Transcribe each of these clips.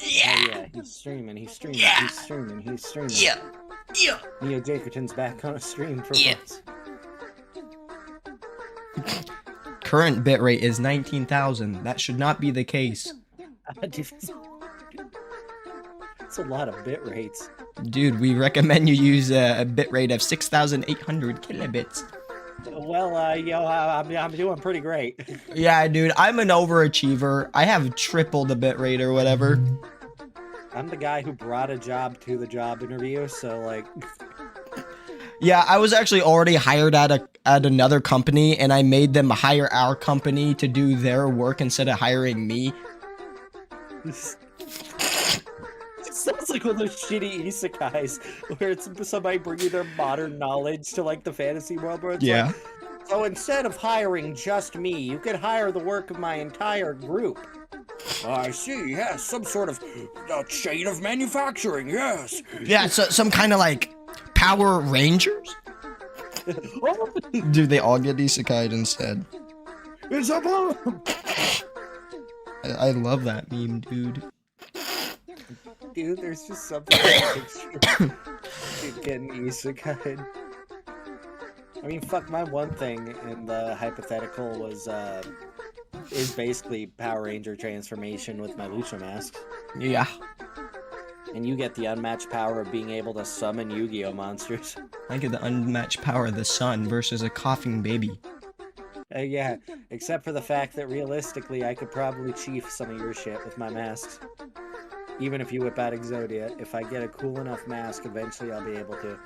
Yeah. Oh yeah, he's streaming, he's streaming, Yeah. he's streaming, he's streaming. Yeah. Yeah. Neo Jakerton's back on a stream for Yeah. once. Current bitrate is 19,000. That should not be the case. It's a lot of bit rates. Dude, we recommend you use a bitrate of 6,800 kilobits. Well, yo, I'm doing pretty great. Yeah, dude, I'm an overachiever. I have triple the bitrate or whatever. I'm the guy who brought a job to the job interview, so like... Yeah, I was actually already hired at another company, and I made them hire our company to do their work instead of hiring me. It sounds like one of those shitty isekais where it's somebody bringing their modern knowledge to like the fantasy world where it's Yeah. like, so instead of hiring just me, you could hire the work of my entire group. I see, yes, some sort of chain of manufacturing, yes. Yeah, so some kind of like Power Rangers? Dude, they all get isekai'd instead. It's a bomb! I love that meme, dude. Dude, there's just something I picture getting isekai'd. I mean, fuck, my one thing in the hypothetical was, is basically Power Ranger transformation with my Lucha mask. Yeah. And you get the unmatched power of being able to summon Yu-Gi-Oh monsters. I get the unmatched power of the sun versus a coughing baby. Yeah, except for the fact that realistically, I could probably chief some of your shit with my masks. Even if you whip out Exodia, if I get a cool enough mask, eventually I'll be able to.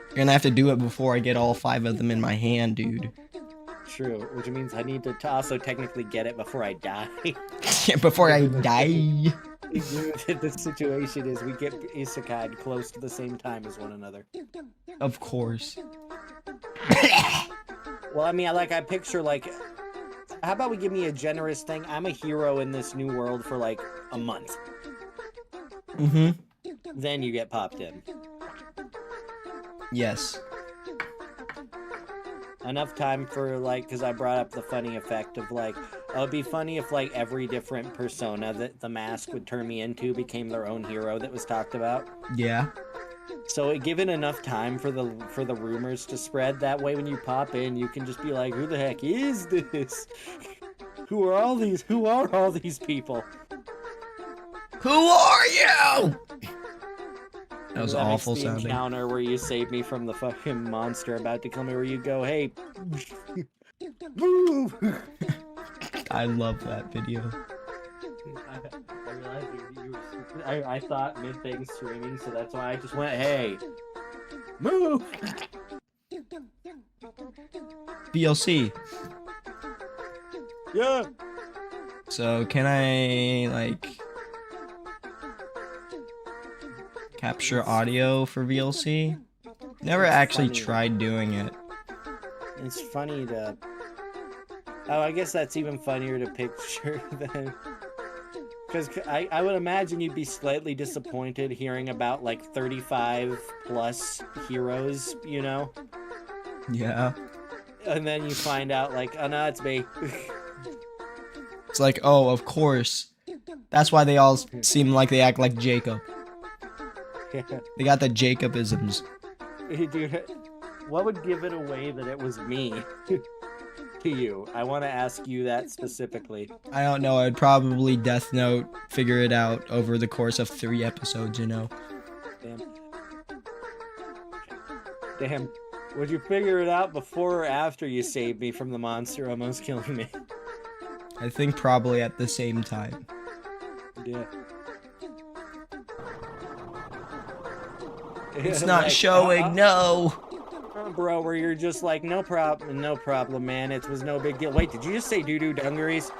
You're gonna have to do it before I get all 5 of them in my hand, dude. True, which means I need to also technically get it before I die. Before I die. The situation is we get isekai'd close to the same time as one another. Of course. Well, I mean, I picture, like, how about we give me a generous thing? I'm a hero in this new world for, like, a month. Mm-hmm. Then you get popped in. Yes. Enough time for, like, because I brought up the funny effect of, like, oh, it'd be funny if, like, every different persona that the mask would turn me into became their own hero that was talked about. Yeah. So given enough time for the rumors to spread, that way when you pop in, you can just be like, who the heck is this? Who are all these people? Who are you? That was awful the sounding. encounter where you save me from the fucking monster about to kill me, where you go, hey, move! I love that video. I realized I thought mid-thing streaming, so that's why I just went, hey, move! VLC. Yeah! So can I, like, capture audio for VLC? Never It's actually funny. tried doing it. It's funny to... Oh, I guess that's even funnier to picture than... Because I would imagine you'd be slightly disappointed hearing about, like, 35 plus heroes, you know? Yeah. And then you find out, like, oh no, it's me. It's like, oh, of course. That's why they all seem like they act like Jacob. They got the Jacobisms. Dude, what would give it away that it was me to you? I want to ask you that specifically. I don't know, I'd probably Death Note figure it out over the course of 3 episodes, you know? Damn. Would you figure it out before or after you saved me from the monster almost killing me? I think probably at the same time. Yeah. It's not Like, showing, no! Bro, where you're just like, no problem, man. It was no big deal. Wait, did you just say doo-doo dungarees?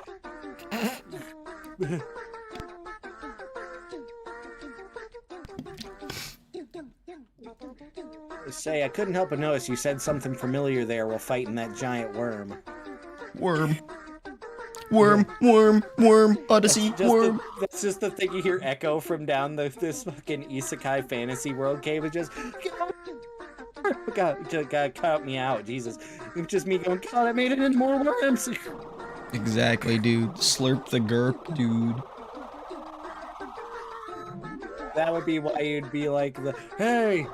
Say, I couldn't help but notice you said something familiar there while fighting that giant worm. Worm. Worm, worm, worm, Odyssey, worm. That's just the thing you hear echo from down this fucking isekai fantasy world cave. It just... God, cut me out, Jesus. It's just me going, God, I made it into more worms! Exactly, dude. Slurp the gurp, dude. That would be why you'd be like the hey.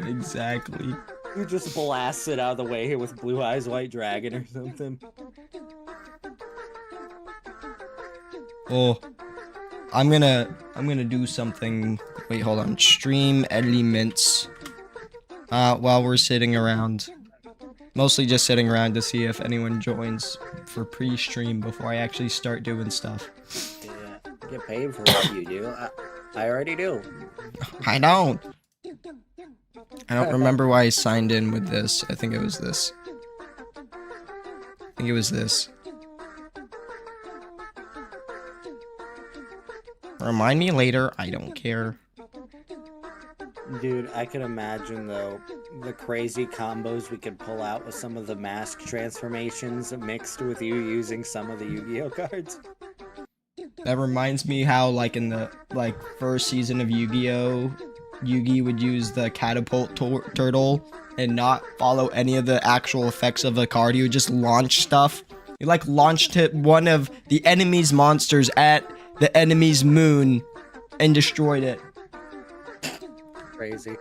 Exactly. You just blast it out of the way with Blue Eyes White Dragon or something. Oh, I'm gonna do something. Wait, hold on. Stream elements. While we're sitting around, mostly just sitting around to see if anyone joins for pre-stream before I actually start doing stuff. Yeah, get paid for what you do. I already do. I don't remember why I signed in with this. I think it was this. Remind me later. I don't care. Dude, I can imagine, though, the crazy combos we could pull out with some of the mask transformations mixed with you using some of the Yu-Gi-Oh cards. That reminds me how, like, in the, first season of Yu-Gi-Oh, Yugi would use the catapult turtle and not follow any of the actual effects of the card. He would just launch stuff. He, launched one of the enemy's monsters at the enemy's moon and destroyed it. Crazy.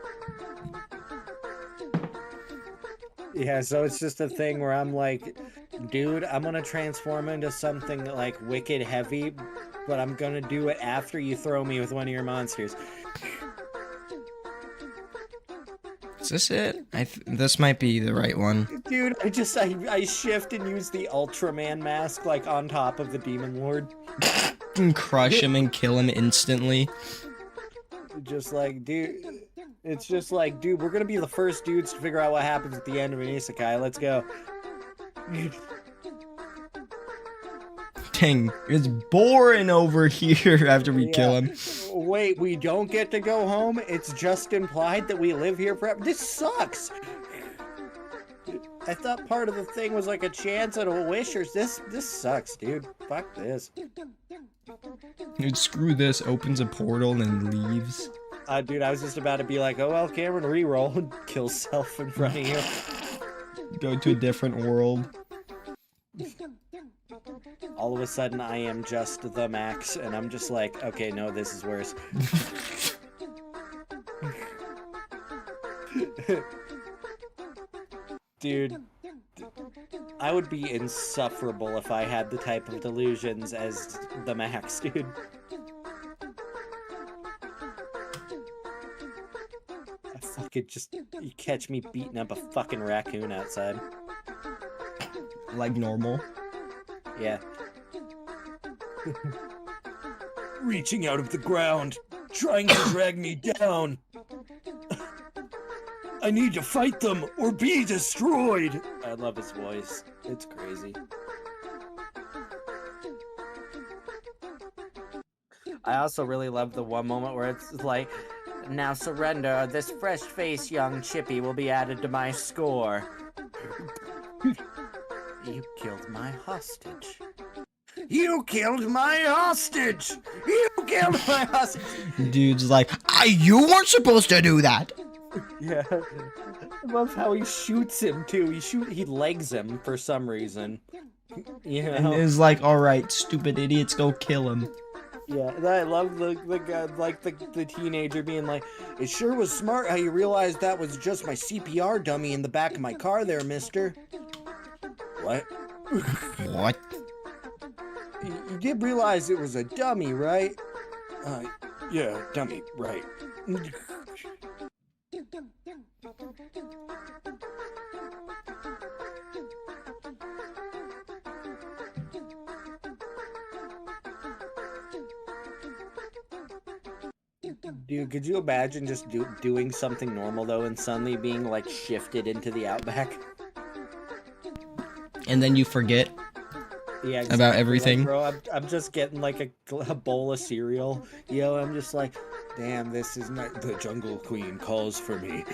Yeah, so it's just a thing where I'm like, dude, I'm gonna transform into something like wicked heavy, but I'm gonna do it after you throw me with one of your monsters. Is this it? This might be the right one. Dude, I shift and use the Ultraman mask like on top of the Demon Lord. And crush him and kill him instantly. Just like, dude, it's just like, dude, we're gonna be the first dudes to figure out what happens at the end of an isekai. Let's go. Dang, it's boring over here after we kill him. Wait, we don't get to go home? It's just implied that we live here forever? This sucks! I thought part of the thing was like a chance at a wish or this sucks, dude. Fuck this. Dude, screw this. Opens a portal and leaves. Dude, I was just about to be like, oh well, Cameron, reroll and kill self in front of you. Go to a different world. All of a sudden, I am just the Max, and I'm just like, okay, no, this is worse. Dude, I would be insufferable if I had the type of delusions as the Max, dude. I fucking just, you catch me beating up a fucking raccoon outside. Like normal? Yeah. Reaching out of the ground, trying to drag me down. I need to fight them or be destroyed. I love his voice. It's crazy. I also really love the one moment where it's like, now surrender. This fresh face, young chippy, will be added to my score. You killed my hostage. You killed my hostage! You killed my hostage! Dude's like, you weren't supposed to do that! Yeah. I love how he shoots him, too. He legs him for some reason. You know? And is like, alright, stupid idiots, go kill him. Yeah, and I love the guy, like the teenager being like, it sure was smart how you realized that was just my CPR dummy in the back of my car there, mister. What? What? You did realize it was a dummy, right? Yeah, dummy, right. Dude, could you imagine just doing something normal, though, and suddenly being, like, shifted into the Outback? And then you forget exactly. About everything. Like, bro, I'm just getting, like, a bowl of cereal. You know, I'm just like, damn, this is not... The Jungle Queen calls for me.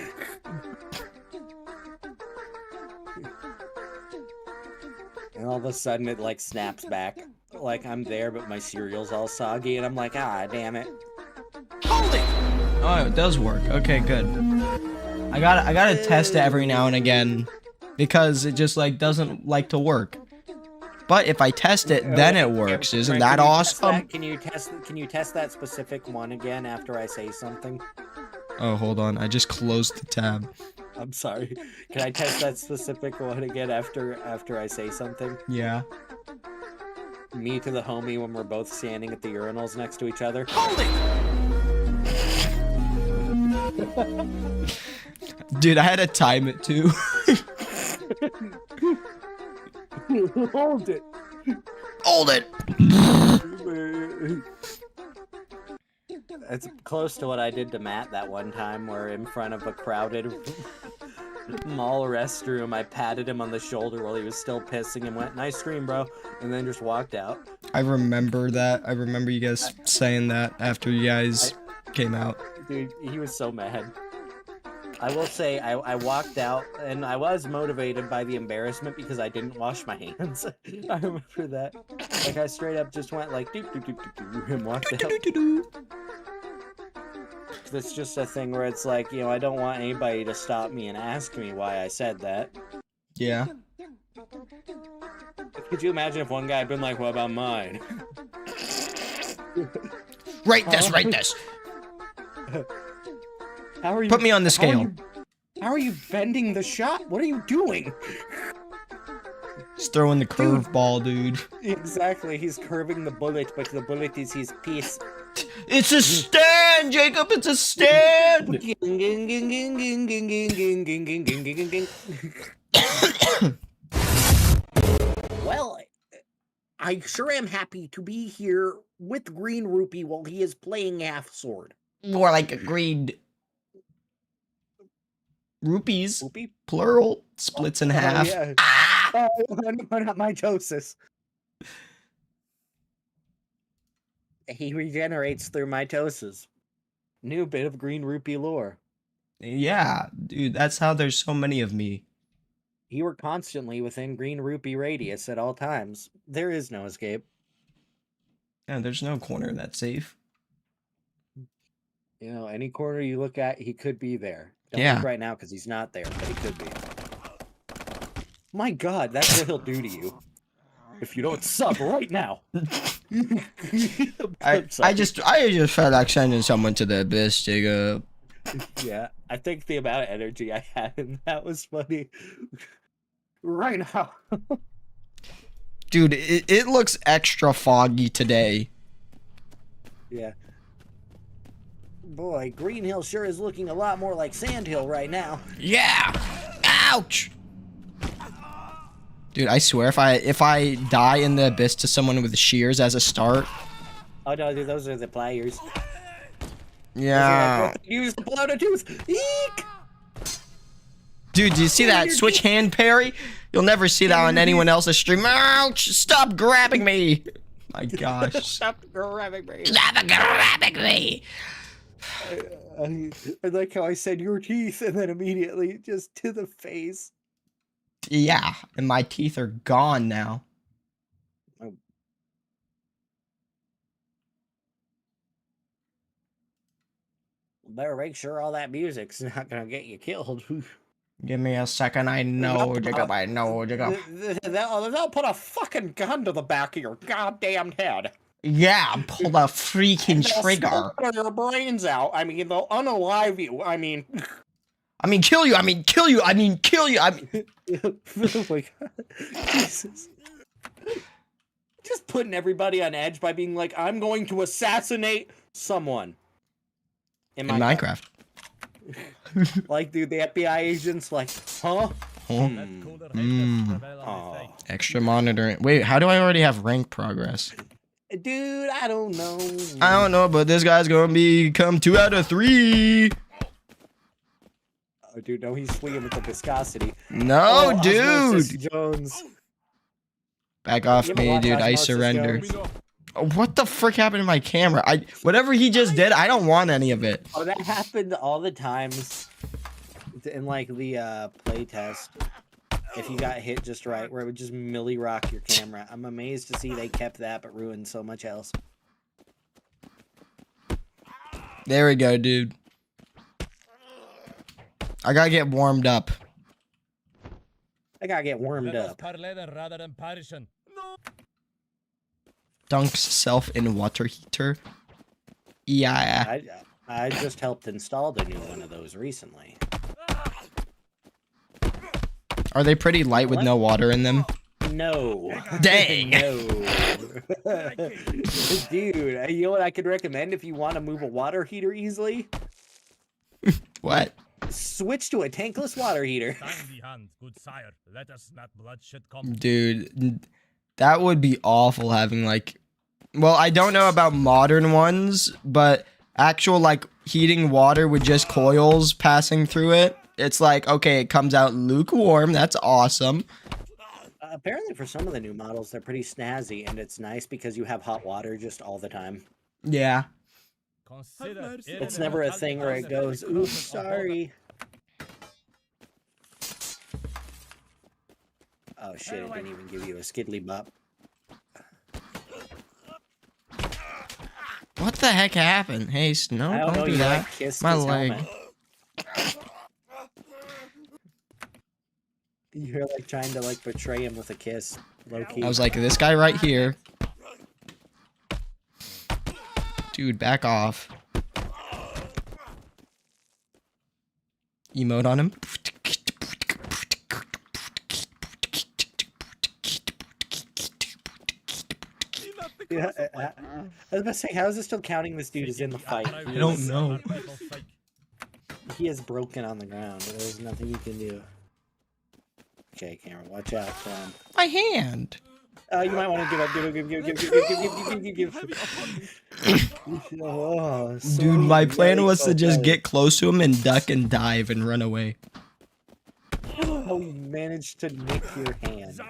And all of a sudden, it, like, snaps back. Like, I'm there, but my cereal's all soggy, and I'm like, ah, damn it. Hold it! Oh, it does work. Okay, good. I gotta test it every now and again because it just like doesn't like to work. But if I test it, then it works. Isn't that awesome? Can you test that specific one again after I say something? Oh, hold on. I just closed the tab. I'm sorry. Can I test that specific one again after I say something? Yeah. Me to the homie when we're both standing at the urinals next to each other. Hold it! Dude, I had to time it too. Hold it. Hold it! It's close to what I did to Matt that one time, where in front of a crowded mall restroom, I patted him on the shoulder while he was still pissing and went, "Nice stream, bro," and then just walked out. I remember that. I remember you guys saying that after you guys came out. Dude, he was so mad. I will say, I walked out, and I was motivated by the embarrassment because I didn't wash my hands. I remember that. Like, I straight up just went like, doop, doop, doop, doop, doop, and walked out. It's just a thing where it's like, you know, I don't want anybody to stop me and ask me why I said that. Yeah. Could you imagine if one guy had been like, "What about mine?" Rate this, rate this. How are you? Put me on the scale. How are you bending the shot? What are you doing? Just throwing the curveball, dude. Exactly, he's curving the bullet, but the bullet is his piece. It's a stand, Jacob. It's a stand. Well, I sure am happy to be here with Green Rupee while he is playing half sword. More like a green rupees, Rupee? plural, splits in half. Yeah. Ah! Not mitosis. He regenerates through mitosis. New bit of Green Rupee lore. Yeah, dude, that's how there's so many of me. You are constantly within Green Rupee radius at all times. There is no escape. Yeah, there's no corner that's safe. You know, any corner you look at, he could be there. Don't Yeah. look right now because he's not there, but he could be. My God, that's what he'll do to you. If you don't sub right now. I just felt like sending someone to the abyss, Jacob. Yeah, I think the amount of energy I had in that was funny. Right now. Dude, it looks extra foggy today. Yeah. Boy, Green Hill sure is looking a lot more like Sand Hill right now. Yeah. Ouch. Dude, I swear if I die in the abyss to someone with shears as a start. Oh no, dude, those are the pliers. Yeah. Use to blow the tooth. Eek! Dude, do you see that switch hand parry? You'll never see that on anyone else's stream. Ouch! Stop grabbing me! My gosh. Stop grabbing me. Stop grabbing me! I like how I said your teeth and then immediately just to the face. Yeah, and my teeth are gone now. Oh. Better make sure all that music's not gonna get you killed. Give me a second, I know, Jacob, I know, Jacob. They'll put a fucking gun to the back of your goddamn head. Yeah, pull the freaking trigger. They'll your brains out. I mean, they'll unalive you. I mean, kill you. I mean, kill you. I mean, kill you. I mean. Oh my God. Jesus. Just putting everybody on edge by being like, I'm going to assassinate someone. In Minecraft. Like, dude, the FBI agents, like, huh? Extra monitoring. Wait, how do I already have rank progress? Dude, I don't know. I don't know, but this guy's gonna become 2 out of 3. Oh, dude, no, he's swinging with the viscosity. No, dude. Osmosis Jones. Back off me, dude. I surrender. Oh, what the frick happened to my camera? Whatever he just did, I don't want any of it. Oh, that happened all the times in like the play test. If you got hit just right, where it would just milli rock your camera. I'm amazed to see they kept that but ruined so much else. There we go, dude. I gotta get warmed up. I gotta get warmed up. Dunks self in water heater. Yeah. I just helped install the new one of those recently. Are they pretty light with no water in them? No. Dang. No. Dude, you know what I could recommend if you want to move a water heater easily? What? Switch to a tankless water heater. Dude, that would be awful having like... Well, I don't know about modern ones, but actual like heating water with just coils passing through it. It's like, okay, it comes out lukewarm. That's awesome. Apparently for some of the new models, they're pretty snazzy, and it's nice because you have hot water just all the time. Yeah. It's never a thing where it goes, oops, sorry. Oh shit, it didn't even give you a skiddly bop. What the heck happened? Hey, Snow, I don't know, do you that. like kissed My his leg. helmet. You're like trying to like betray him with a kiss, low key. I was like, this guy right here. Dude, back off. Emote on him. Yeah, I was about to say, how is it still counting this dude is in the fight? I don't know. He is broken on the ground. There's nothing you can do. Okay, Cameron, watch out for him. My hand. You might want to give up. Give. Oh, so Dude, my plan really was so to just bad. get close to him and duck and dive and run away. How he managed to nick your hand.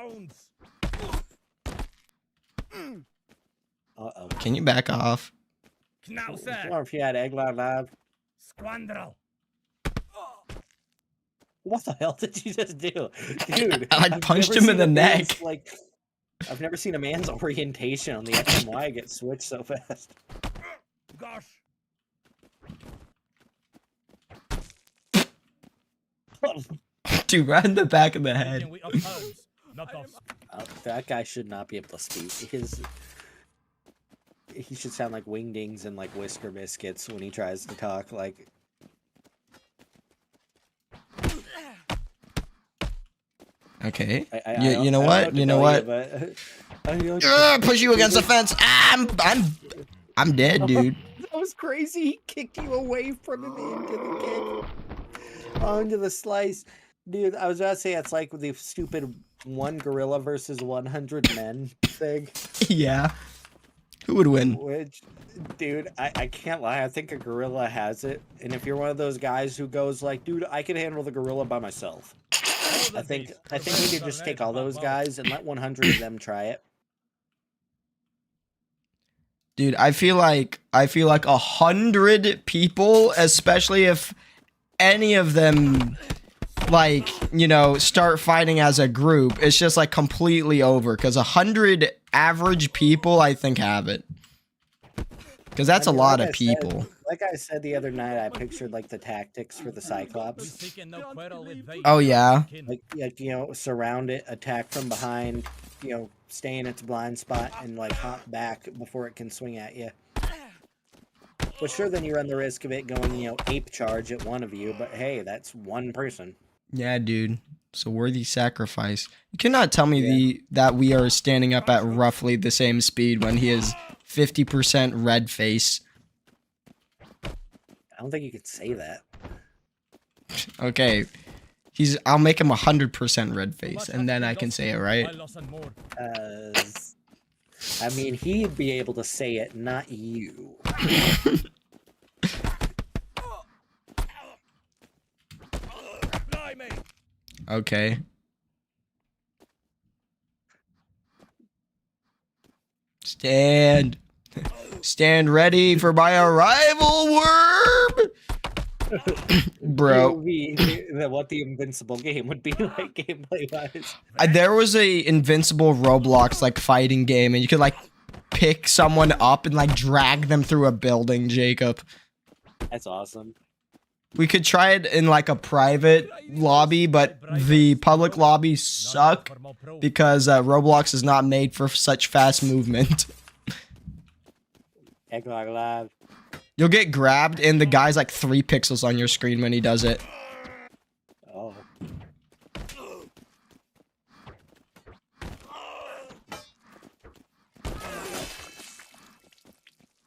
Uh-oh. Can you back off? Or if you had Egglar live. What the hell did you just do? Dude, I like I've punched never him in seen the a man's, neck. Like, I've never seen a man's orientation on the XMY get switched so fast. Gosh. Dude, right in the back of the head. That guy should not be able to speak. He should sound like Wingdings and like Whisker Biscuits when he tries to talk. Like, Okay. I You know don't what? to You know tell what? but- Push you against the fence. I'm dead, dude. That was crazy. He kicked you away from him into the kick. Onto the slice. Dude, I was about to say it's like the stupid one gorilla versus 100 men thing. Yeah. Who would win? Which, dude, I can't lie. I think a gorilla has it. And if you're one of those guys who goes like, dude, I can handle the gorilla by myself. I think we could just take all those guys and let 100 of them try it. Dude, I feel like 100 people, especially if any of them, like, you know, start fighting as a group, it's just like completely over. Because 100 average people, I think, have it. Because that's a lot of people. Like I said the other night, I pictured like the tactics for the Cyclops. Oh yeah. Like you know, surround it, attack from behind, you know, stay in its blind spot, and like hop back before it can swing at you. But sure, then you run the risk of it going, you know, ape charge at one of you. But hey, that's one person. Yeah, dude. It's a worthy sacrifice. You cannot tell me that we are standing up at roughly the same speed when he is 50% red face. I don't think you could say that. Okay. I'll make him 100% red face, and then I can say it, right? I mean, he'd be able to say it, not you. Okay. Stand ready for my arrival, worm! Bro. It would be what the Invincible game would be like gameplay-wise. There was a Invincible Roblox, like, fighting game, and you could, like, pick someone up and, like, drag them through a building, Jacob. That's awesome. We could try it in like a private lobby, but the public lobbies suck because Roblox is not made for such fast movement. Eggnog Live. You'll get grabbed and the guy's like 3 pixels on your screen when he does it. Oh.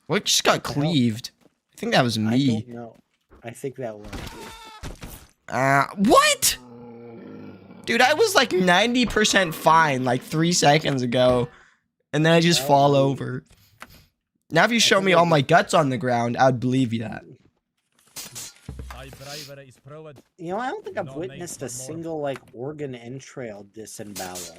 What just got cleaved? I think that was I me. don't know. I think that was. What? Dude, I was like 90% fine like 3 seconds ago. And then I just fall over. Now if you show me all my guts on the ground, I'd believe you that. You know, I don't think I've witnessed a single, like, organ entrail disembowel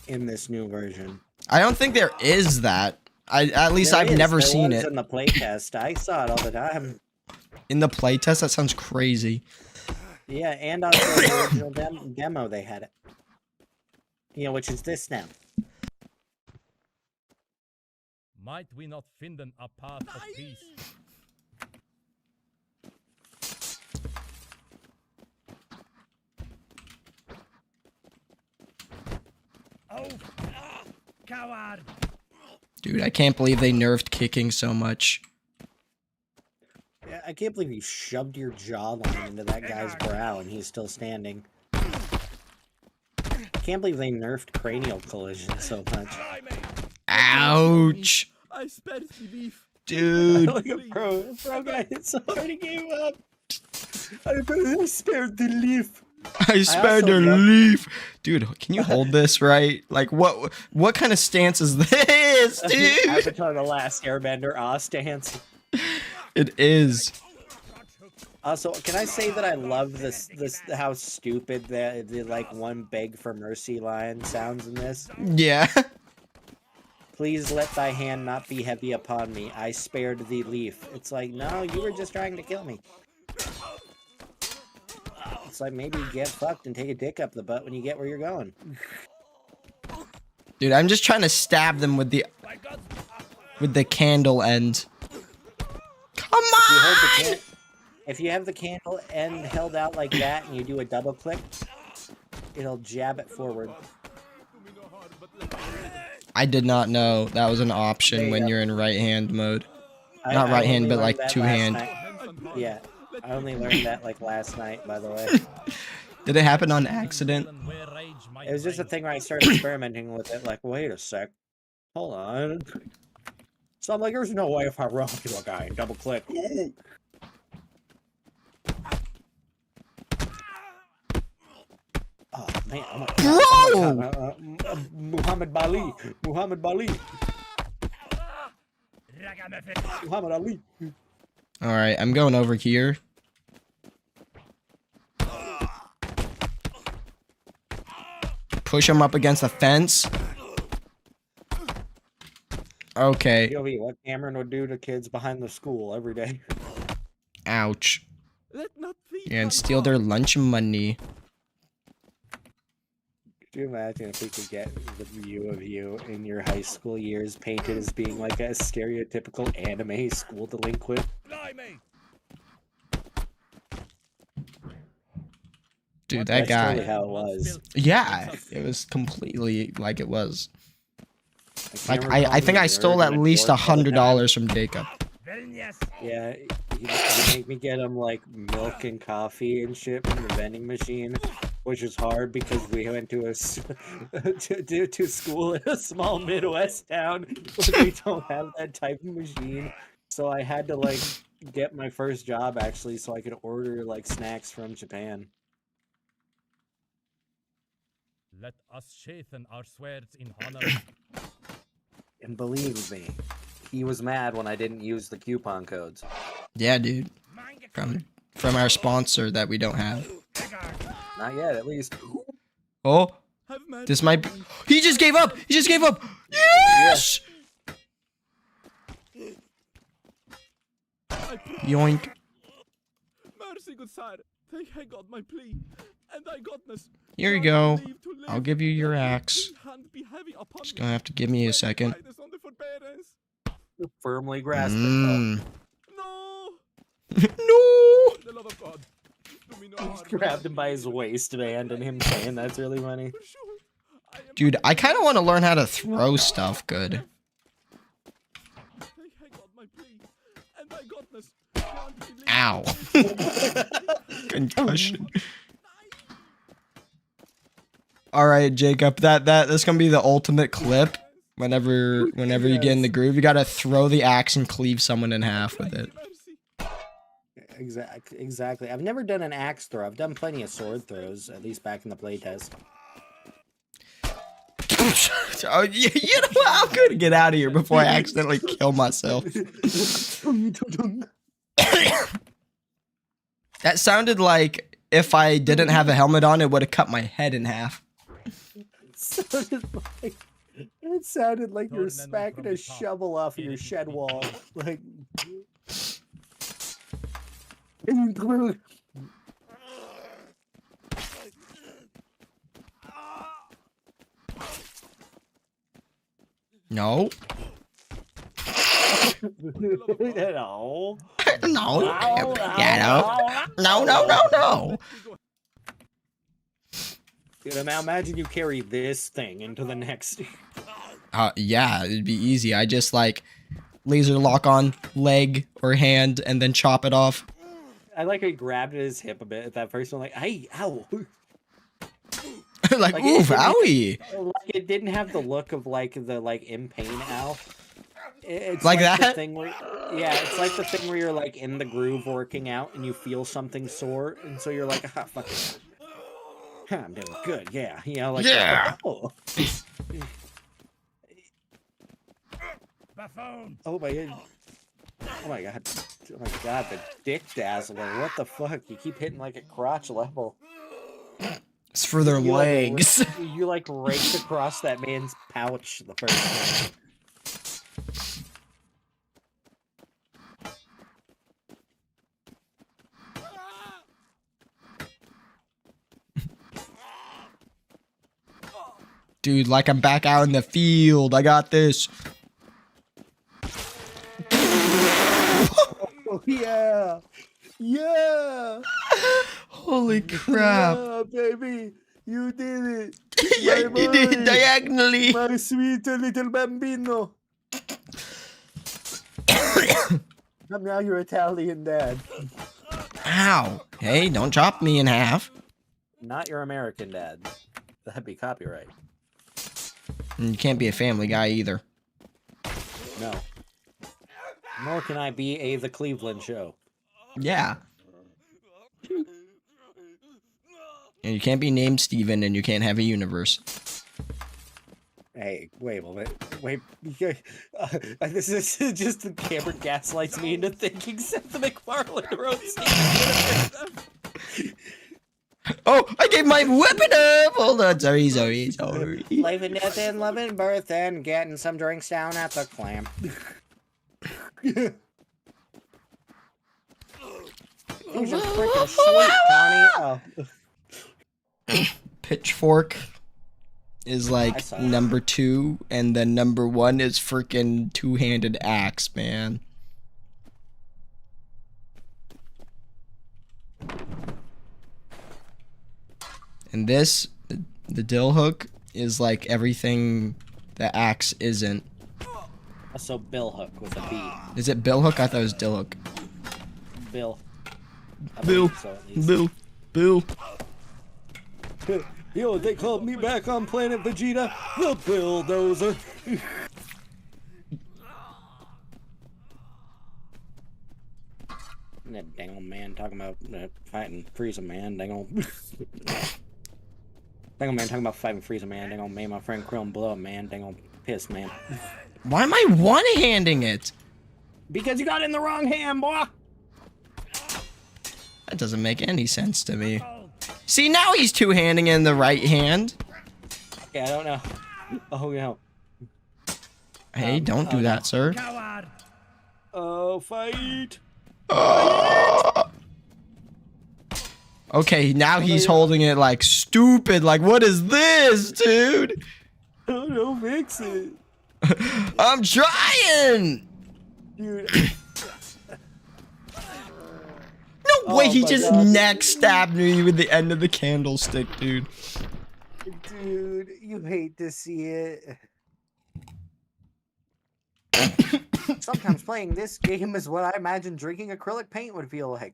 in this new version. I don't think there is that. At least I've never seen it. In the playtest, I saw it all the time. In the playtest? That sounds crazy. Yeah, and on the original demo they had it. You know, which is this now. Might we not finden a path of peace? Oh, coward! Dude, I can't believe they nerfed kicking so much. Yeah, I can't believe you shoved your jawline into that guy's brow and he's still standing. I can't believe they nerfed cranial collision so much. Ouch! I spared the beef. Dude. Like a pro guy, it's already gave up. I spared the leaf. I spared the leaf. Dude, can you hold this right? Like, what kind of stance is this, dude? Avatar The Last Airbender stance. It is. Also, can I say that I love this how stupid the like one beg for mercy line sounds in this? Yeah. Please let thy hand not be heavy upon me. I spared thee leaf. It's like, no, you were just trying to kill me. It's like, maybe get fucked and take a dick up the butt when you get where you're going. Dude, I'm just trying to stab them with the candle end. Come on! If you have the candle end held out like that and you do a double click, it'll jab it forward. I did not know that was an option when you're in right hand mode. Not right hand, but like 2 hand. Yeah, I only learned that like last night, by the way. Did it happen on accident? It was just a thing where I started experimenting with it, like, wait a sec. Hold on. So I'm like, there's no way if I run up to a guy and double click. Oh man, Muhammad Ali. Muhammad Ali. Muhammad Ali. Alright, I'm going over here. Push him up against the fence. Okay. POV, what Cameron would do to kids behind the school every day. Ouch. And steal their lunch money. Could you imagine if we could get the view of you in your high school years painted as being like a stereotypical anime school delinquent? Dude, that guy. That's totally how it was. Yeah, it was completely like it was. Like I think I stole at least $100 from Jacob. Yeah, he make me get him like milk and coffee and shit from the vending machine, which is hard because we went to to school in a small Midwest town where they don't have that type of machine. So I had to like get my first job actually so I could order like snacks from Japan. Let us sheathen our swords in honor. And believe me, he was mad when I didn't use the coupon codes. Yeah, dude. From our sponsor that we don't have. Not yet, at least. Oh, this might be. He just gave up. He just gave up. Yes. Yoink. Mercy, good sire. Take I got my plea, and I godness. Here you go. I'll give you your axe. Just gonna have to give me a second. Firmly grasp it. No. No. love of God, do me no He harm. grabbed him by his waistband and him saying that's really funny. For sure. I am Dude, I kind of want to learn how to throw stuff good. I got my plea, and my godness can't be Ow. Concussion. All right, Jacob, that's gonna be the ultimate clip. Whenever you get in the groove, you gotta throw the axe and cleave someone in half with it. Exactly. I've never done an axe throw. I've done plenty of sword throws, at least back in the playtest. Oh, you know what? I'm gonna get out of here before I accidentally kill myself. That sounded like if I didn't have a helmet on, it would have cut my head in half. It sounded like you were smacking a shovel off of your shed wall. Like. No. No. No. Dude, now imagine you carry this thing into the next. Yeah, it'd be easy. I just like laser lock on leg or hand and then chop it off. I like how he grabbed at his hip a bit at that first one, like, hey, ow. like oof, owie. Like it didn't have the look of like the in pain ow. It's like the that? thing where, yeah, it's like the thing where you're like in the groove working out and you feel something sore, and so you're like, ah, fuck it. I'm doing good, yeah. You know, like, yeah. Oh. Oh my god. Oh my god. Oh my god, the dick dazzler. What the fuck? You keep hitting like at crotch level. It's for their legs. You like raked across that man's pouch the first time. Dude, like I'm back out in the field. I got this. Oh, yeah. Yeah. Holy crap. Yeah, baby. You did it. Yeah, you did it diagonally. My sweet little bambino. Now you're Italian dad. Ow. Hey, don't chop me in half. Not your American dad. That'd be copyright. And you can't be a family guy either. No. Nor can I be The Cleveland Show. Yeah. And you can't be named Steven and you can't have a universe. Hey, wait a moment. Wait. This is just the camera gaslights me into thinking Seth MacFarlane wrote Steven. Oh, I gave my weapon up! Hold on, sorry. Life and death and love and birth and getting some drinks down at the clam. These are freaking sweet, Connie. Oh. Pitchfork is like number 2, and then number 1 is freaking two-handed axe, man. And this, the dill hook, is like everything the axe isn't. So Bill Hook with a B. Is it bill hook? I thought it was dill hook. Bill. Bill. So at least. Bill. Yo, they called me back on Planet Vegeta, the Bulldozer. That dang old man talking about fighting Frieza, man. Dang old. Dang old man talking about fighting Frieza, man. Dang old man, my friend Krillin blow up, man. Dang old piss, man. Why am I one-handing it? Because you got it in the wrong hand, boy. That doesn't make any sense to me. See, now he's two-handing in the right hand. Yeah, I don't know. Oh, no. Hey, don't do that, sir. Oh, fight. Okay, now he's holding it like stupid. Like, what is this, dude? Oh, no, fix it. I'm trying. Dude. No, he my just God. neck stabbed me with the end of the candlestick, dude. Dude, you hate to see it. Sometimes playing this game is what I imagine drinking acrylic paint would feel like.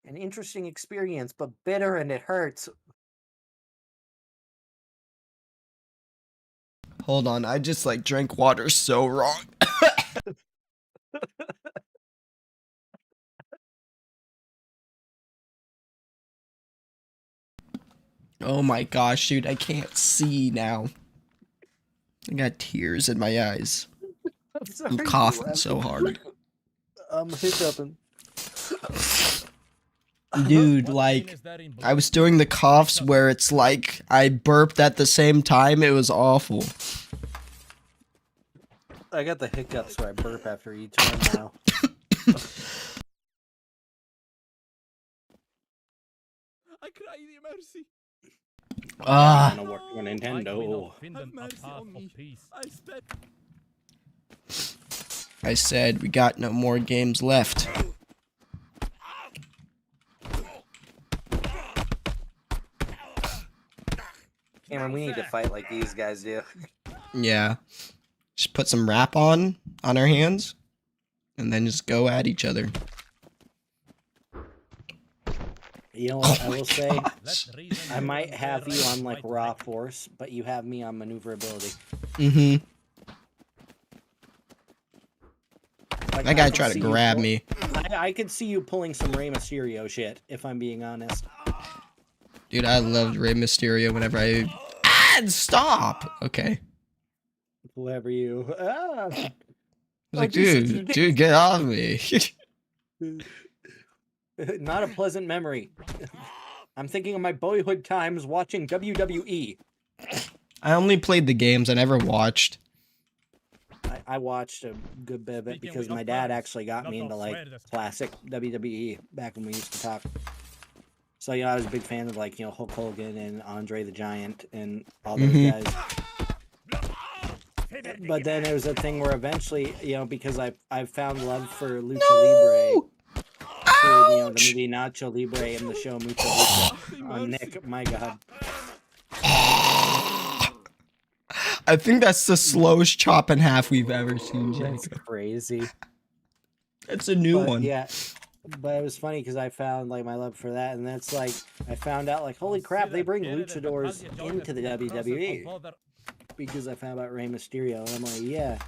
An interesting experience, but bitter and it hurts. Hold on, I just like drank water so wrong. Oh my gosh, dude, I can't see now. I got tears in my eyes. I'm sorry. I'm coughing so hard. I'm hiccuping. Dude, like, I was doing the coughs where it's like I burped at the same time. It was awful. I got the hiccups where I burp after each one now. I cry thee mercy. Ah, I don't work for Nintendo. Have mercy on me. I spent. I said we got no more games left. Cameron, we need to fight like these guys do. Yeah. Just put some wrap on our hands and then just go at each other. You know what I will say? gosh. I might have you on like raw force, but you have me on maneuverability. Mm-hmm. Like, That guy could tried to see you grab pull- me. I could see you pulling some Rey Mysterio shit, if I'm being honest. Dude, I loved Rey Mysterio whenever I... Ah, stop! Okay. Whoever you. Ah. I was like, dude, get off me. Not a pleasant memory. I'm thinking of my boyhood times watching WWE. I only played the games. I never watched. I watched a good bit of it because my dad actually got me into like classic WWE back when we used to talk. So, you know, I was a big fan of like, you know, Hulk Hogan and Andre the Giant and all those guys. But then there was a thing where eventually, you know, because I found love for Lucha Libre through, you know, the movie Nacho Libre and the show Mucha Lucha on Nick. My God. I think that's the slowest chop in half we've ever seen, That's Jacob. crazy. It's a new But one. yeah, but it was funny because I found like my love for that, and that's like I found out like holy crap, they bring luchadors into the WWE because I found out Rey Mysterio, and I'm like, yeah.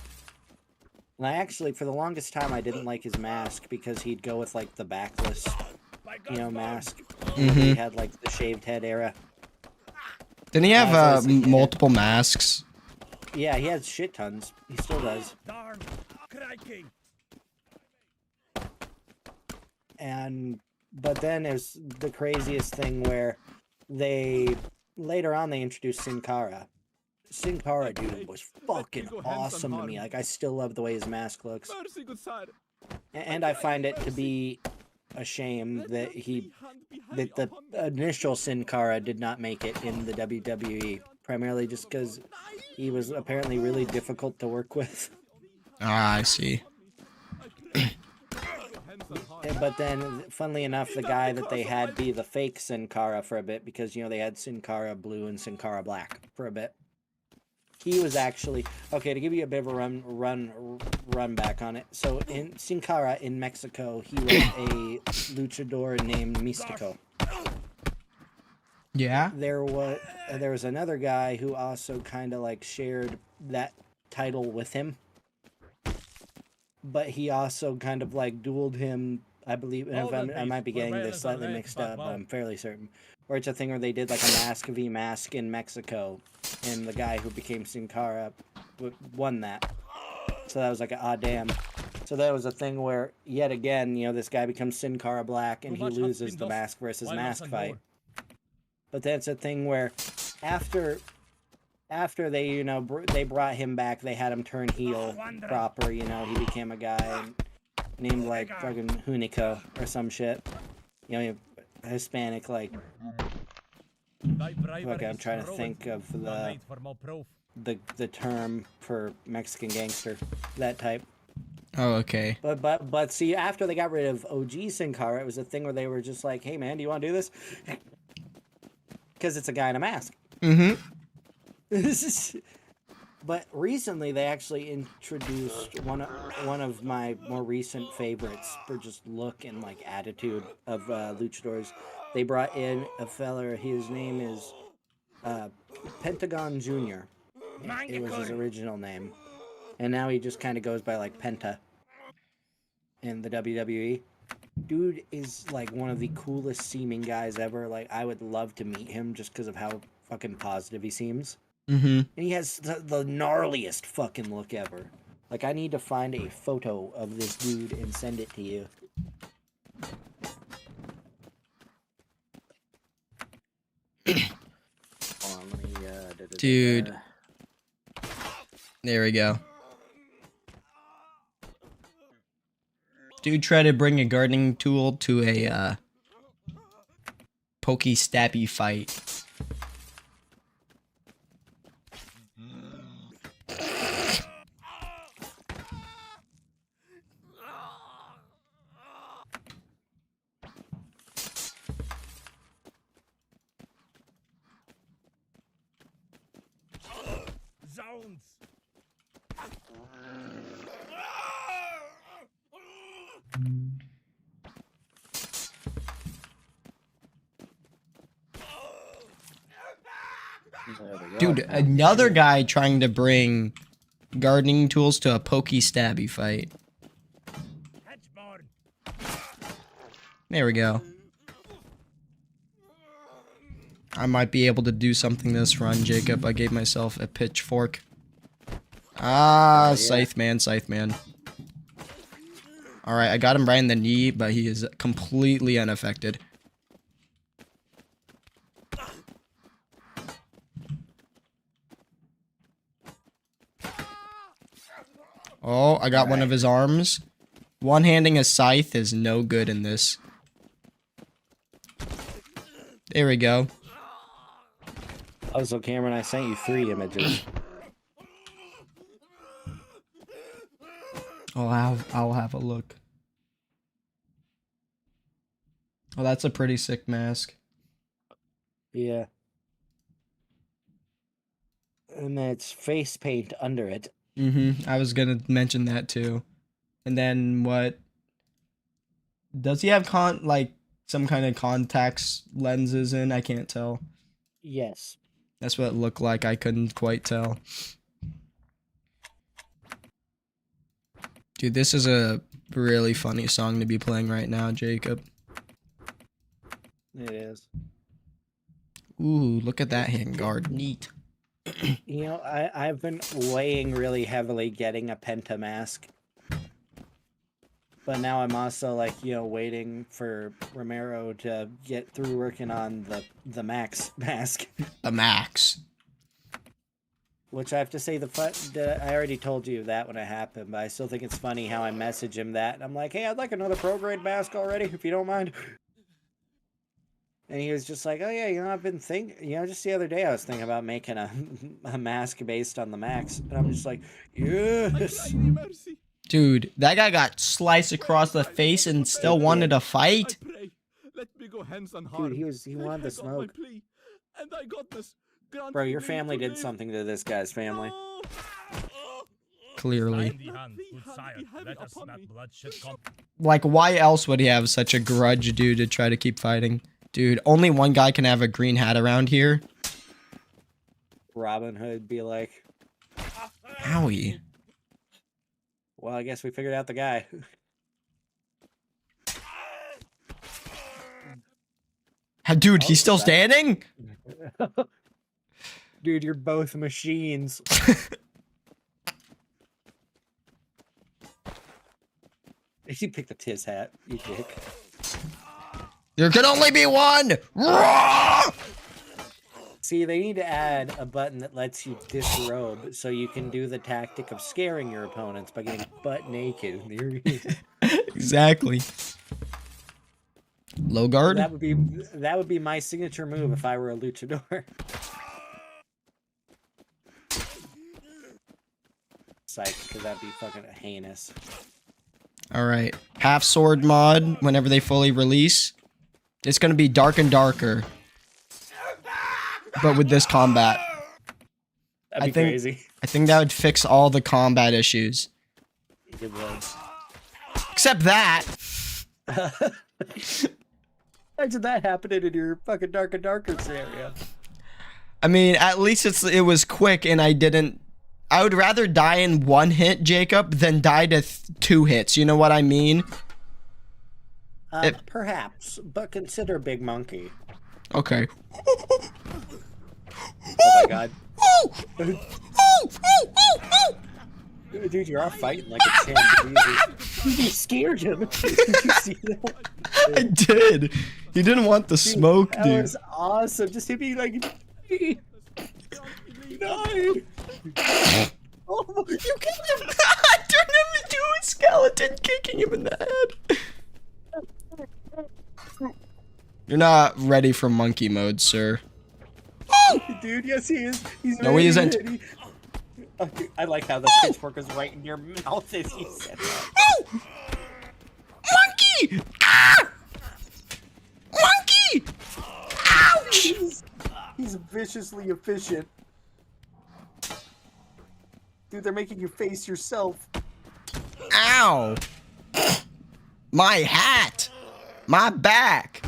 And I actually, for the longest time, I didn't like his mask because he'd go with like the backless, you know, mask. He had like the shaved head era. Didn't he have I was always thinking- multiple masks? Yeah, he has shit tons. He still does. But then there's the craziest thing where later on they introduced Sin Cara. Sin Cara, dude, was fucking awesome to me. Like, I still love the way his mask looks. Mercy, good sire. And I find it to be a shame that the initial Sin Cara did not make it in the WWE, primarily just because he was apparently really difficult to work with. Ah, I see. But then, funnily enough, the guy that they had be the fake Sin Cara for a bit, because, you know, they had Sin Cara Blue and Sin Cara Black for a bit. He was actually... Okay, to give you a bit of a run back on it. So, in Sin Cara in Mexico, he was a luchador named Mystico. Yeah? There was another guy who also kind of, like, shared that title with him. But he also kind of, like, dueled him... I believe, and I might be getting this slightly mixed up, but I'm fairly certain. Or it's a thing where they did like a mask v mask in Mexico, and the guy who became Sin Cara won that. So that was like, ah, damn. So that was a thing where, yet again, you know, this guy becomes Sin Cara Black, and he loses the mask versus mask fight. But that's a thing where, after they, you know, they brought him back, they had him turn heel proper, you know, he became a guy named like fucking Hunico or some shit. You know, Hispanic, like. Okay, I'm trying to think of the term for Mexican gangster, that type. Oh, okay. But see, after they got rid of OG Sin Cara, it was a thing where they were just like, "Hey man, do you want to do this?" Because it's a guy in a mask. Mm-hmm. But recently, they actually introduced one of my more recent favorites for just look and like attitude of luchadors. They brought in a fella. His name is Pentagon Junior. It was his original name, and now he just kind of goes by like Penta in the WWE. Dude is like one of the coolest seeming guys ever. Like I would love to meet him just because of how fucking positive he seems. Mm-hmm. And he has the gnarliest fucking look ever. Like, I need to find a photo of this dude and send it to you. Hold on, let me, Dude. There we go. Dude tried to bring a gardening tool to a pokey stabby fight. Zounds! Dude, another guy trying to bring gardening tools to a pokey stabby fight. There we go. I might be able to do something this run, Jacob. I gave myself a pitchfork. Ah, Scythe Man, Scythe Man. Alright, I got him right in the knee, but he is completely unaffected. Oh, I got one of his arms. One-handing a scythe is no good in this. There we go. Oh, so Cameron, I sent you 3 images. I'll have a look. Oh, that's a pretty sick mask. Yeah. And then it's face paint under it. Mm-hmm. I was gonna mention that too. And then what? Does he have some kind of contacts lenses in? I can't tell. Yes. That's what it looked like. I couldn't quite tell. Dude, this is a really funny song to be playing right now, Jacob. It is. Ooh, look at that handguard. Neat. You know, I've been weighing really heavily getting a Penta mask. But now I'm also like, you know, waiting for Romero to get through working on the Max mask. The Max. Which I have to say, I already told you that when it happened, but I still think it's funny how I message him that. And I'm like, hey, I'd like another pro-grade mask already, if you don't mind. And he was just like, oh yeah, you know, I've been thinking, you know, just the other day I was thinking about making a mask based on the Max. And I'm just like, yes. Dude, that guy got sliced across the face and still wanted to fight? Let me go hands on heart. Dude, he wanted the smoke. And I got this. Bro, your family did something to this guy's family. Clearly. Like, why else would he have such a grudge, dude, to try to keep fighting? Dude, only one guy can have a green hat around here. Robin Hood be like, Owie. well, I guess we figured out the guy. Dude, he's still standing? Dude, you're both machines. You picked the Tiz hat, you dick. There can only be one! See, they need to add a button that lets you disrobe so you can do the tactic of scaring your opponents by getting butt naked. Exactly. Low guard? That would be my signature move if I were a luchador. Psych, because that'd be fucking heinous. Alright. Half sword mod, whenever they fully release. It's gonna be dark and darker. But with this combat. That'd be crazy. I think that would fix all the combat issues. It would. Except that. Imagine that happening in your fucking dark and darker scenario. I mean, at least it was quick and I would rather die in 1 hit, Jacob, than die to 2 hits. You know what I mean? Perhaps, but consider Big Monkey. Okay. Oh my god. Dude, you're off fighting like it's Sam. You scared him. Did you see that? I did. He didn't want the smoke, dude. That was awesome. Just him being like, no. Oh, you killed him. I turned him into a skeleton, kicking him in the head. You're not ready for monkey mode, sir. Dude, yes he is. He's No, he isn't. I like how the pitchfork is right in your mouth as you said that. Oh! Monkey! Ah! Monkey! Ouch! He's viciously efficient. Dude, they're making you face yourself. Ow! My hat! My back!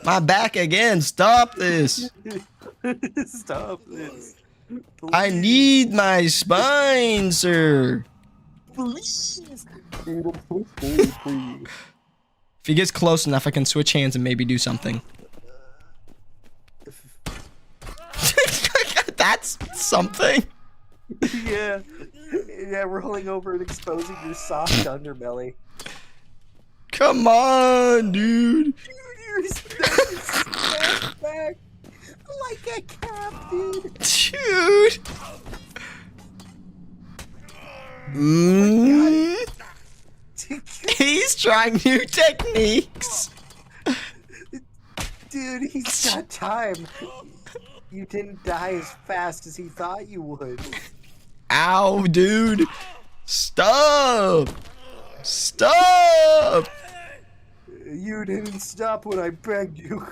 My back again! Stop this! Stop this. Please. I need my spine, sir! Please. If he gets close enough, I can switch hands and maybe do something. That's something. Yeah. Yeah, rolling over and exposing your soft underbelly. Come on, dude. You're snapping back like a cap, dude. Dude. He's trying new techniques. Dude, he's got time. You didn't die as fast as he thought you would. Ow, dude. Stop. Stop. You didn't stop when I begged you.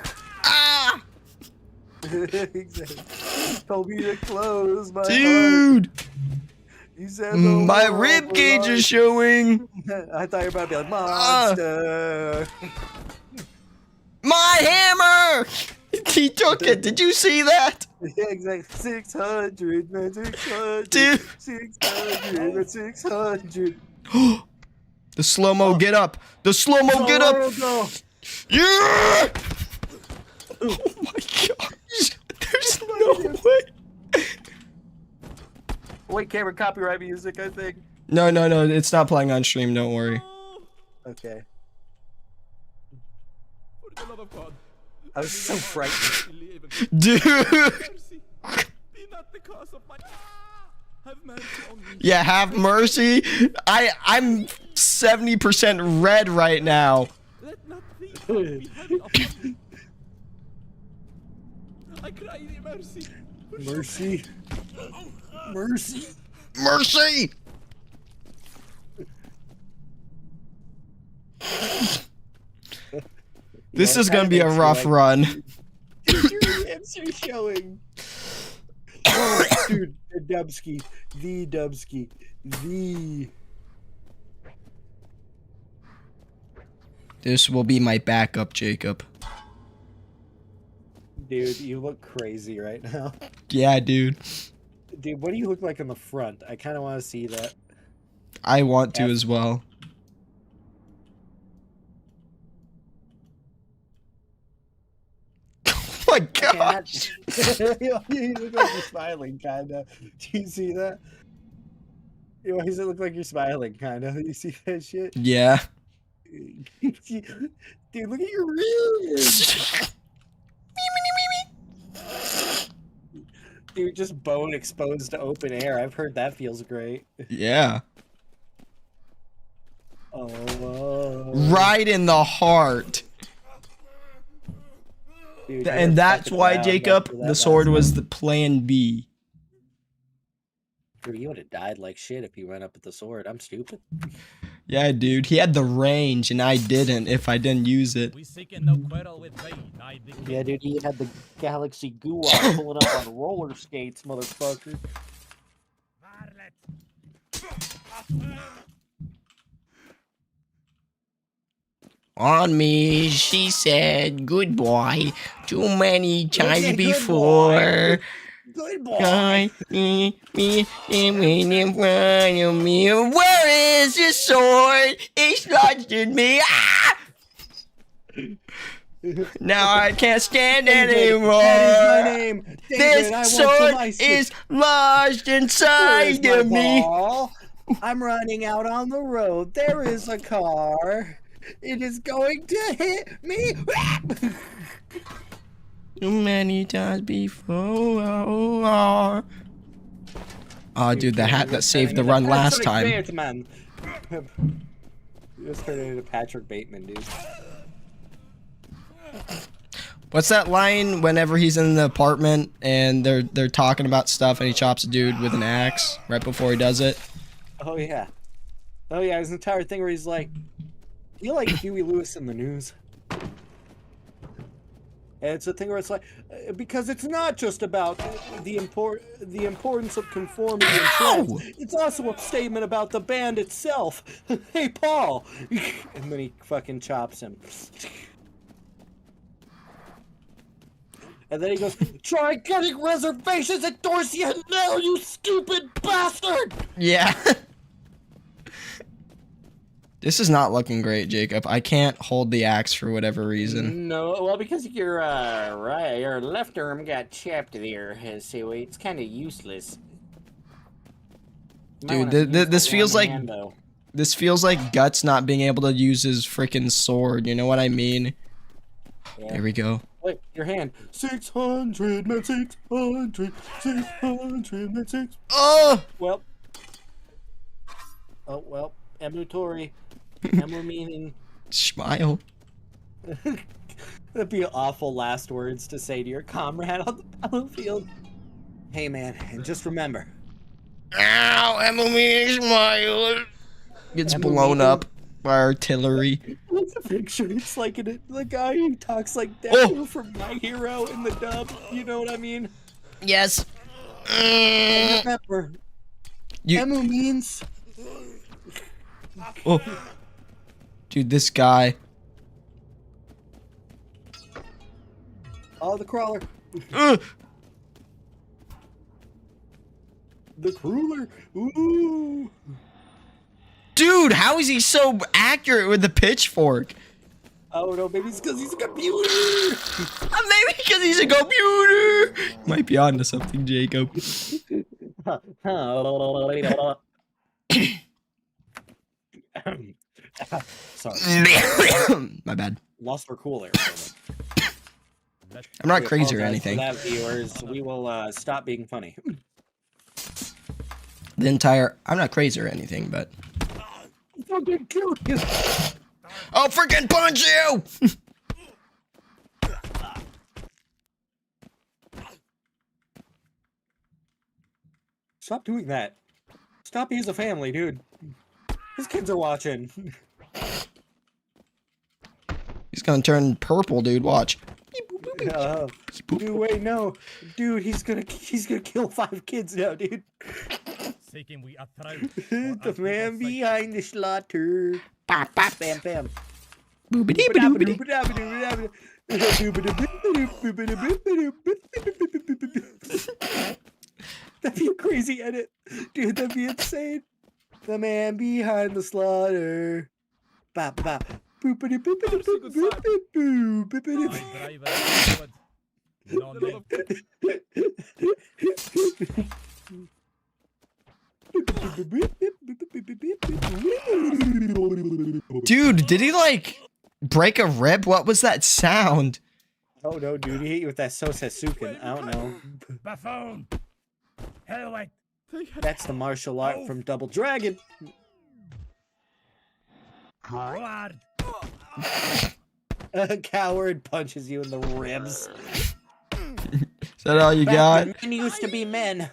Ah. Exactly. Told me to close my Dude. heart. You said My rib cage is showing. I thought you were about to be like, monster. My hammer. He took it. Did you see that? Yeah, exactly. 600, man, 600. Dude. 600, man, 600. The slow-mo get up. The slow-mo get up. No. Yeah. Oh my gosh. There's no way. Wait, Cameron, copyright music, I think. No. It's not playing on stream. Don't worry. Okay. For the love of God. I was so frightened. Dude. Mercy. Be not the cause of my... Have mercy on me. Yeah, have mercy. I'm 70% red right now. Let not thee be heavy upon me. I cry thee mercy. Mercy. Mercy. Mercy. This is gonna be a rough run. Dude, your lips are showing. Dude, the Dubsky. The Dubsky. The... This will be my backup, Jacob. Dude, you look crazy right now. Yeah, dude. Dude, what do you look like in the front? I kind of want to see that. I want to as well. Oh my gosh. You look like you're smiling, kind of. Do you see that? Why does it look like you're smiling, kind of? You see that shit? Yeah. Dude, look at your ribs. Dude, just bone exposed to open air. I've heard that feels great. Yeah. Oh. Right in the heart. Dude, And that's why, Jacob, the sword was the plan B. Dude, you would have died like shit if you went up with the sword. I'm stupid. Yeah, dude, he had the range and I didn't if I didn't use it. Yeah, dude, he had the Galaxy Goo pulling up on roller skates, motherfucker. On me, she said, good boy, too many times Okay, good before. Good boy. Me in front of me. Where is your sword? It's lodged in me. Ah! Now I can't stand David, anymore. that is my name. David, I This want some sword ice. is lodged inside Where's of my me. ball? I'm running out on the road. There is a car. It is going to hit me. Too many times before. Oh, dude, the hat that saved the run last time. Bateman. You just turned into Patrick Bateman, dude. What's that line whenever he's in the apartment and they're talking about stuff and he chops a dude with an axe right before he does it? Oh yeah. Oh yeah, his entire thing where he's like, you like Huey Lewis in the news? And it's a thing where it's like, because it's not just about the importance of conformity and trends. It's also a statement about the band itself. Hey, Paul! And then he fucking chops him. And then he goes, try getting reservations at Dorsey and now, you stupid bastard! Yeah. This is not looking great, Jacob. I can't hold the axe for whatever reason. No, well, because your your left arm got chapped there, so it's kind of useless. Dude, this feels like Guts not being able to use his freaking sword. You know what I mean? Yeah. There we go. Wait, your hand. 600 men, 600 men, 600. Oh! Well. Oh, well. Emu Tori. Emu meaning. Smile. That'd be awful last words to say to your comrade on the battlefield. Hey, man, and just remember. Ow, Emu meaning smile. Gets Emu blown meaning... up by artillery. What's the picture? It's like the guy who talks like that from My Hero in the dub. You know what I mean? Yes. And remember, Emu means. Oh, dude, this guy. Oh, the crawler. The cruller. Ooh. Dude, how is he so accurate with the pitchfork? Oh no, maybe it's because he's a computer. Maybe because he's a computer. Might be onto something, Jacob. Sorry. My bad. Lost our cool there. I'm not crazy or anything. For that, viewers, we will stop being funny. I'm not crazy or anything, but. Fucking kill you. I'll freaking punch you! Stop doing that. Stop being a family, dude. His kids are watching. He's gonna turn purple, dude. Watch. Dude, wait, no. Dude, he's gonna kill 5 kids now, dude. The man behind the slaughter. Bam, bam, bam. That'd be a crazy edit. Dude, that'd be insane. The man behind the slaughter. Bop, bop. Boopity boopity boopity Dude, did he like break a rib? What was that sound? Oh no, dude, he hit you with that Sosasuken. I don't know. Buffoon! Heavyweight! That's the martial art from Double Dragon. Coward! A coward punches you in the ribs. Is that all you got? Men used to be men.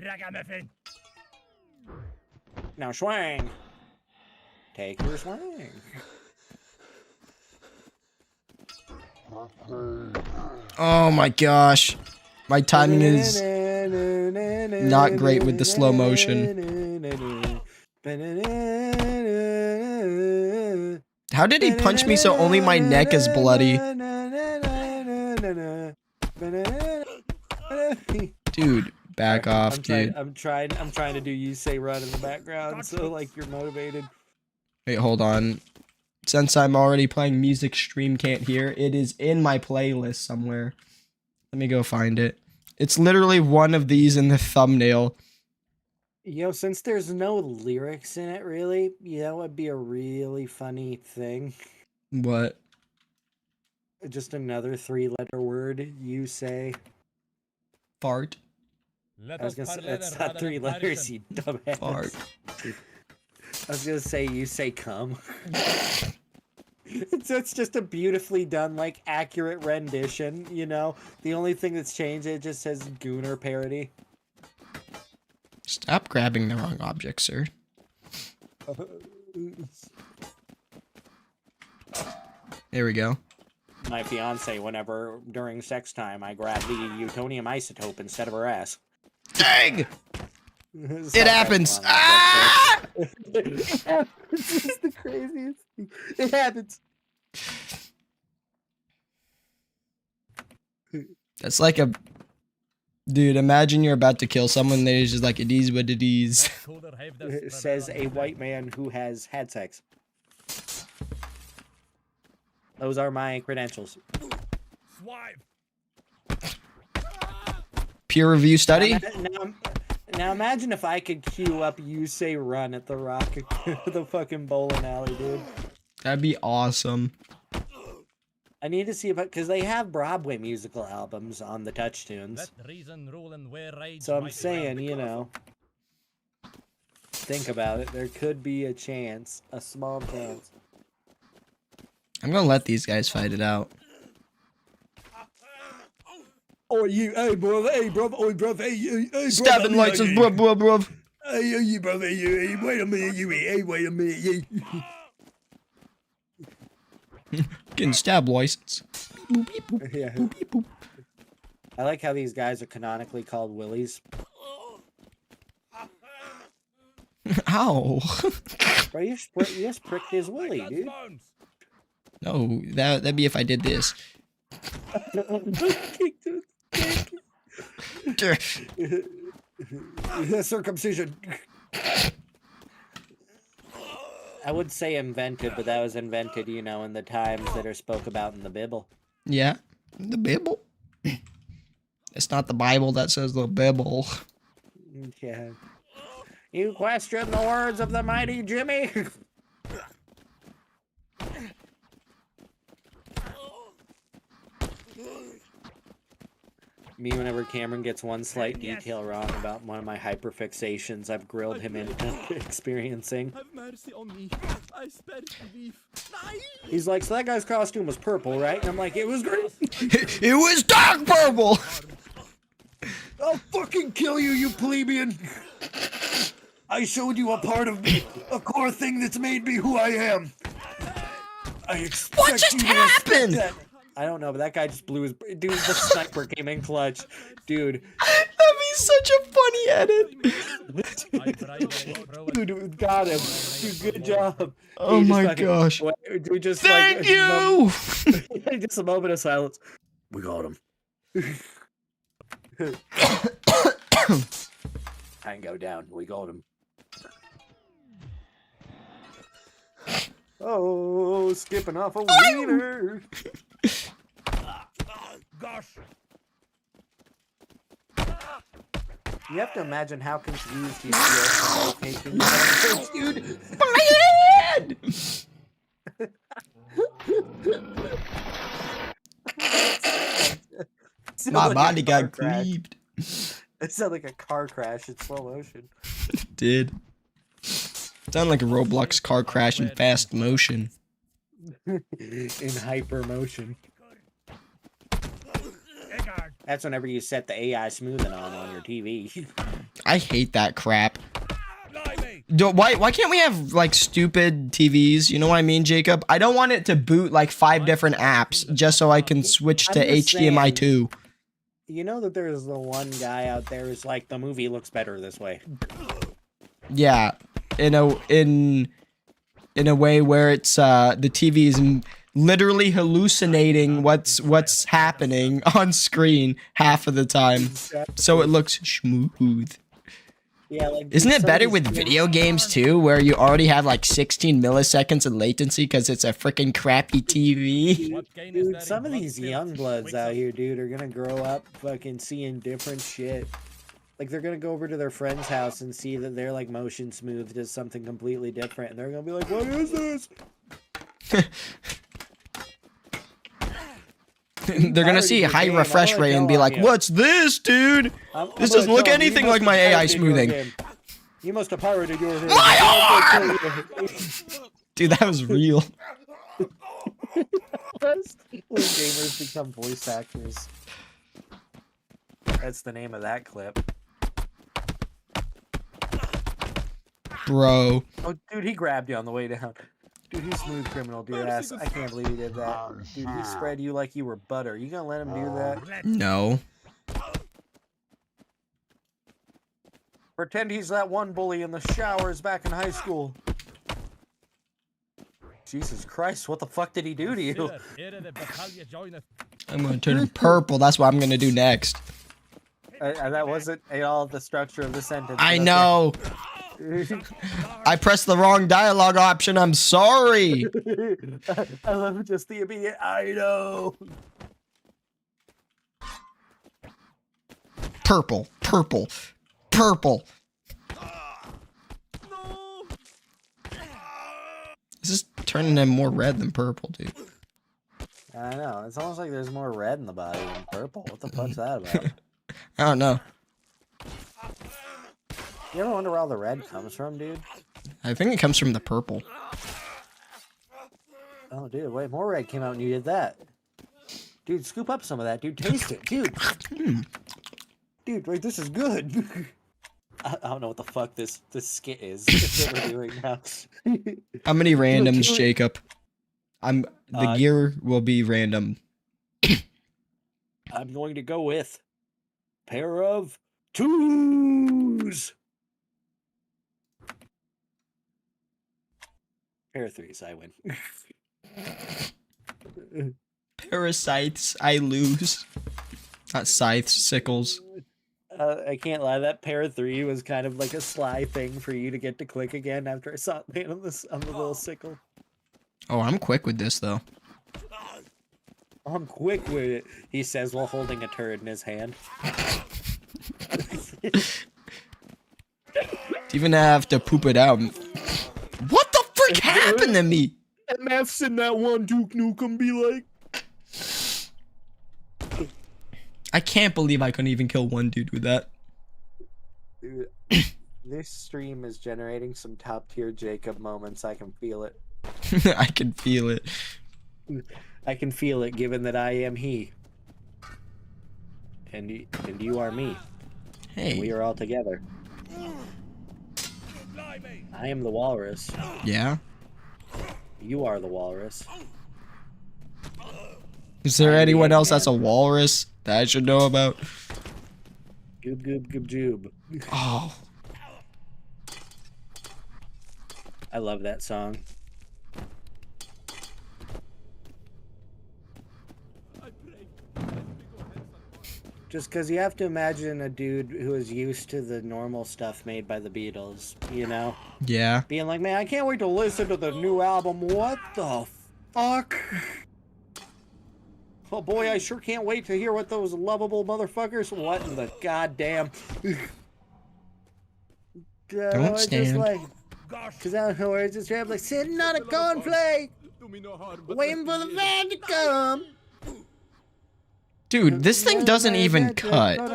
Ragamuffin! Now swing. Take your swing. Oh my gosh. My timing is not great with the slow motion. How did he punch me so only my neck is bloody? Dude, back off, dude. I'm trying to do You Say Run in the background, so like you're motivated. Wait, hold on. Since I'm already playing music stream can't hear, it is in my playlist somewhere. Let me go find it. It's literally one of these in the thumbnail. You know, since there's no lyrics in it, really, that would be a really funny thing. What? Just another 3-letter word. You say. Fart. I was gonna say that's not 3 letters, you dumbass. Fart. I was gonna say you say come. It's just a beautifully done, like, accurate rendition, you know? The only thing that's changed, it just says Gooner parody. Stop grabbing the wrong object, sir. There we go. My fiance, whenever during sex time, I grab the Utonium isotope instead of her ass. Dang! It happens! Ah! It happens. It's the craziest thing. It happens. That's like a... Dude, imagine you're about to kill someone, they're just like, it is what it is. It says a white man who has had sex. Those are my credentials. Peer review study? Now imagine if I could queue up You Say Run at the Rock, the fucking bowling alley, dude. That'd be awesome. I need to see about, because they have Broadway musical albums on the TouchTunes. So I'm saying, you know, think about it. There could be a chance, a small chance. I'm gonna let these guys fight it out. Oh, you, hey, brother, oi, brother, hey, Stabbing lights is bruv. Hey, you, brother, you, wait a minute, hey, wait a minute, you. Getting stab license. Yeah. I like how these guys are canonically called Willies. Ow. Bro, you just pricked his willy, dude. No, that'd be if I did this. Circumcision. I would say invented, but that was invented, you know, in the times that are spoke about in the Bible. Yeah, the Bible. It's not the Bible that says the Bible. Yeah. You question the words of the mighty Jimmy? Me, whenever Cameron gets one slight detail wrong about one of my hyperfixations, I've grilled him into experiencing. Have mercy on me. I spared belief. He's like, so that guy's costume was purple, right? And I'm like, it was green. It was dark purple. I'll fucking kill you, you plebeian. I showed you a part of me, a core thing that's made me who I am. I expect What just you to respect happened? that. I don't know, but that guy just blew his... Dude, the sniper came in clutch. Dude. That'd be such a funny edit. Dude, got him. Dude, good job. Oh Dude, my gosh. Dude, just Thank like, you! just a moment of silence. We got him. I can go down. We got him. Oh, skipping off a wiener. Gosh. You have to imagine how confused he feels taking that. Dude, My head! My body got cleaved. It sounded like a car crash in slow motion. It did. Sounded like a Roblox car crash in fast motion. In hyper motion. That's whenever you set the AI smoothing on your TV. I hate that crap. Why can't we have like stupid TVs? You know what I mean, Jacob? I don't want it to boot like 5 different apps just so I can switch to I'm just HDMI 2. You know that there's the one guy out there who's like, the movie looks better this way. Yeah, in a way where it's the TV is literally hallucinating what's happening on screen half of the time, so it looks smooth. Yeah, like, isn't it better with video games too, where you already have like 16 milliseconds of latency because it's a freaking crappy TV? Dude, some of these young bloods out here, dude, are gonna grow up fucking seeing different shit. Like, they're gonna go over to their friend's house and see that they're like motion smoothed as something completely different, and they're gonna be like, "What is this?" They're gonna see high refresh rate and be like, "What's this, dude? This doesn't look anything like my AI smoothing." You must have pirated your game. My arm! Dude, that was real. When gamers become voice actors. That's the name of that clip. Bro. Oh, dude, he grabbed you on the way down. Dude, he's smooth criminal, dear ass. I can't believe he did that. Dude, he spread you like you were butter. You gonna let him do that? No. Pretend he's that one bully in the showers back in high school. Jesus Christ, what the fuck did he do to you? I'm gonna turn purple. That's what I'm gonna do next. That wasn't all the structure of the sentence. I know. I pressed the wrong dialogue option. I'm sorry. I love just the immediate. I know. Purple, purple, purple. This is turning him more red than purple, dude. I know. It's almost like there's more red in the body than purple. What the fuck's that about? I don't know. You ever wonder where all the red comes from, dude? I think it comes from the purple. Oh, dude, wait, more red came out when you did that. Dude, scoop up some of that, dude. Taste it, dude. Dude, wait, this is good. I don't know what the fuck this skit is that we're doing now. How many randoms, Jacob? The gear will be random. I'm going to go with pair of 2s. Pair of 3s, I win. Parasites, I lose. Not scythes, sickles. I can't lie, that pair of 3 was kind of like a sly thing for you to get to click again after I saw it land on the little sickle. Oh, I'm quick with this, though. I'm quick with it, he says while holding a turd in his hand. Even have to poop it out. What the frick happened to me? MF's in that one Duke Nukem be like. I can't believe I couldn't even kill one dude with that. Dude, this stream is generating some top tier Jacob moments. I can feel it. I can feel it. I can feel it, given that I am he, and you are me. Hey. We are all together. I am the walrus. Yeah? You are the walrus. Is there anyone else that's a walrus that I should know about? Goob goob goob joob. Oh. I love that song. Just because you have to imagine a dude who is used to the normal stuff made by the Beatles, you know? Yeah. Being like, man, I can't wait to listen to the new album. What the fuck? Oh boy, I sure can't wait to hear what those lovable motherfuckers. What in the goddamn? Don't stand. Because I don't know where it's just like sitting on a cornflake, waiting for the van to come. Dude, this thing doesn't even cut. I am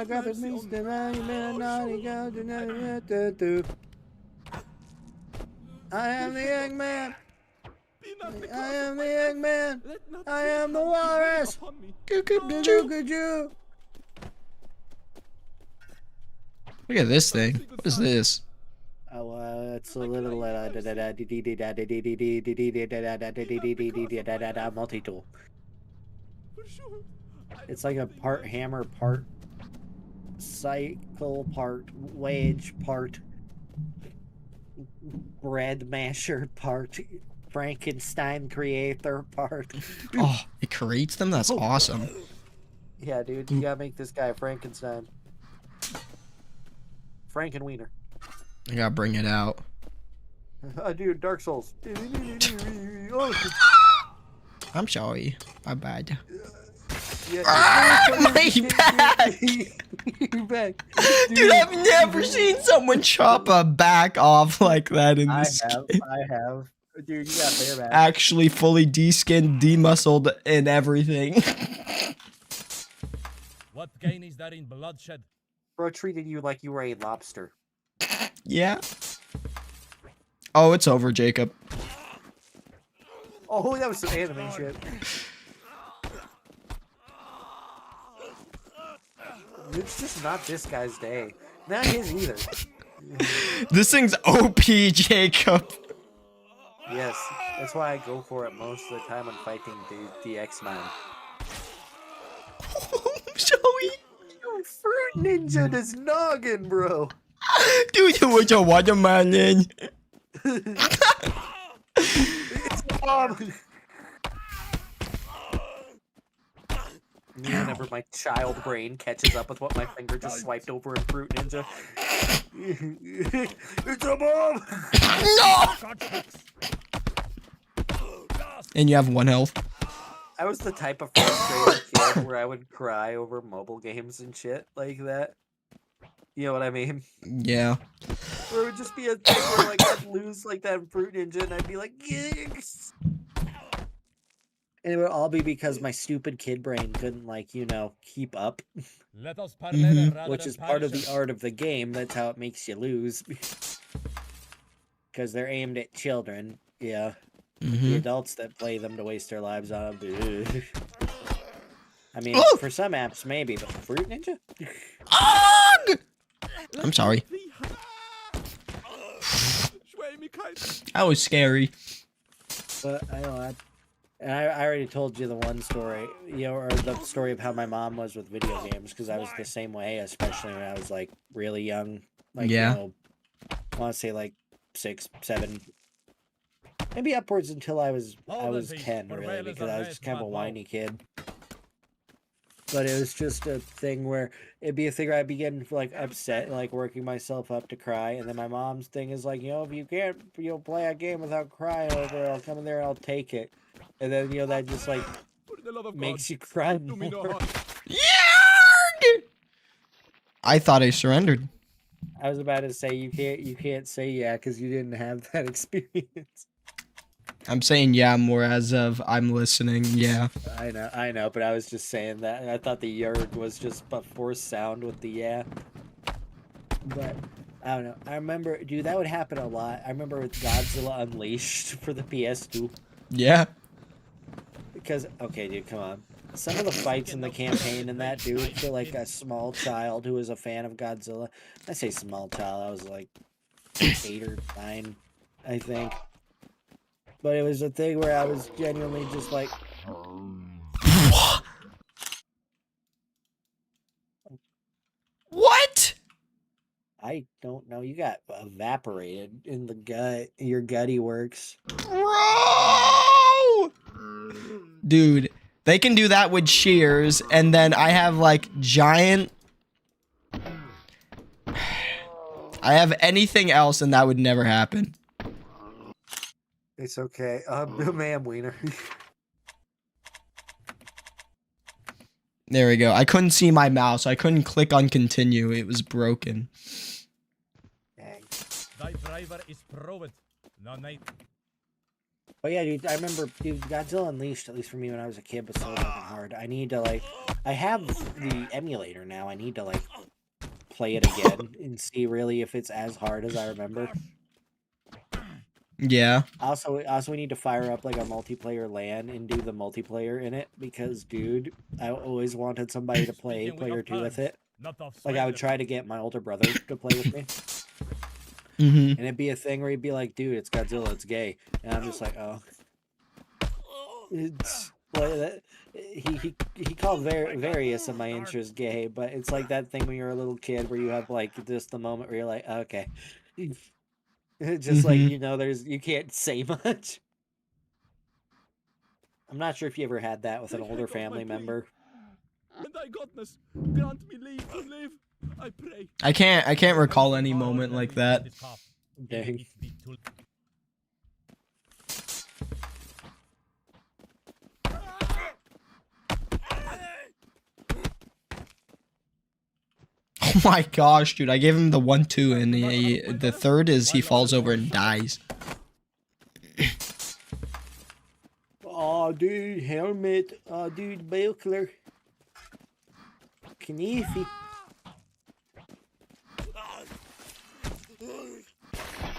the Eggman. I am the Eggman. I am the walrus. Look at this thing. What is this? Oh, it's a little multi-tool. For sure. It's like a part hammer, part cycle, part wedge, part bread masher, part Frankenstein creator, part. Oh, it creates them? That's awesome. Yeah, dude, you gotta make this guy Frankenstein. Frankenwiener. I gotta bring it out. Dude, Dark Souls. I'm sorry. My bad. Yeah, My back! You're back. Dude, I've never seen someone chop a back off like that in this game. I have. Dude, you got bare back. Actually fully de-skinned, de-muscled, and everything. What gain is there in bloodshed? Bro treated you like you were a lobster. Yeah. Oh, it's over, Jacob. Oh, that was some anime shit. It's just not this guy's day. Not his either. This thing's OP, Jacob. Yes, that's why I go for it most of the time when fighting the X-Men. Joey. You fruit ninja this noggin, bro. Dude, you was a watermelon. It's a bomb. Whenever my child brain catches up with what my finger just swiped over in Fruit Ninja. It's a bomb! No! And you have 1 health. I was the type of frustrated kid where I would cry over mobile games and shit like that. You know what I mean? Yeah. Or it would just be a thing where like I'd lose like that in Fruit Ninja and I'd be like, yes! And it would all be because my stupid kid brain couldn't, like, you know, keep up. Let us Which is part of the art of the game. That's how it makes you lose. Because they're aimed at children. Yeah. The adults that play them to waste their lives on them. I mean, for some apps, maybe, but Fruit Ninja? I'm sorry. That was scary. But I know I already told you the one story, you know, or the story of how my mom was with video games, because I was the same way, especially when I was like really young, like yeah. you know, I want to say like 6, 7, maybe upwards until I was 10, really, because I was just kind of a whiny kid. But it was just a thing where it'd be a thing where I'd be getting like upset, like working myself up to cry, and then my mom's thing is like, you know, if you can't, you know, play a game without crying over it, I'll come in there and I'll take it. And then, you know, that just, like, makes you cry more. Yarg! I thought I surrendered. I was about to say, you can't say yeah, because you didn't have that experience. I'm saying yeah more as of I'm listening, yeah. I know, but I was just saying that. I thought the yerg was just a forced sound with the yeah. But, I don't know. I remember, dude, that would happen a lot. I remember with Godzilla Unleashed for the PS2. Yeah. Because, okay, dude, come on. Some of the fights in the campaign in that, dude, for like a small child who was a fan of Godzilla. I say small child, I was like 8 or 9, I think. But it was a thing where I was genuinely just like... What? I don't know. You got evaporated in the gut. Your gutty works. Bro! Dude, they can do that with shears, and then I have like giant... I have anything else and that would never happen. It's okay. Ma'am, Wiener. There we go. I couldn't see my mouse. I couldn't click on continue. It was broken. Dang. Thy driver is proved. No night. But yeah, dude, I remember, dude, Godzilla Unleashed, at least for me when I was a kid, was so fucking hard. I need to, like, I have the emulator now. I need to, like, play it again and see really if it's as hard as I remember. Yeah. Also, we need to fire up, like, a multiplayer LAN and do the multiplayer in it, because, dude, I always wanted somebody to play player 2 with it. Like, I would try to get my older brother to play with me. Mm-hmm. And it'd be a thing where he'd be like, dude, it's Godzilla, it's gay. And I'm just like, oh. It's like that. He called various of my interests gay, but it's like that thing when you're a little kid where you have like just the moment where you're like, okay. Just like, you can't say much. I'm not sure if you ever had that with an older family member. And thy godness, grant me leave to live, I pray. I can't recall any moment like that. Dang. Oh my gosh, dude! I gave him the 1-2, and the third is he falls over and dies. Oh, dude, helmet. Oh, dude, buckler. Kniffy.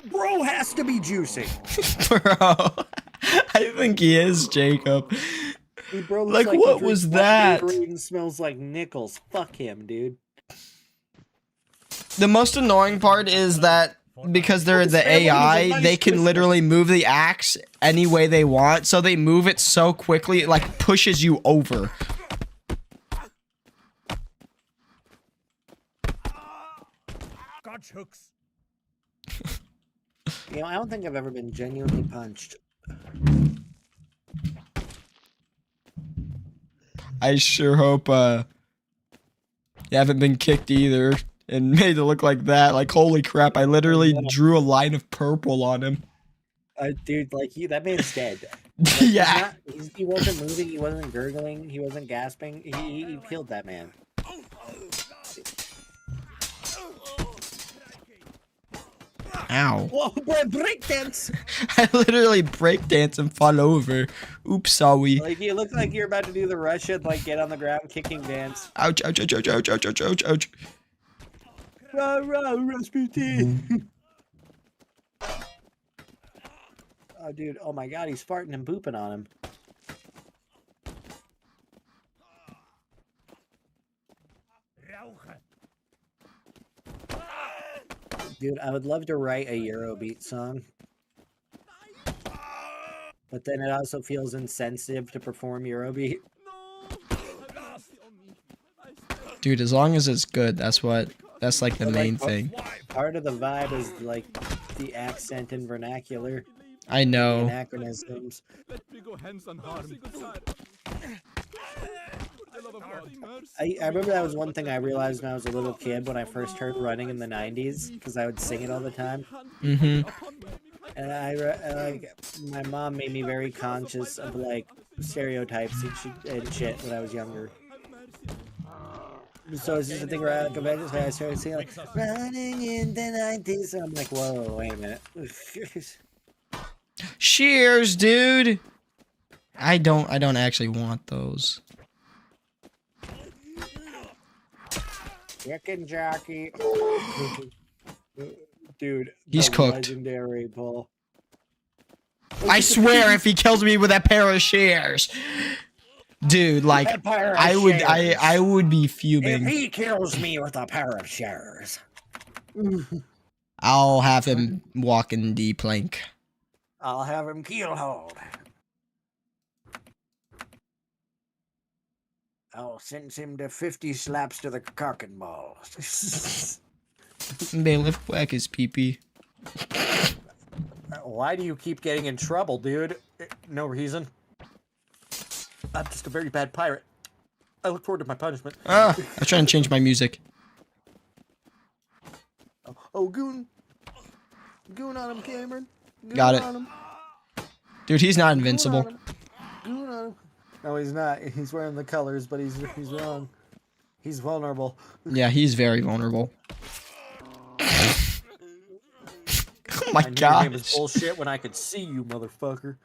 Bro has to be juicing. Bro, I think he is, Jacob. Dude, bro looks Like, he what drinks was that? Gatorade and smells like nickels. Fuck him, dude. The most annoying part is that because they're the AI, they can literally move the axe any way they want, so they move it so quickly it like pushes you over. Gotch hooks. You know, I don't think I've ever been genuinely punched. I sure hope you haven't been kicked either and made it look like that. Like, holy crap, I literally drew a line of purple on him. Dude, like, that man's dead. Like, Yeah. He wasn't moving, he wasn't gurgling, he wasn't gasping. He killed that man. Ow. Whoa, boy, breakdance! I literally breakdance and fall over. Oops, sorry. Like, you look like you're about to do the Russian, like, get on the ground kicking dance. Ouch, ouch, ouch, ouch, ouch, ouch, ouch, ouch, ouch. Rah, rah, Rasputin! Oh, dude, oh my god, he's farting and pooping on him. Dude, I would love to write a Eurobeat song. But then it also feels insensitive to perform Eurobeat. Dude, as long as it's good, that's like the main thing. Part of the vibe is like the accent and vernacular. I know. Anachronisms. I remember that was one thing I realized when I was a little kid when I first heard running in the 90s, because I would sing it all the time. Mm-hmm. And my mom made me very conscious of like stereotypes and shit when I was younger. So it's just a thing where I started singing like running in the 90s. And I'm like, whoa, wait a minute. Cheers, dude. I don't actually want those. Chicken jockey. Dude, he's cooked. Legendary Bull. I swear if he kills me with a pair of shears. Dude, like I would be fuming. If he kills me with a pair of shears. I'll have him walk in the plank. I'll have him keel hold. I'll send him to 50 slaps to the cock and balls. Bailiff, whack his pee-pee. Why do you keep getting in trouble, dude? No reason. I'm just a very bad pirate. I look forward to my punishment. Ah, I'm trying to change my music. Oh, goon. Goon on him, Cameron. Goon Got it. on him. Dude, he's not invincible. Goon on him. No, he's not. He's wearing the colors, but he's wrong. He's vulnerable. Yeah, he's very vulnerable. Oh my god. Your name is bullshit when I could see you, motherfucker.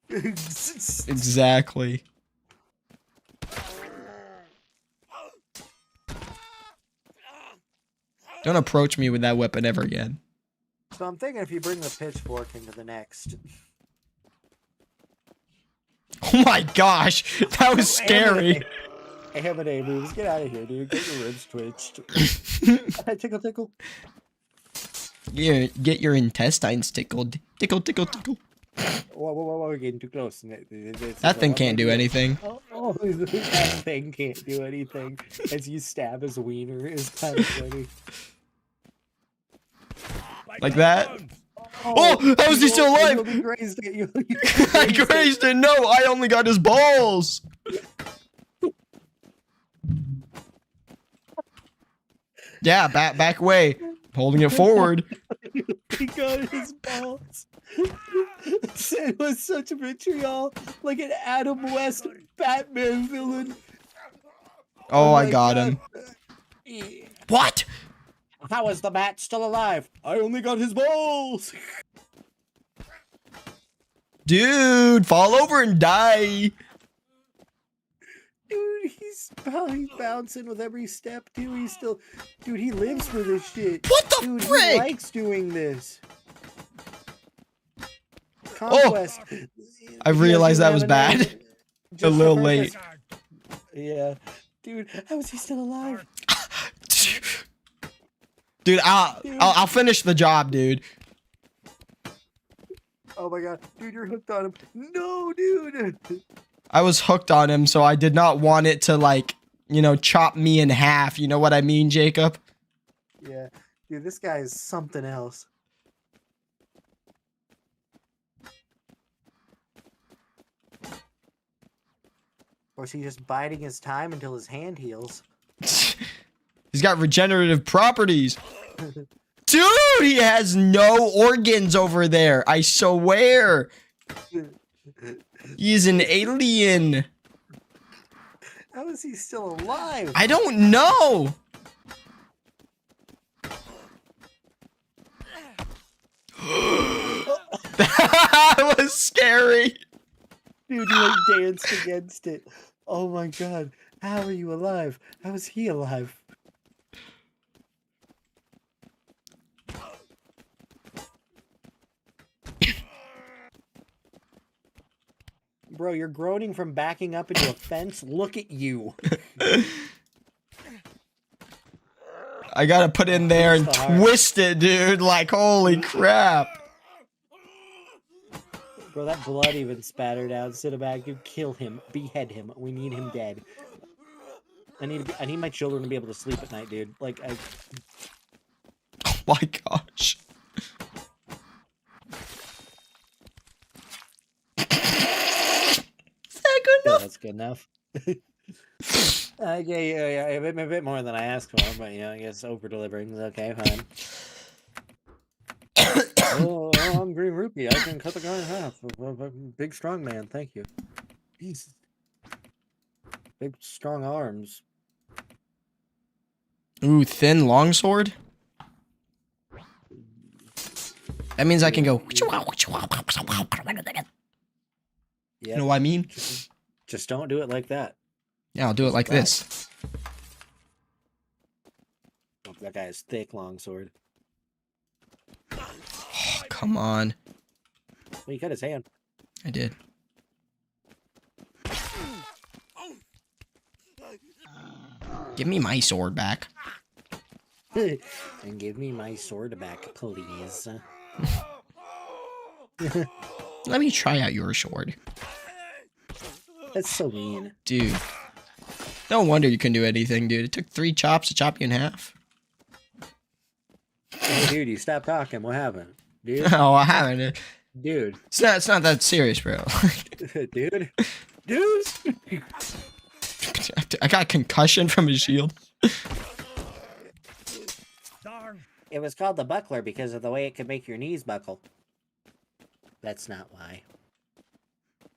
Exactly. Don't approach me with that weapon ever again. So I'm thinking if you bring the pitchfork into the next. Oh my gosh, that was scary. Hey, moves, get out of here, dude. Get your ribs twitched. Tickle, tickle. Yeah, get your intestines tickled. Tickle, tickle, tickle. Whoa, we're getting too close. That thing can't do anything. That thing can't do anything. As you stab his wiener is kind of funny. Like that. Oh, how is he still alive? You only grazed it. You only I grazed it. No, I only got his balls. Yeah, back away. Holding it forward. He got his balls. It was such a vitriol, like an Adam West Batman villain. Oh, I my got God. him. What? How is the bat still alive? I only got his balls. Dude, fall over and die. Dude, he's probably bouncing with every step, too. He's still... Dude, he lives for this shit. What the Dude, frick? he likes doing this. Conquest. I realized that was bad. A little late. Yeah. Dude, how is he still alive? Dude, I'll finish the job, dude. Oh my God. Dude, you're hooked on him. No, dude. I was hooked on him, so I did not want it to, like, you know, chop me in half. You know what I mean, Jacob? Yeah. Dude, this guy is something else. Or is he just biding his time until his hand heals? He's got regenerative properties. Dude, he has no organs over there. I swear. He's an alien. How is he still alive? I don't know. That was scary. Dude, you like danced against it. Oh my God. How are you alive? How is he alive? Bro, you're groaning from backing up into a fence? Look at you. I gotta put in there and twist it, dude. Like, holy crap. Bro, that blood even spattered out. Sit back, dude. Kill him. Behead him. We need him dead. I need my children to be able to sleep at night, dude. Like, Oh my gosh. Is that good yeah, enough? that's good enough. Yeah. A bit more than I asked for, but, you know, I guess over-delivering is okay, fine. Oh, I'm Green Rupee. I can cut the guy in half. Big strong man, thank you. Jesus. Big strong arms. Ooh, thin longsword? That means I can go. You know what I mean? Just don't do it like that. Yeah, I'll do it like this. Oh, that guy has thick longsword. Oh, come on. Well, he cut his hand. I did. Give me my sword back. And give me my sword back, please. Let me try out your sword. That's so mean. Dude. No wonder you couldn't do anything, dude. It took 3 chops to chop you in half. Hey, dude, you stopped talking. What happened? Dude? Oh, I haven't. Dude. It's not that serious, bro. Dude? Dude? I got a concussion from his shield. It was called the buckler because of the way it could make your knees buckle. That's not why.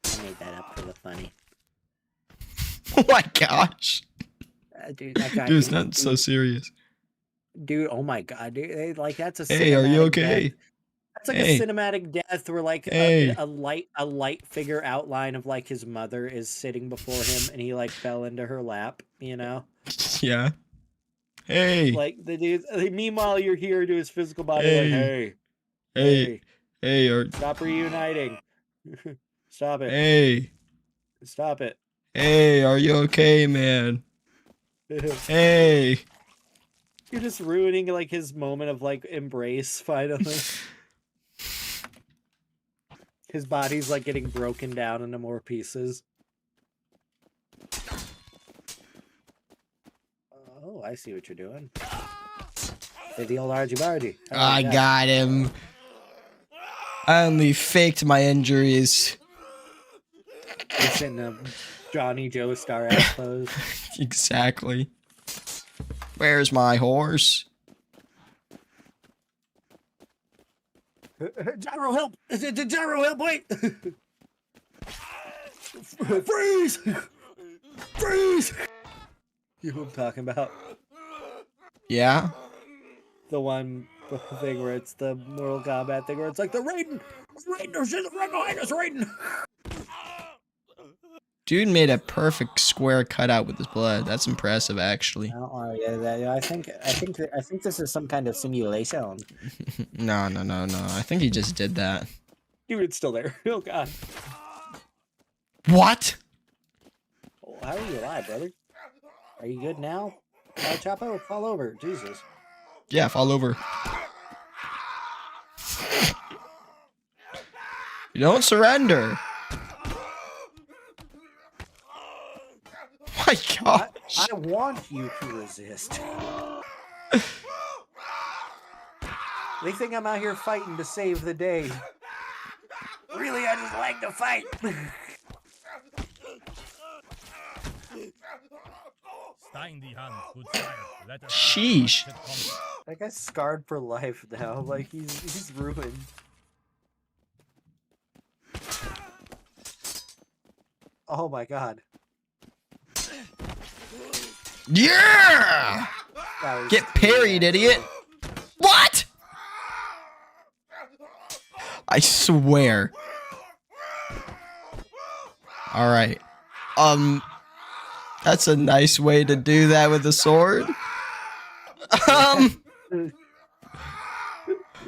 I made that up for the funny. Oh my gosh. Dude, that guy. Dude, it's not so serious. Dude, oh my God, dude, like that's a. Hey, are you okay? Death. That's like a cinematic death where like a light figure outline of like his mother is sitting before him and he like fell into her lap, you know? Yeah. Hey. Like the dude. Meanwhile, you're here to his physical body. Like, hey, stop reuniting. Stop it. Hey. Stop it. Hey, are you okay, man? Hey. You're just ruining like his moment of like embrace finally. His body's like getting broken down into more pieces. Oh, I see what you're doing. Hey, the old argy bargy. I got him. I only faked my injuries. It's in a Johnny Joe Star ass pose. Exactly. Where's my horse? Gyro help! Gyro help! Wait! Freeze! Freeze! You know what I'm talking about? Yeah? The one thing where it's the Mortal Kombat thing where it's like the Raiden! Raiden! There's shit right behind us, Raiden! Dude made a perfect square cutout with his blood. That's impressive, actually. Oh yeah, I think this is some kind of simulation. No. I think he just did that. Dude, it's still there. Oh god. What? Oh, how are you alive, brother? Are you good now? Chapo, fall over. Jesus. Yeah, fall over. You don't surrender. My gosh. I want you to resist. They think I'm out here fighting to save the day. Really, I just like to fight. Sheesh. That guy's scarred for life now. Like he's ruined. Oh my god. Yeah! Get parried, idiot. What? I swear. All right. That's a nice way to do that with a sword.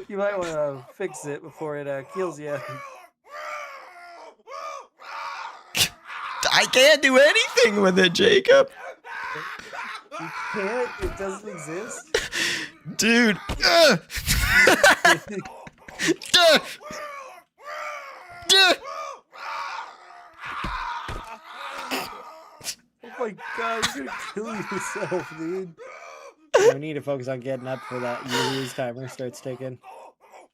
You might want to fix it before it kills you. I can't do anything with it, Jacob. You can't? It doesn't exist? Dude. Oh my god, you're gonna kill yourself, dude. We need to focus on getting up before that you lose timer starts ticking.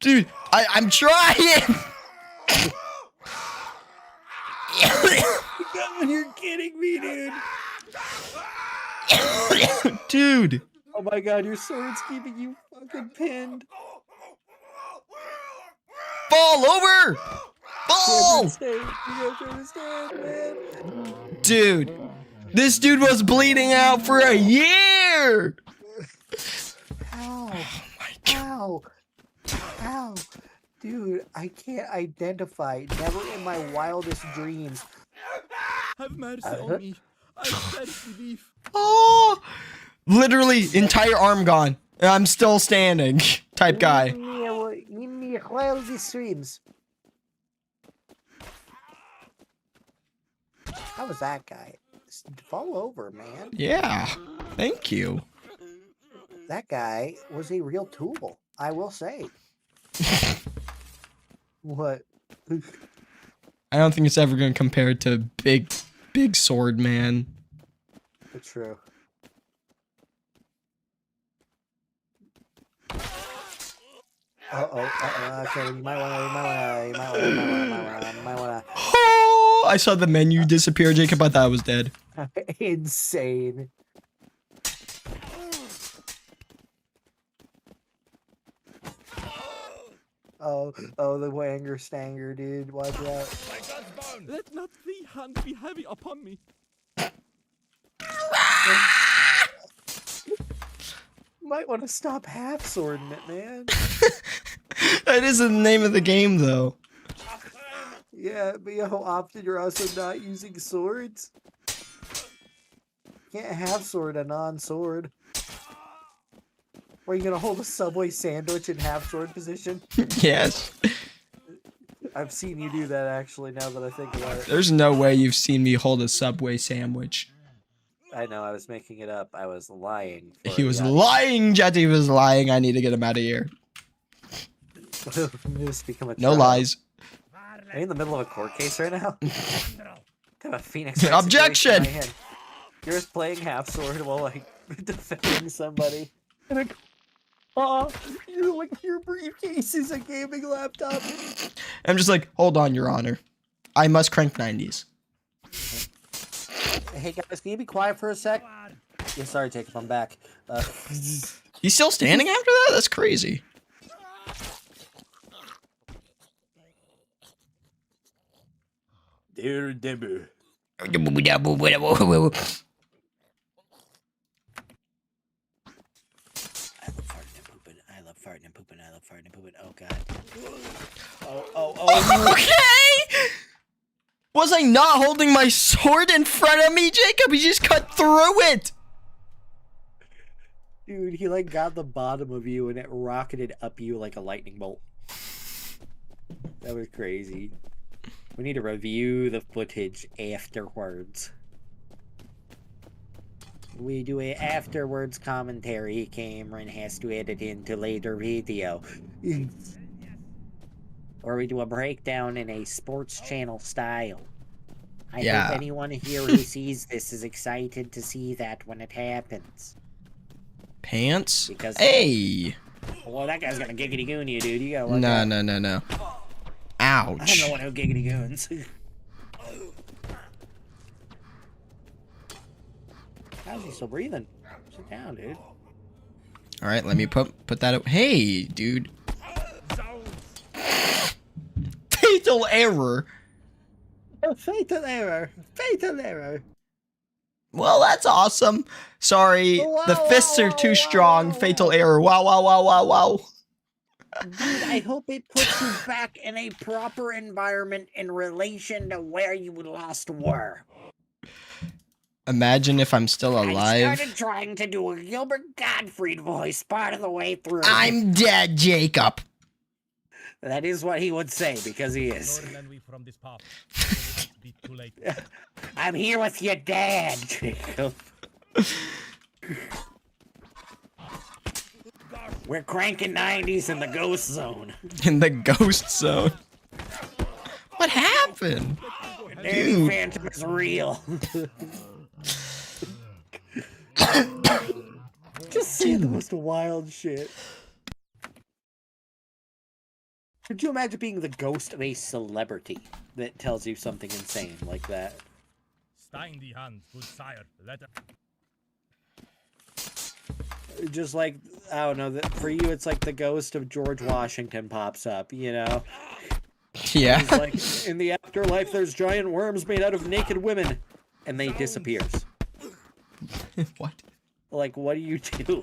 Dude, I'm trying. You're kidding me, dude. Dude. Oh my god, your sword's keeping you fucking pinned. Fall over. Fall. You have to understand, man. Dude, this dude was bleeding out for a year. How? Oh my god. How? Dude, I can't identify. Never in my wildest dreams. Have mercy on me. I beg relief. Oh, literally entire arm gone. I'm still standing. Type guy. In my wildest dreams. How was that guy? Fall over, man. Yeah. Thank you. That guy was a real tool, I will say. What? I don't think it's ever gonna compare to big sword man. It's true. Okay, you might wanna. Oh, I saw the menu disappear, Jacob. I thought I was dead. Insane. Oh, the Wanger Stanger, dude. Watch out. Let not thy hand be heavy upon me. Might want to stop half swording it, man. That is the name of the game, though. Yeah, but you know how often you're also not using swords? Can't half sword a non-sword. Or are you gonna hold a Subway sandwich in half sword position? Yes. I've seen you do that actually. Now that I think about it, There's no way you've seen me hold a Subway sandwich. I know, I was making it up. I was lying. He was lying, Jetty was lying. I need to get him out of here. No lies. Are you in the middle of a court case right now? Have a Phoenix. Objection! You're just playing half sword while like defending somebody. And you're like, your briefcase is a gaming laptop. I'm just like, hold on, Your Honor. I must crank 90s. Hey guys, can you be quiet for a sec? Yeah, sorry, Jacob, I'm back. He's still standing after that? That's crazy. Dear Debu. Oh, I love farting and pooping. I love farting and pooping. Oh god. Oh. Okay! Was I not holding my sword in front of me, Jacob? He just cut through it! Dude, he like got the bottom of you and it rocketed up you like a lightning bolt. That was crazy. We need to review the footage afterwards. We do a afterwards commentary. Cameron has to edit into later video. Or we do a breakdown in a sports channel style. I hope anyone here who sees this is excited to see that when it happens. Pants? Because, hey! Well, that guy's gonna giggity goon you, dude. You gotta look No. Ouch. I'm the one who giggity goons. How's he still breathing? Sit down, dude. Alright, let me put that up. Hey, dude. Fatal error. Fatal error. Fatal error. Well, that's awesome. Sorry, the fists are too strong. Fatal error. Wow. Dude, I hope it puts you back in a proper environment in relation to where you last were. Imagine if I'm still alive. I started trying to do a Gilbert Gottfried voice part of the way through. I'm dead, Jacob. That is what he would say, because he is. I'm here with your dad, Jacob. We're cranking 90s in the ghost zone. In the ghost zone? What happened? Danny Phantom is real. Just see the most wild shit. Could you imagine being the ghost of a celebrity that tells you something insane like that? Stein die Hand, good sire. Just like, I don't know, for you it's like the ghost of George Washington pops up, you know? Yeah. It's like, in the afterlife there's giant worms made out of naked women. And they disappears. What? Like, what do you do?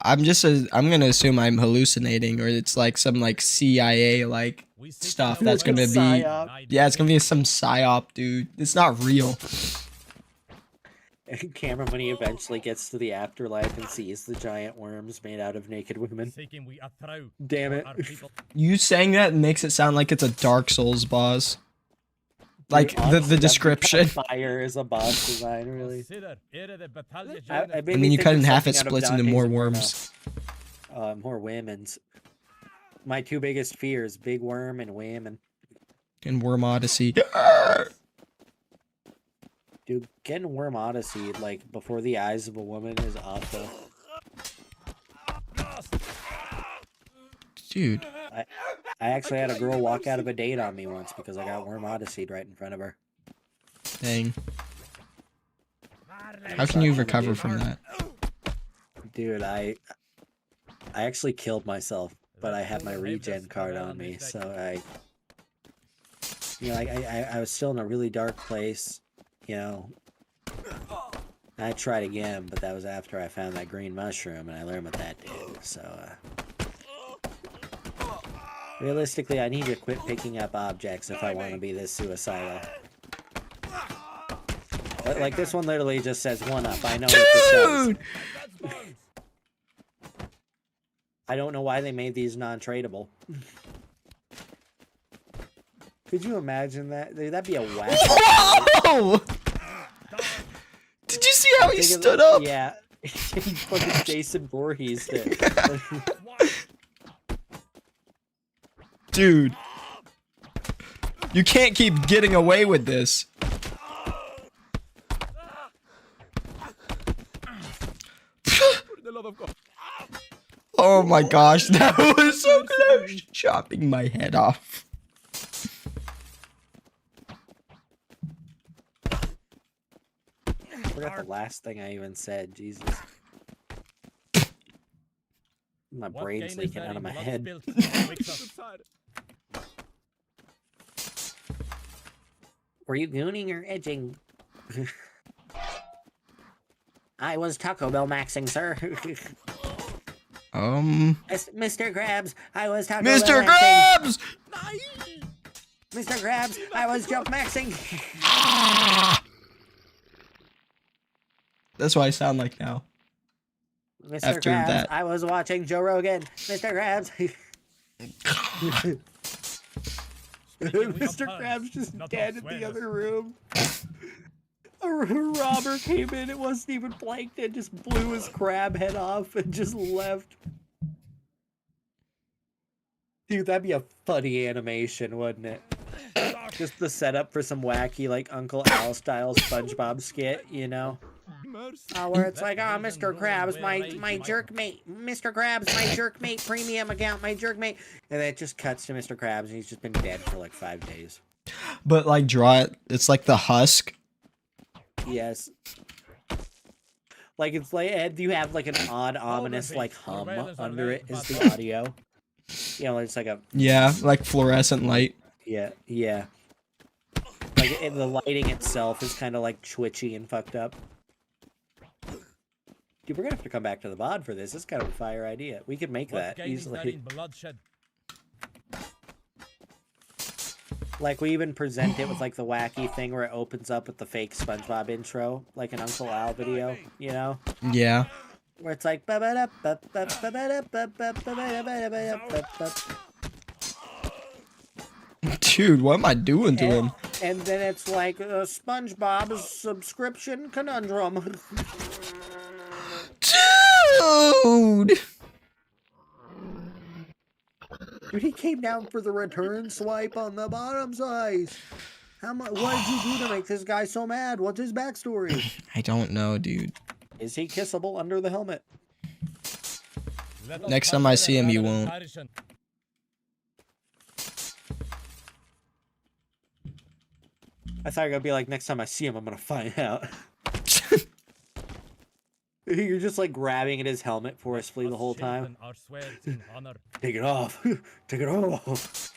I'm gonna assume I'm hallucinating, or it's like some like CIA like stuff that's gonna be. Yeah, it's gonna be some psyop, dude. It's not real. And Cameron, when he eventually gets to the afterlife and sees the giant worms made out of naked women. Damn it. You saying that makes it sound like it's a Dark Souls boss. Like the description. Fire is a boss design, really. I mean, you cut in half, it splits into more worms. More women's. My two biggest fears: big worm and women. And Worm Odyssey. Dude, getting Worm Odyssey like before the eyes of a woman is awful. Dude. I actually had a girl walk out of a date on me once because I got Worm Odyssey'd right in front of her. Dang. How can you recover from that? Dude, I actually killed myself, but I had my regen card on me, so I was still in a really dark place, you know. I tried again, but that was after I found that green mushroom and I learned what that did, so realistically, I need to quit picking up objects if I want to be this suicidal. But, like, this one literally just says 1-up. I know what this does. I don't know why they made these non-tradable. Could you imagine that? Dude, that'd be a whack. Whoa! Did you see how he stood up. Yeah. He fucking Jason Voorhees did. Dude. You can't keep getting away with this. For the love of God. Oh my gosh, that was so close. Chopping my head off. I forgot the last thing I even said. Jesus. My brain's leaking out of my head. Were you gooning or edging? I was Taco Bell maxing, sir. Mr. Krabs, I was Taco Bell Mr. maxing. Krabs! Mr. Krabs, I was jump maxing. That's what I sound like now. Mr. After Krabs, that. I was watching Joe Rogan. Mr. Krabs. Mr. Krabs just dead in the other room. A robber came in, it wasn't even plankton, just blew his crab head off and just left. Dude, that'd be a funny animation, wouldn't it? Just the setup for some wacky, like, Uncle Al style SpongeBob skit, you know? Where it's like, oh, Mr. Krabs, my jerk mate. Mr. Krabs, my jerk mate premium account, my jerk mate. And then it just cuts to Mr. Krabs, and he's just been dead for like 5 days. But like draw it, it's like the husk. Yes. Like it's like, you have like an odd, ominous like hum under it is the audio. You know, it's like a... Yeah, like fluorescent light. Yeah, yeah. Like the lighting itself is kind of like twitchy and fucked up. Dude, we're gonna have to come back to the VOD for this. It's kind of a fire idea. We could make that easily. Like, we even present it with, like, the wacky thing where it opens up with the fake SpongeBob intro, like an Uncle Al video, you know? Yeah. Where it's like... Dude, what am I doing to him? And then it's like SpongeBob's subscription conundrum. Dude! Dude, he came down for the return swipe on the bottom size. How much? What did you do to make this guy so mad? What's his backstory? I don't know, dude. Is he kissable under the helmet? Next time I see him, you won't. I thought you were gonna be like, next time I see him, I'm gonna find out. You're just like grabbing at his helmet forcefully the whole time. Take it off. Take it off.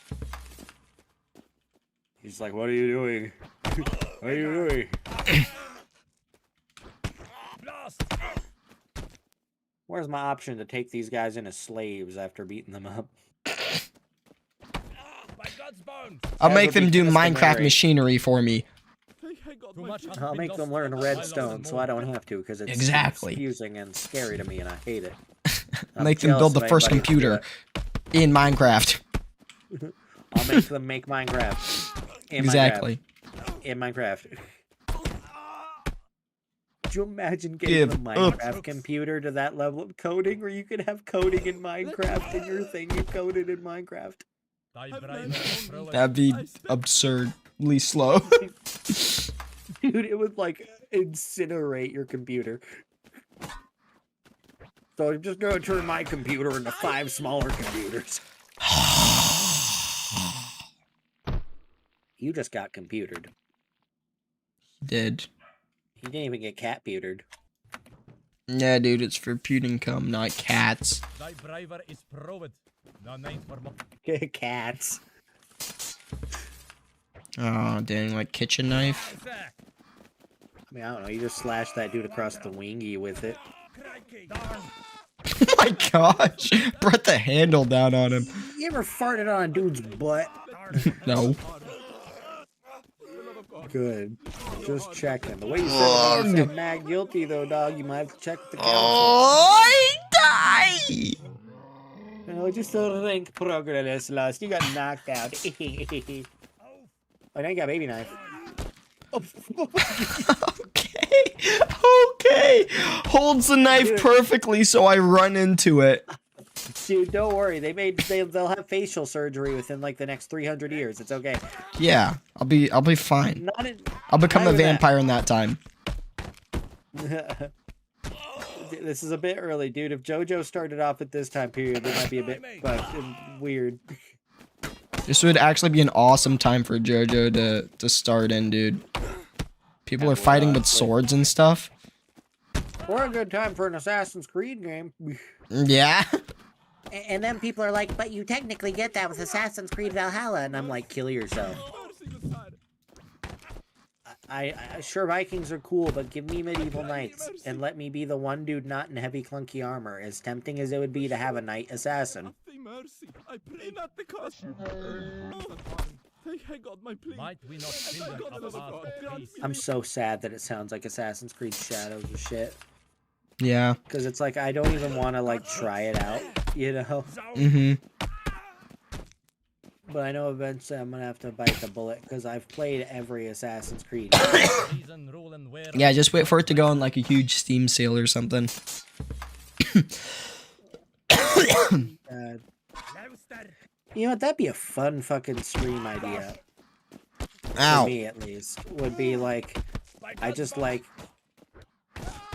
He's like, what are you doing? What are you doing? Where's my option to take these guys in as slaves after beating them up? I'll make them do Minecraft machinery for me. I'll make them learn redstone so I don't have to, because it's confusing and scary to me and I hate it. Make them build the first computer in Minecraft. I'll make them make Minecraft. Exactly. In Minecraft. Could you imagine getting a Minecraft computer to that level of coding where you could have coding in Minecraft and your thing you coded in Minecraft? That'd be absurdly slow. Dude, it would like incinerate your computer. So I'm just gonna turn my computer into 5 smaller computers. You just got computered. Did. You didn't even get cat-putered. Yeah, dude, it's for puting cum, not cats. Cats. Oh, dang, like kitchen knife? I mean, I don't know, you just slash that dude across the wingy with it. Oh my gosh! Brought the handle down on him. You ever farted on a dude's butt? No. Good. Just checking. The way you said it, I'm mad guilty though, dog. You might have to check with the council. Oh, I die! No, just don't think progress lost. You got knocked out. Oh, now you got baby knife. Okay. Okay. Holds the knife perfectly, so I run into it. Dude, don't worry. They'll have facial surgery within like the next 300 years. It's okay. Yeah, I'll be fine. Not in, I'll become not a even that. vampire in that time. This is a bit early, dude. If JoJo started off at this time period, it might be a bit fucking weird. This would actually be an awesome time for JoJo to start in, dude. People are fighting with swords and stuff. Or a good time for an Assassin's Creed game. Yeah. And then people are like, but you technically get that with Assassin's Creed Valhalla. And I'm like, kill yourself. Mercy, good sir. I sure, Vikings are cool, but give me medieval knights and let me be the one dude not in heavy clunky armor, as tempting as it would be to have a knight assassin. Have thee mercy. I pray not the cost. Thank God my plea. Might we not fill Thank them God up for the out of God. Grant peace? me I'm so sad that it sounds like Assassin's Creed Shadows or shit. Yeah. Because it's like, I don't even want to like try it out, you know? Mm-hmm. But I know eventually I'm gonna have to bite the bullet because I've played every Assassin's Creed. Reason, rule, and wear. Yeah, just wait for it to go on like a huge Steam sale or something. You know what? That'd be a fun fucking stream idea. For Ow. me, at least. Would be like, I just like,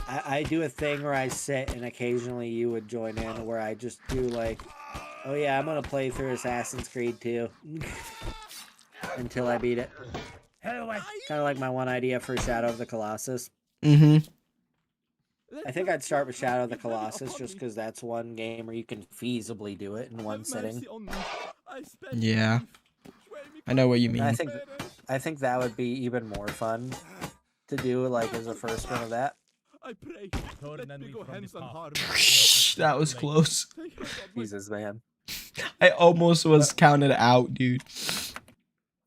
I do a thing where I sit and occasionally you would join in where I just do like, oh yeah, I'm gonna play through Assassin's Creed 2 until I beat it. Kind of like my one idea for Shadow of the Colossus. Mm-hmm. I think I'd start with Shadow of the Colossus just because that's one game where you can feasibly do it in one sitting. Yeah. I know what you mean. And I think that would be even more fun to do like as a first one of that. I pray. Let me go hence unharmed. That was close. Thank God my Jesus, man. I almost was counted out, dude.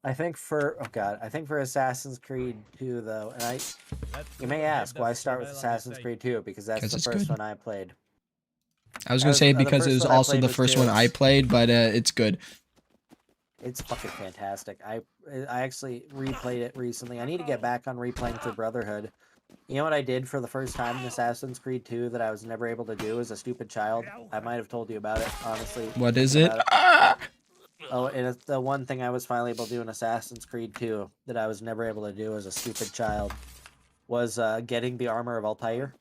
I think for Assassin's Creed 2 though, and you may ask why start with Assassin's Creed 2 because that's 'Cause the it's first good. one I played. I was gonna say the because it first was one I also played the was first two. one I played, but it's good. It's fucking fantastic. I actually replayed it recently. I need to get back on replaying through Brotherhood. You know what I did for the first time in Assassin's Creed 2 that I was never able to do as a stupid child? I might have told you about it, honestly. What is thinking it? about Ah! Oh, and it's the one thing I was finally able to do in Assassin's Creed 2 that I was never able to do as a stupid child was getting the armor of Altair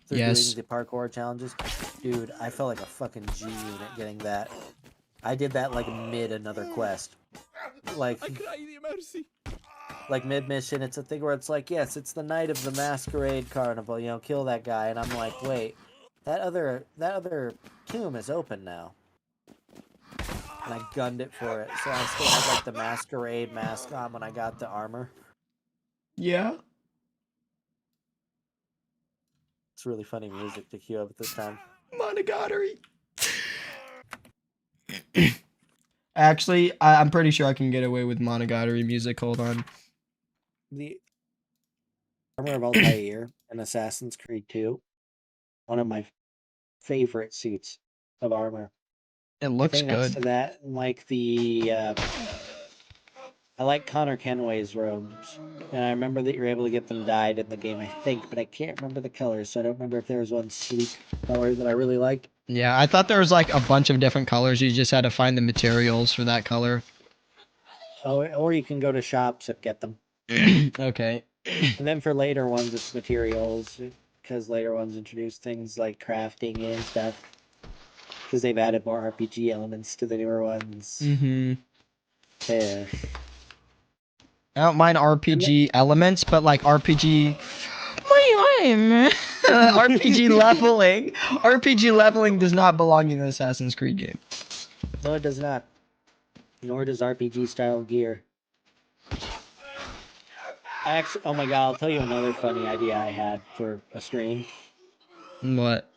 through Yes. doing the parkour challenges. Dude, I felt like a fucking G unit getting that. I did that like mid another quest. Like I cry thee mercy. mid mission, it's a thing where it's like, yes, it's the night of the masquerade carnival, you know, kill that guy, and I'm like, wait, that other tomb is open now. And I gunned it for it, so I still had like the masquerade mask on when I got the armor. Yeah. It's really funny music to queue up at this time. Monogatari. Actually, I'm pretty sure I can get away with Monogatari music. Hold on. The armor of Altair in Assassin's Creed 2, one of my favorite suits of armor. It I looks think next to good. that, like I like Connor Kenway's robes, and I remember that you're able to get them dyed in the game, I think, but I can't remember the colors, so I don't remember if there was one sleek color that I really liked. Yeah, I thought there was like a bunch of different colors. You just had to find the materials for that color. Oh, or you can go to shops and get them. Okay. And then for later ones, it's materials, because later ones introduce things like crafting and stuff, because they've added more RPG elements to the newer ones. Mm-hmm. Yeah. I don't mind RPG elements, but like RPG. What do you mean? RPG leveling. RPG leveling does not belong in an Assassin's Creed game. No, it does not. Nor does RPG style gear. Oh my god, I'll tell you another funny idea I had for a stream. What?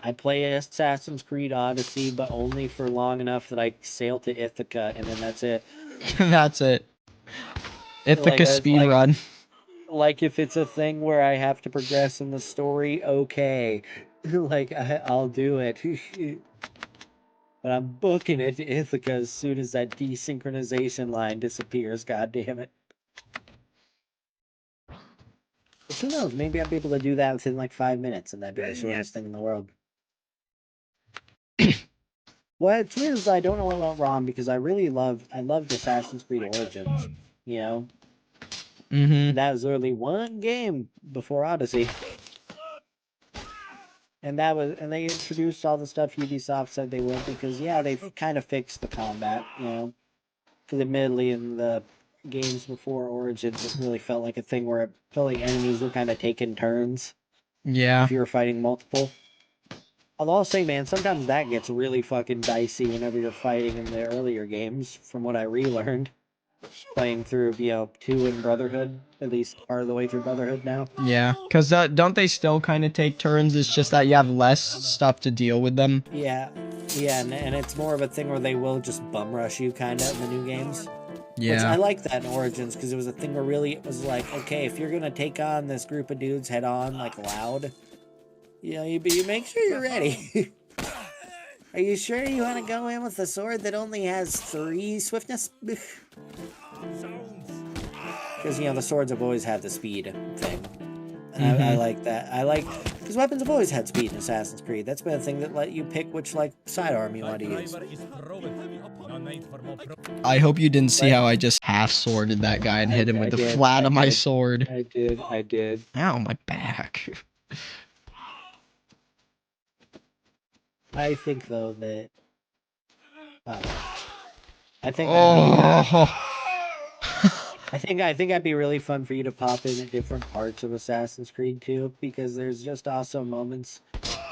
I play Assassin's Creed Odyssey, but only for long enough that I sail to Ithaca, and then that's it. That's it. Ithaca speedrun. Like if it's a thing where I have to progress in the story, okay. Like, I'll do it. But I'm booking it to Ithaca as soon as that desynchronization line disappears, god damn it. Who knows? Maybe I'd be able to do that within like 5 minutes, and that'd be the shortest thing in the world. What's weird is I don't know what went wrong because I loved Assassin's Creed Origins. You know, Mm-hmm. that was literally one game before Odyssey. And they introduced all the stuff Ubisoft said they would because yeah, they've kind of fixed the combat, you know. Because admittedly, in the games before Origins, it really felt like a thing where it felt like enemies were kind of taking turns Yeah. if you were fighting multiple. Although I'll say, man, sometimes that gets really fucking dicey whenever you're fighting in the earlier games, from what I relearned. Playing through, 2 in Brotherhood, at least part of the way through Brotherhood now. Yeah. Because don't they still kind of take turns? It's just that you have less stuff to deal with them. Yeah, and it's more of a thing where they will just bum rush you, kind of, in the new games. Which I Yeah. like that in Origins, because it was a thing where really it was like, okay, if you're gonna take on this group of dudes head on, like loud, you make sure you're ready. Are you sure you want to go in with a sword that only has 3 swiftness? Because, the swords have always had the speed thing. And I like that. Because weapons have always had speed in Assassin's Creed. That's been a thing that let you pick which, sidearm you want to use. I hope you didn't see how I just half sworded that guy and hit him with the flat of my sword. I did. Ow, my back. I think, though, that... I think Oh. I think I'd be really fun for you to pop in at different parts of Assassin's Creed 2, because there's just also moments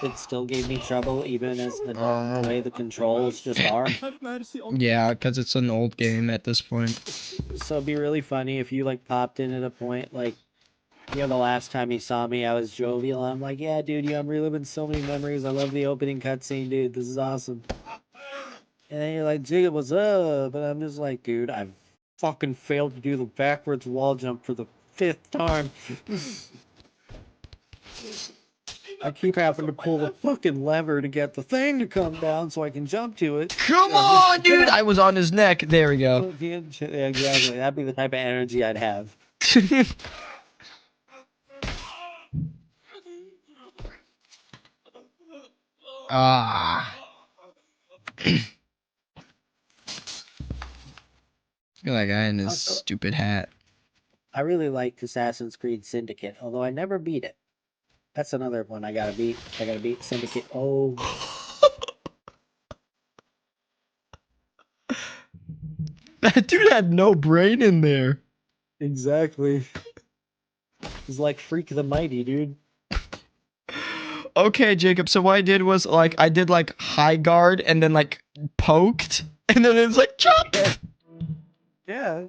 that still gave me trouble, even as the way the controls just are. Have mercy on Yeah, because it's an old game at this point. So it'd be really funny if you popped in at a point the last time you saw me, I was jovial. I'm like, yeah, dude, I'm reliving so many memories. I love the opening cutscene, dude. This is awesome. And then you're like, Jacob, what's up? And I'm just like, dude, I've fucking failed to do the backwards wall jump for the 5th time. I keep having to pull the fucking lever to get the thing to come down so I can jump to it. Come on, dude! I was on his neck. There we go. Yeah, exactly. That'd be the type of energy I'd have. Ah. Look at that guy in his Also- stupid hat. I really liked Assassin's Creed Syndicate, although I never beat it. That's another one I gotta beat. I gotta beat Syndicate. Oh, That dude had no brain in there. exactly. It's like Freak the Mighty, dude. Okay, Jacob, so what I did was, I did, high guard and then, poked, and then it's jump! Yeah.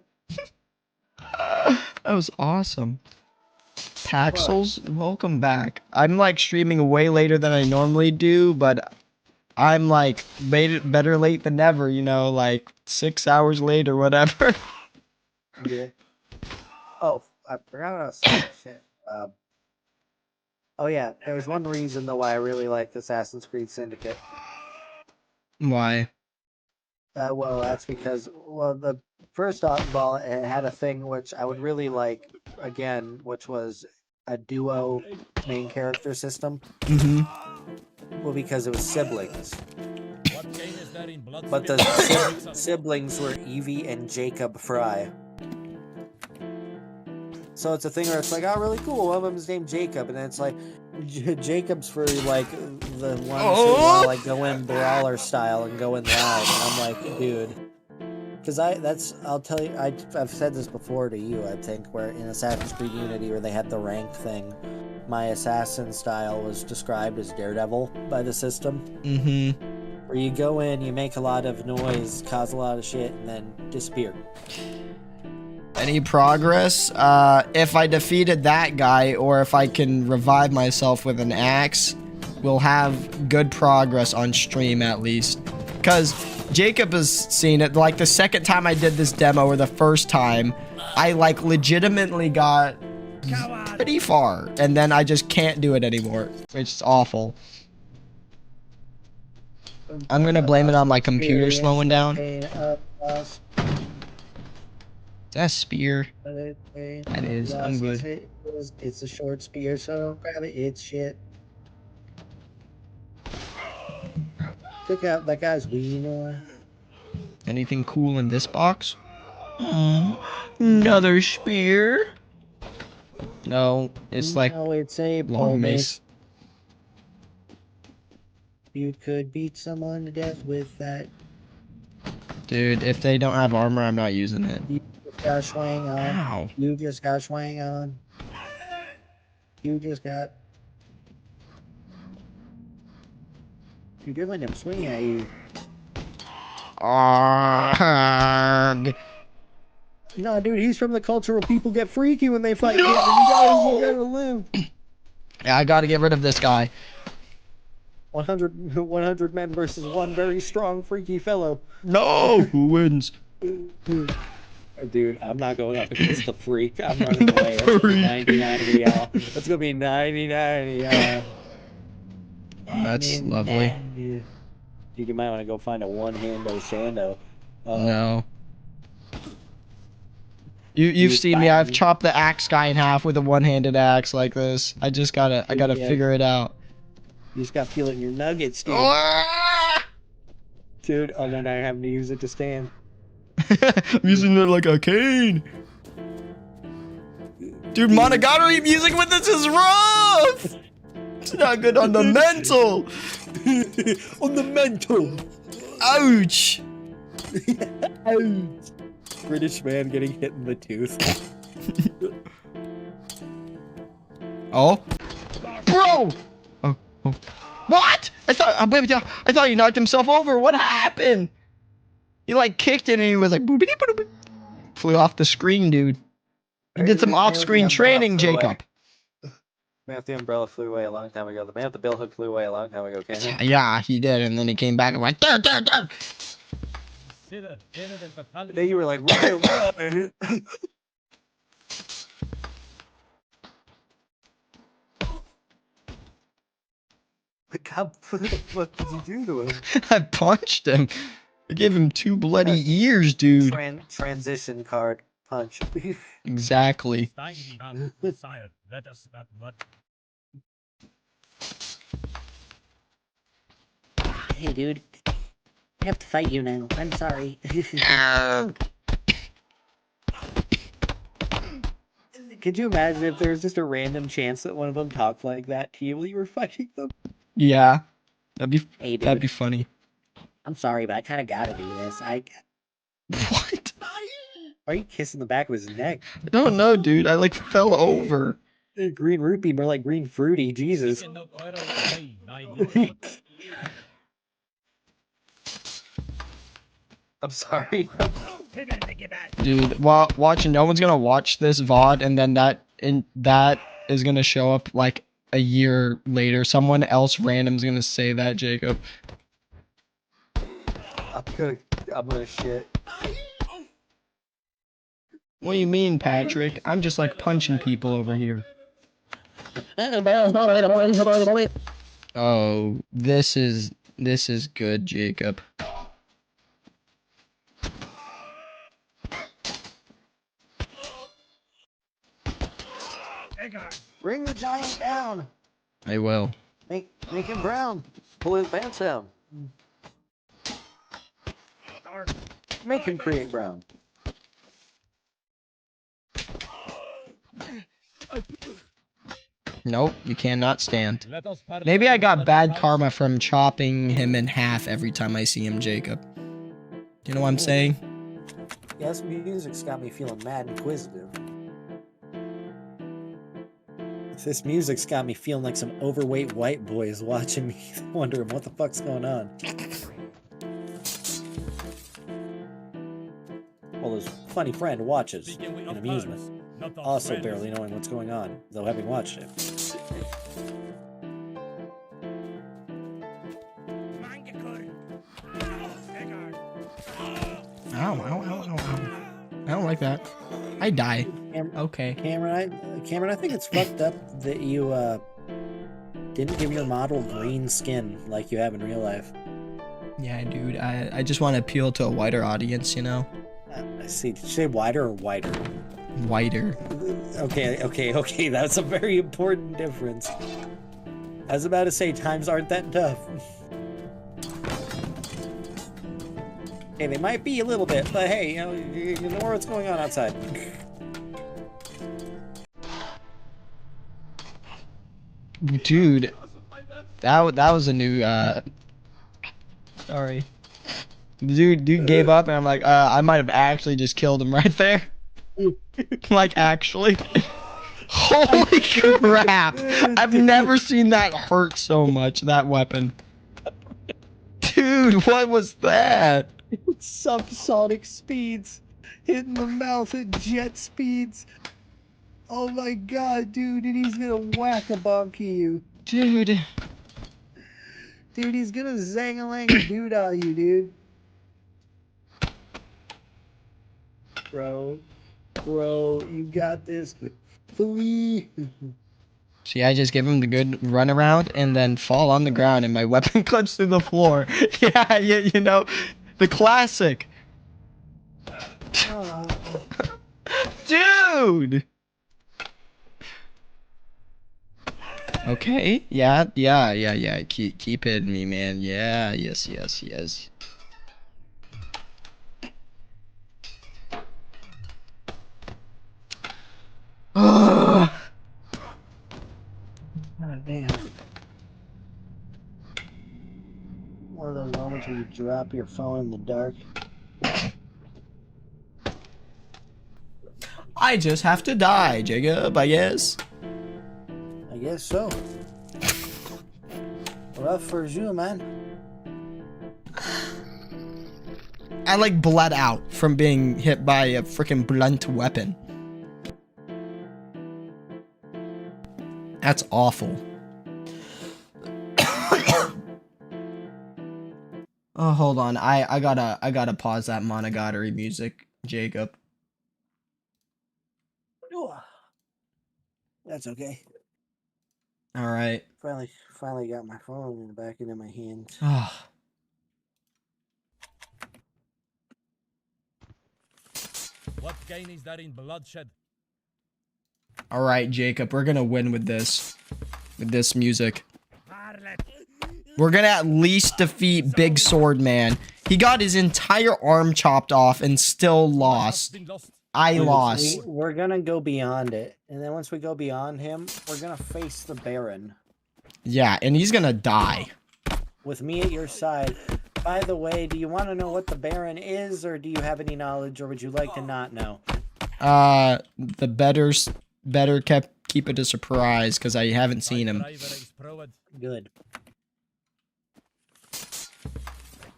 That was awesome. Paxels, welcome back. I'm, streaming way later than I normally do, but I'm, better late than never, 6 hours late or whatever. Yeah. Oh, I forgot what I was saying. Shit. Oh yeah, there was one reason though why I really liked Assassin's Creed Syndicate. Why? Well, that's because the first off of all, it had a thing which I would really like again, which was a duo main character system. Mm-hmm. Well, because it was siblings, What game is there in Blood but the siblings were Evie and Jacob Fry. So it's a thing where it's like, oh, really cool. One of them is named Jacob, and then it's like Jacob's for the ones who want to go in brawler style and go in loud. And I'm like, dude, because I'll tell you, I've said this before to you, I think, where in Assassin's Creed Unity, where they had the rank thing, my assassin style was described as Daredevil by the system. Mm-hmm. Where you go in, you make a lot of noise, cause a lot of shit, and then disappear. Any progress? If I defeated that guy, or if I can revive myself with an axe, we'll have good progress on stream at least. Because Jacob has seen it, the second time I did this demo, or the first time, I legitimately got pretty far, and then I just can't do it anymore. It's awful. I'm gonna blame it on my computer slowing down. that spear? That is. I'm good. It's a short spear, so don't grab it. It's shit. Took out that guy's wiener. Anything cool in this box? Another spear? No, it's like No, it's a long mace. You could beat someone to death with that. Dude, if they don't have armor, I'm not using it. You just got swang on. Ow. You just got swang on. You just got. You did let him swing at you. Arrgh. No, dude, he's from the culture where people get freaky when they fight. No! You gotta live. Yeah, I gotta get rid of this guy. 100 men versus one very strong, freaky fellow. No! Who wins? Dude, I'm not going up against the freak. I'm running away. That's gonna be 90-90, y'all. That's gonna be 90-90, y'all. That's lovely. You might want to go find a one-hando Shando. No. You've seen me. I've chopped the axe guy in half with a one-handed axe like this. I gotta figure it out. You just gotta feel it in your nuggets, dude. Dude, oh no, now you're having to use it to stand. I'm using it like a cane. Dude, Monogatari music with this is rough! It's not good on the mental! On the mental! Ouch! Ouch! British man getting hit in the tooth. Oh? Bro! Oh. What? I thought he knocked himself over. What happened? He like kicked it and he was like boopity boopity. Flew off the screen, dude. He did some off-screen training, Jacob. Man with the umbrella flew away a long time ago. The man with the billhook flew away a long time ago, can't he? Yeah, he did, and then he came back and went dur, dur, dur. Then you were like, what, man? What did you do to him? I punched him. I gave him 2 bloody ears, dude. Transition card punch. Exactly. Hey, dude. I have to fight you now. I'm sorry. Could you imagine if there was just a random chance that one of them talked like that to you while you were fighting them? Yeah. That'd Hey, be dude. funny. I'm sorry, but I kind of gotta do this. What? Why are you kissing the back of his neck? I don't know, dude. I like fell over. Green rupee, more like green fruity. Jesus. I'm sorry. Dude, watching. No one's gonna watch this VOD, and then that is gonna show up like a year later. Someone else random's gonna say that, Jacob. I'm gonna shit. What do you mean, Patrick? I'm just like punching people over here. Oh, this is good, Jacob. Bring the giant down. I will. Make him brown. Pull his pants down. Make him create brown. Nope, you cannot stand. Maybe I got bad karma from chopping him in half every time I see him, Jacob. You know what I'm saying? Yeah, this music's got me feeling mad and inquisitive. This music's got me feeling like some overweight white boys watching me, wondering what the fuck's going on. Well, his funny friend watches in amusement, also barely knowing what's going on, though having watched it. Ow, ow, ow, ow, ow. I don't like that. I die. Okay. Cameron, I think it's fucked up that you didn't give your model green skin like you have in real life. Yeah, dude. I just want to appeal to a wider audience, you know? I see. Did you say wider or wider? Wider. Okay. That's a very important difference. I was about to say times aren't that tough. Hey, they might be a little bit, but hey, you know what's going on outside. Dude, that was a new sorry. Dude gave up and I'm like, I might have actually just killed him right there. Like actually. Holy crap! I've never seen that hurt so much, that weapon. Dude, what was that? Subsonic speeds. Hitting the mouth at jet speeds. Oh my god, dude, and he's gonna whack-a-bonky you. Dude. Dude, he's gonna zang-a-lang-a-dude on you, dude. Bro, you got this. Flee. See, I just give him the good runaround and then fall on the ground and my weapon clips through the floor. Yeah, you know, the classic. Dude! Okay, yeah. Keep hitting me, man. Yeah, yes. Ugh. God damn. One of those moments where you drop your phone in the dark. I just have to die, Jacob, I guess. I guess so. Rough for you, man. I like bled out from being hit by a freaking blunt weapon. That's awful. Oh, hold on. I gotta pause that Monogatari music, Jacob. That's okay. All right. Finally got my phone in the back into my hands. What gain is there in bloodshed? All right, Jacob. We're gonna win with this music. We're gonna at least defeat Big Sword Man. He got his entire arm chopped off and still lost. I lost. We're gonna go beyond it, and then once we go beyond him, we're gonna face the Baron. Yeah, and he's gonna die. With me at your side. By the way, do you want to know what the Baron is, or do you have any knowledge, or would you like to not know? The better keep it a surprise, because I haven't seen him. Good.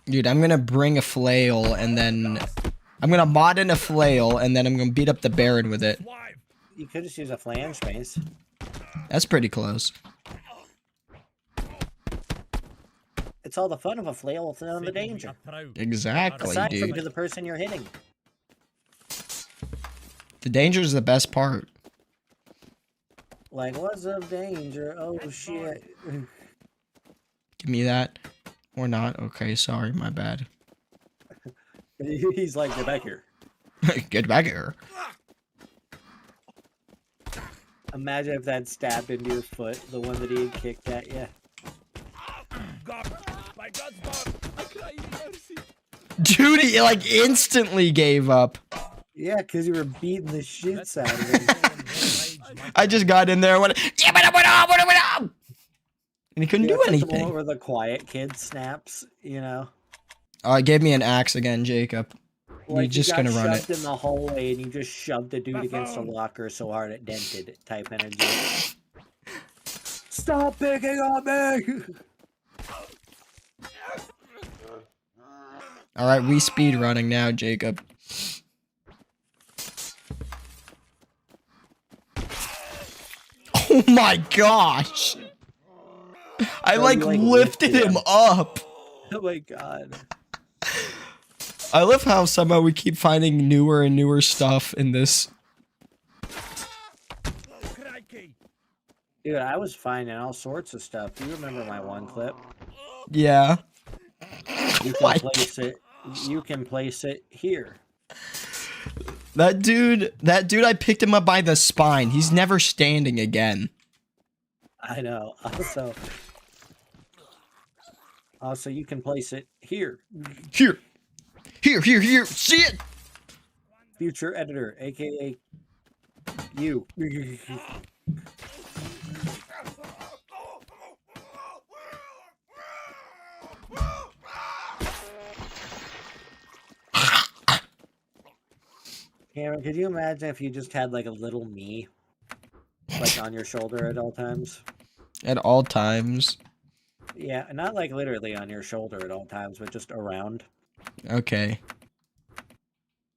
Dude, I'm gonna bring a flail, and then I'm gonna mod in a flail, and then I'm gonna beat up the Baron with it. You could just use a flange space. That's pretty close. It's all the fun of a flail without the danger. Exactly, Aside from dude. to the person you're hitting. The danger is the best part. Like, what's up, danger? Oh, shit. Give me that. Or not. Okay, sorry, my bad. He's like, get back here. Get back here. Imagine if that stabbed into your foot, the one that he had kicked at you. God, my God's God. I cry in mercy. Dude, he like instantly gave up. Yeah, because you were beating the shits out of him. I just got in there and went, and he couldn't do That's the anything. moment where the quiet kid snaps, you know? Oh, it gave me an axe again, Jacob. You're Like just you gonna got run shoved it. in the hallway and you just shoved a dude against a locker so hard it dented type energy. Stop picking on me! Alright, we speed running now, Jacob. Oh my gosh! I Bro, like you, like, lifted him up! Oh my god. I love how somehow we keep finding newer and newer stuff in this. Dude, I was finding all sorts of stuff. You remember my one clip? Yeah. You My can place it. You can place it here. That dude, I picked him up by the spine. He's never standing again. I know. Also, you can place it here. Here. See it? Future editor, aka you. Cameron, could you imagine if you just had like a little me, like on your shoulder at all times? At all times. Yeah, not like literally on your shoulder at all times, but just around. Okay.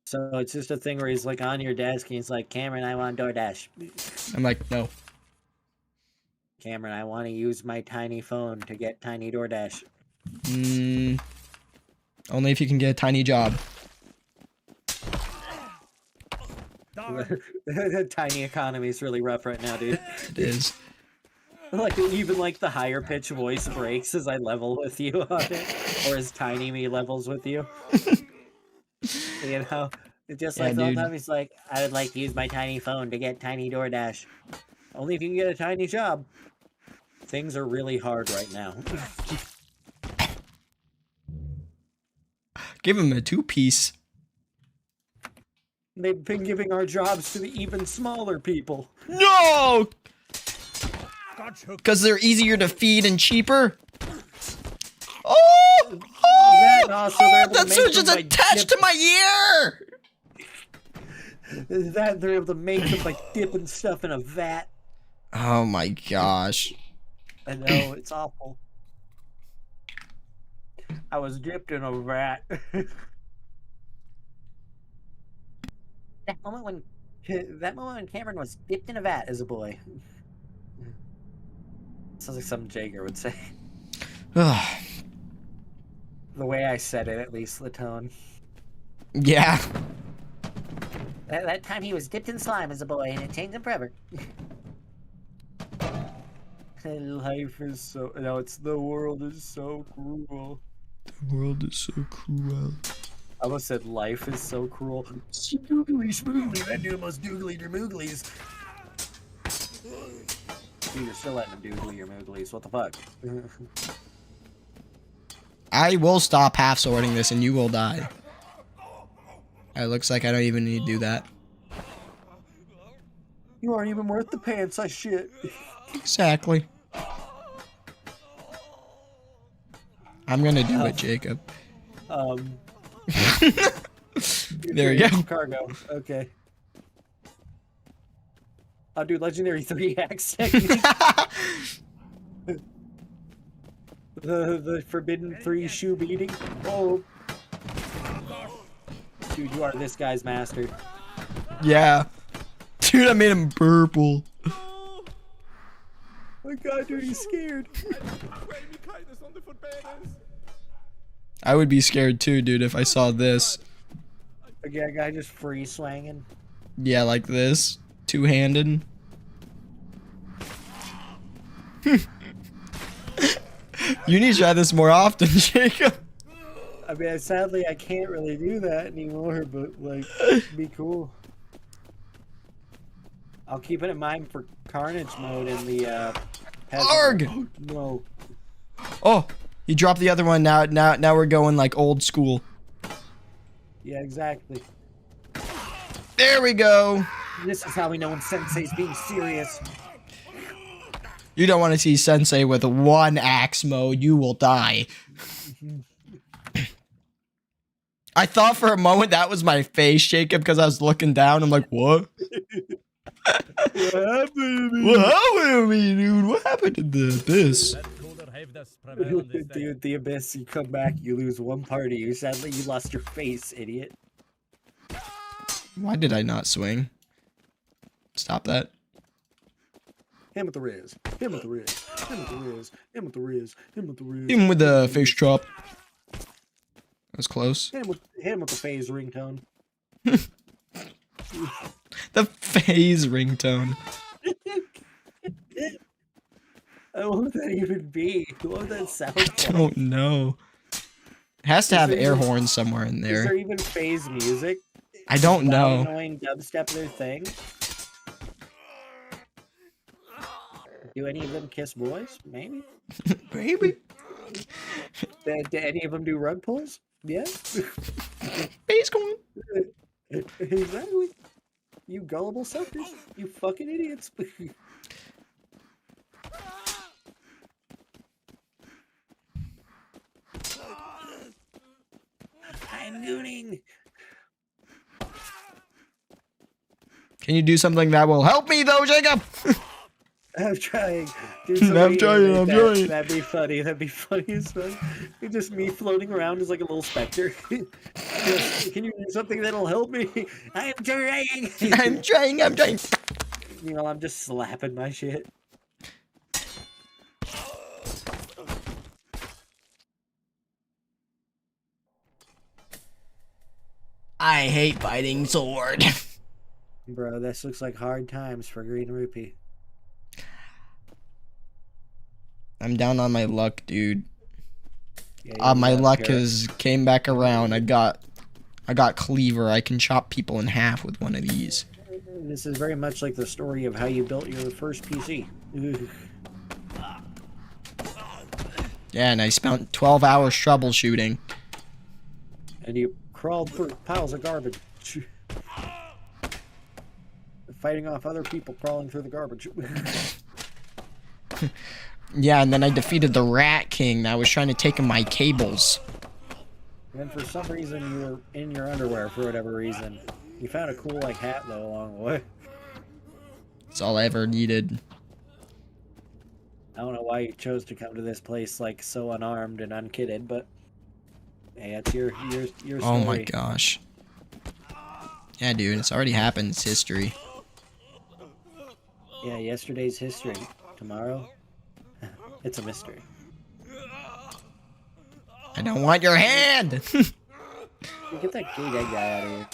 So it's just a thing where he's like on your desk and he's like, Cameron, I want DoorDash. I'm like, no. Cameron, I want to use my tiny phone to get tiny DoorDash. Only if you can get a tiny job. The tiny economy is really rough right now, dude. It is. Like even like the higher pitch voice breaks as I level with you on it, or as tiny me levels with you. You know, it's just like the whole time he's like, I would like to use my tiny phone to get tiny DoorDash. Only if you can get a tiny job. Things are really hard right now. Give him a 2-piece. They've been giving our jobs to the even smaller people. No! Because they're easier to feed and cheaper? Oh! That's just attached to my ear! That they're able to make them by dipping stuff in a vat. Oh my gosh. I know, it's awful. I was dipped in a vat. That moment when Cameron was dipped in a vat as a boy. Sounds like something Jager would say. The way I said it, at least, the tone. Yeah. That time he was dipped in slime as a boy, and it changed him forever. Life is so... No, it's the world is so cruel. The world is so cruel. I almost said life is so cruel. Doogly spoogly, that dude must doogly your mooglies. Dude, you're still letting him doogly your mooglies. What the fuck? I will stop half sorting this and you will die. It looks like I don't even need to do that. You aren't even worth the pants I shit. Exactly. I'm gonna do it, Jacob. There we go. Cargo. Okay. I'll do legendary 3-axe technique. the forbidden 3 shoe beating. Oh. Dude, you are this guy's master. Yeah. Dude, I made him purple. Oh my god, dude, he's scared. I would be scared too, dude, if I saw this. Okay, a guy just free swanging. Yeah, like this. Two-handed. You need to try this more often, Jacob. I mean, sadly, I can't really do that anymore, but, like, it'd be cool. I'll keep it in mind for Carnage mode in the, Arg! No. Oh, he dropped the other one. Now we're going, like, old school. Yeah, exactly. There we go. This is how we know when Sensei's being serious. You don't want to see Sensei with 1-axe mode. You will die. I thought for a moment that was my face, Jacob, because I was looking down. I'm like, what? What happened to me? What happened to me, dude? What happened to the abyss? Dude, the abyss, you come back, you lose one party. You sadly, you lost your face, idiot. Why did I not swing? Stop that. Him with the Riz. Him with the Riz. Him with the Riz. Him with the Riz. Him with the Riz. Him with the face chop. That was close. Hit him with the phase ringtone. The phase ringtone. What would that even be? What would that sound like? I don't know. It has to have air horns somewhere in Is there there. even phase music? I don't Loud, know. annoying dubstep their thing? Do any of them kiss boys? Maybe. Baby. Do any of them do rug pulls? Yeah. Base going. Exactly. You gullible suckers. You fucking idiots. I'm gooning. Can you do something that will help me though, Jacob? I'm trying. Dude, I'm somebody trying, animate I'm that. trying. That'd be funny. That'd be funny as fuck. It's just me floating around as like a little specter. Yes, can you do something that'll help me? I'm trying. I'm trying, I'm trying. You know, I'm just slapping my shit. I hate fighting sword. Bro, this looks like hard times for Green Rupee. I'm down on my luck, dude. Yeah, My luck Carrot. has came back around. I got cleaver. I can chop people in half with one of these. This is very much like the story of how you built your first PC. Yeah, and I spent 12 hours troubleshooting. And you crawled through piles of garbage. Fighting off other people crawling through the garbage. Yeah, and then I defeated the Rat King that was trying to take my cables. And for some reason you were in your underwear for whatever reason. You found a cool like hat though along the way. That's all I ever needed. I don't know why you chose to come to this place like so unarmed and unkitted, but hey, that's your story. Oh my gosh. Yeah, dude, it's already happened. It's history. Yeah, yesterday's history. Tomorrow, it's a mystery. I don't want your hand! Get that gay dead guy out of here.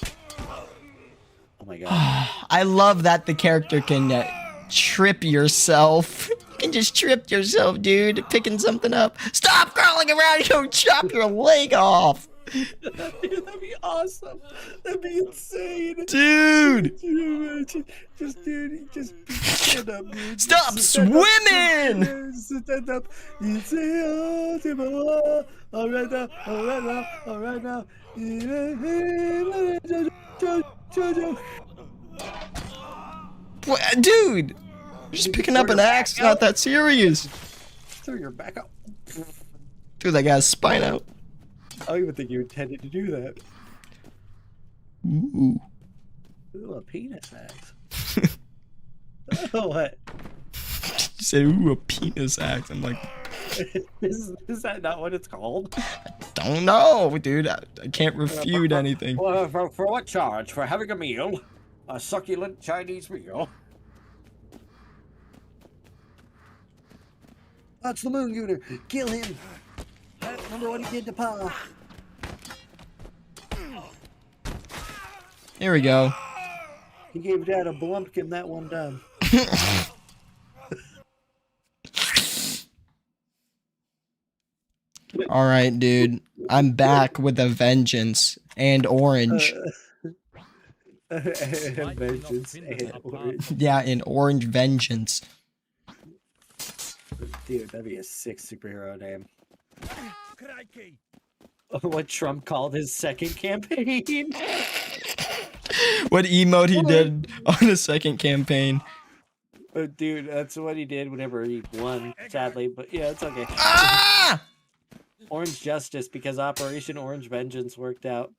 Oh my god. I love that the character can trip yourself. You can just trip yourself, dude, picking something up. Stop crawling around, you'll chop your leg off! Dude, that'd be awesome. That'd be insane. Dude! Can you imagine? Just stand up, dude. Stop Just stand up. swimming! Stand up. You say, oh, all right now, all right now, all right now. What, dude! You're just picking up an axe, it's not that serious. Throw your back out. Dude, that guy's spine out. I don't even think you intended to do that. Ooh. Ooh, a penis axe. Oh, what? You said, ooh, a penis axe. I'm like, Is that not what it's called? don't know, dude. I can't refute anything. For what charge? For having a meal? A succulent Chinese meal? That's the Moon Gooner. Kill him. Remember what he did to Pa. Here we go. He gave Dad a blumpkin that one time. Alright, dude. I'm back with a vengeance. And orange. Vengeance and orange. Yeah, in orange vengeance. Dude, that'd be a sick superhero name. Crikey. What Trump called his second campaign. What emote he did on his second campaign. Dude, that's what he did whenever he won, sadly. But yeah, it's okay. Ah! Orange Justice, because Operation Orange Vengeance worked out.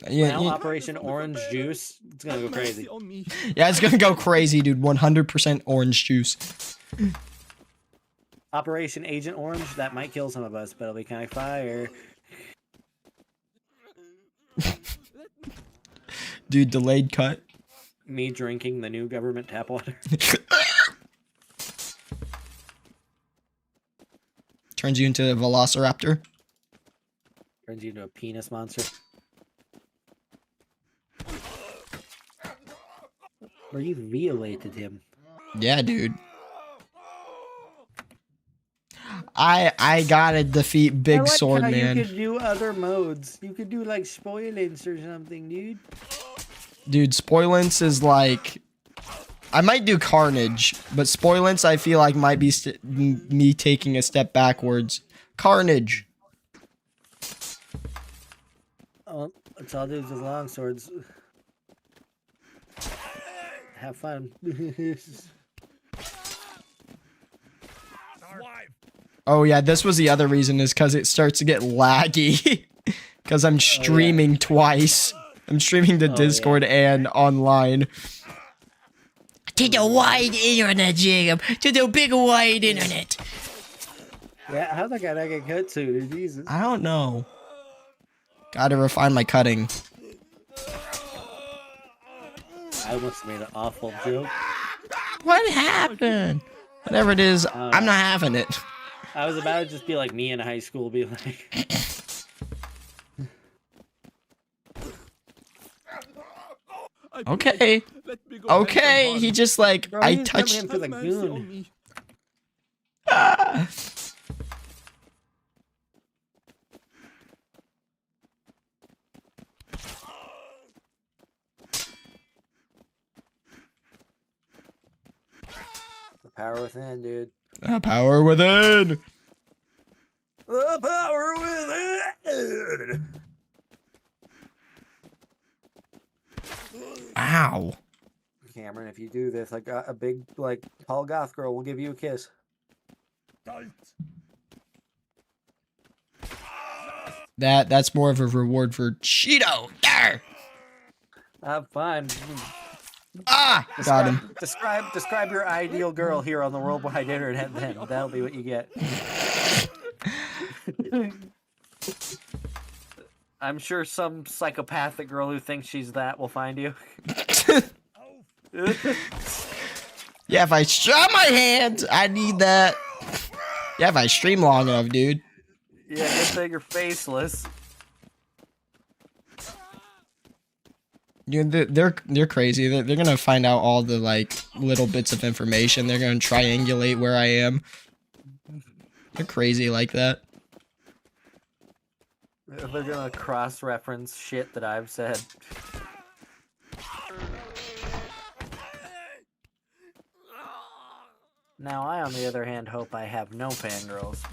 Yeah, Now yeah, Operation Orange Juice, it's gonna go crazy. Mercy on me. yeah, it's gonna go crazy, dude. 100% orange juice. Operation Agent Orange, that might kill some of us, but it'll be kind of fire. Dude, delayed cut. Me drinking the new government tap water. Turns you into a velociraptor. Turns you into a penis monster. Or you violated him. Yeah, dude. I gotta defeat I Big like Sword how Man. you could do other modes. You could do like spoilance or something, dude. Dude, Spoilance is like... I might do Carnage, but Spoilance I feel like might be me taking a step backwards. Carnage. Oh, it's all dudes with long swords. Have fun. Oh yeah, this was the other reason is because it starts to get laggy. Because I'm streaming twice. I'm streaming to Discord and online. To the wide internet, Jacob. To the big wide internet. Yeah, how's that guy not get cut to? Jesus. I don't know. Gotta refine my cutting. I almost made an awful joke. What happened? Whatever it is, I'm not having it. I was about to just be like me in high school, be like... Okay. Okay, he just like, Bro, I he's coming touched... in for the goon. Ah. The power within, dude. The power within. The power within! Ow. Cameron, if you do this, like a big, like, tall goth girl will give you a kiss. That's more of a reward for Cheeto. There. Fine. Ah, got him. Describe your ideal girl here on the worldwide internet. Then that'll be what you get. I'm sure some psychopathic girl who thinks she's that will find you. Yeah, if I stretch my hands, I need that. Yeah, if I stream long enough, dude. Yeah, good thing you're faceless. Dude, they're crazy. They're gonna find out all the like little bits of information. They're gonna triangulate where I am. They're crazy like that. They're gonna cross-reference shit that I've said. Now, I, on the other hand, hope I have no fangirls.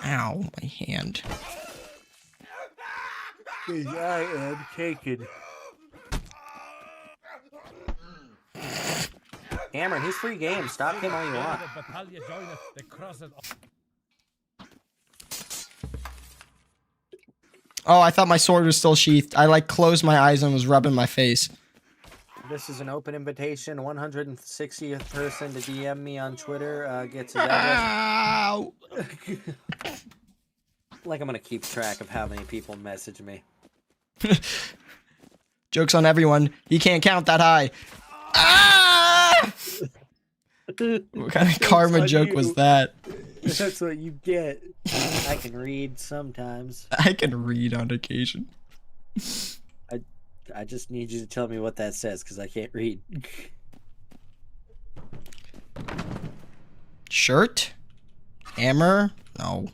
Ow, my hand. I am taken. Cameron, he's free game. Stop him all you want. Oh, I thought my sword was still sheathed. I like closed my eyes and was rubbing my face. This is an open invitation. 160th person to DM me on Twitter gets his address. Ow! Like I'm gonna keep track of how many people message me. Joke's on everyone. He can't count that high. Ah! What kind of karma joke was that? That's what you get. I can read sometimes. I can read on occasion. I just need you to tell me what that says, because I can't read. Shirt? Hammer? No.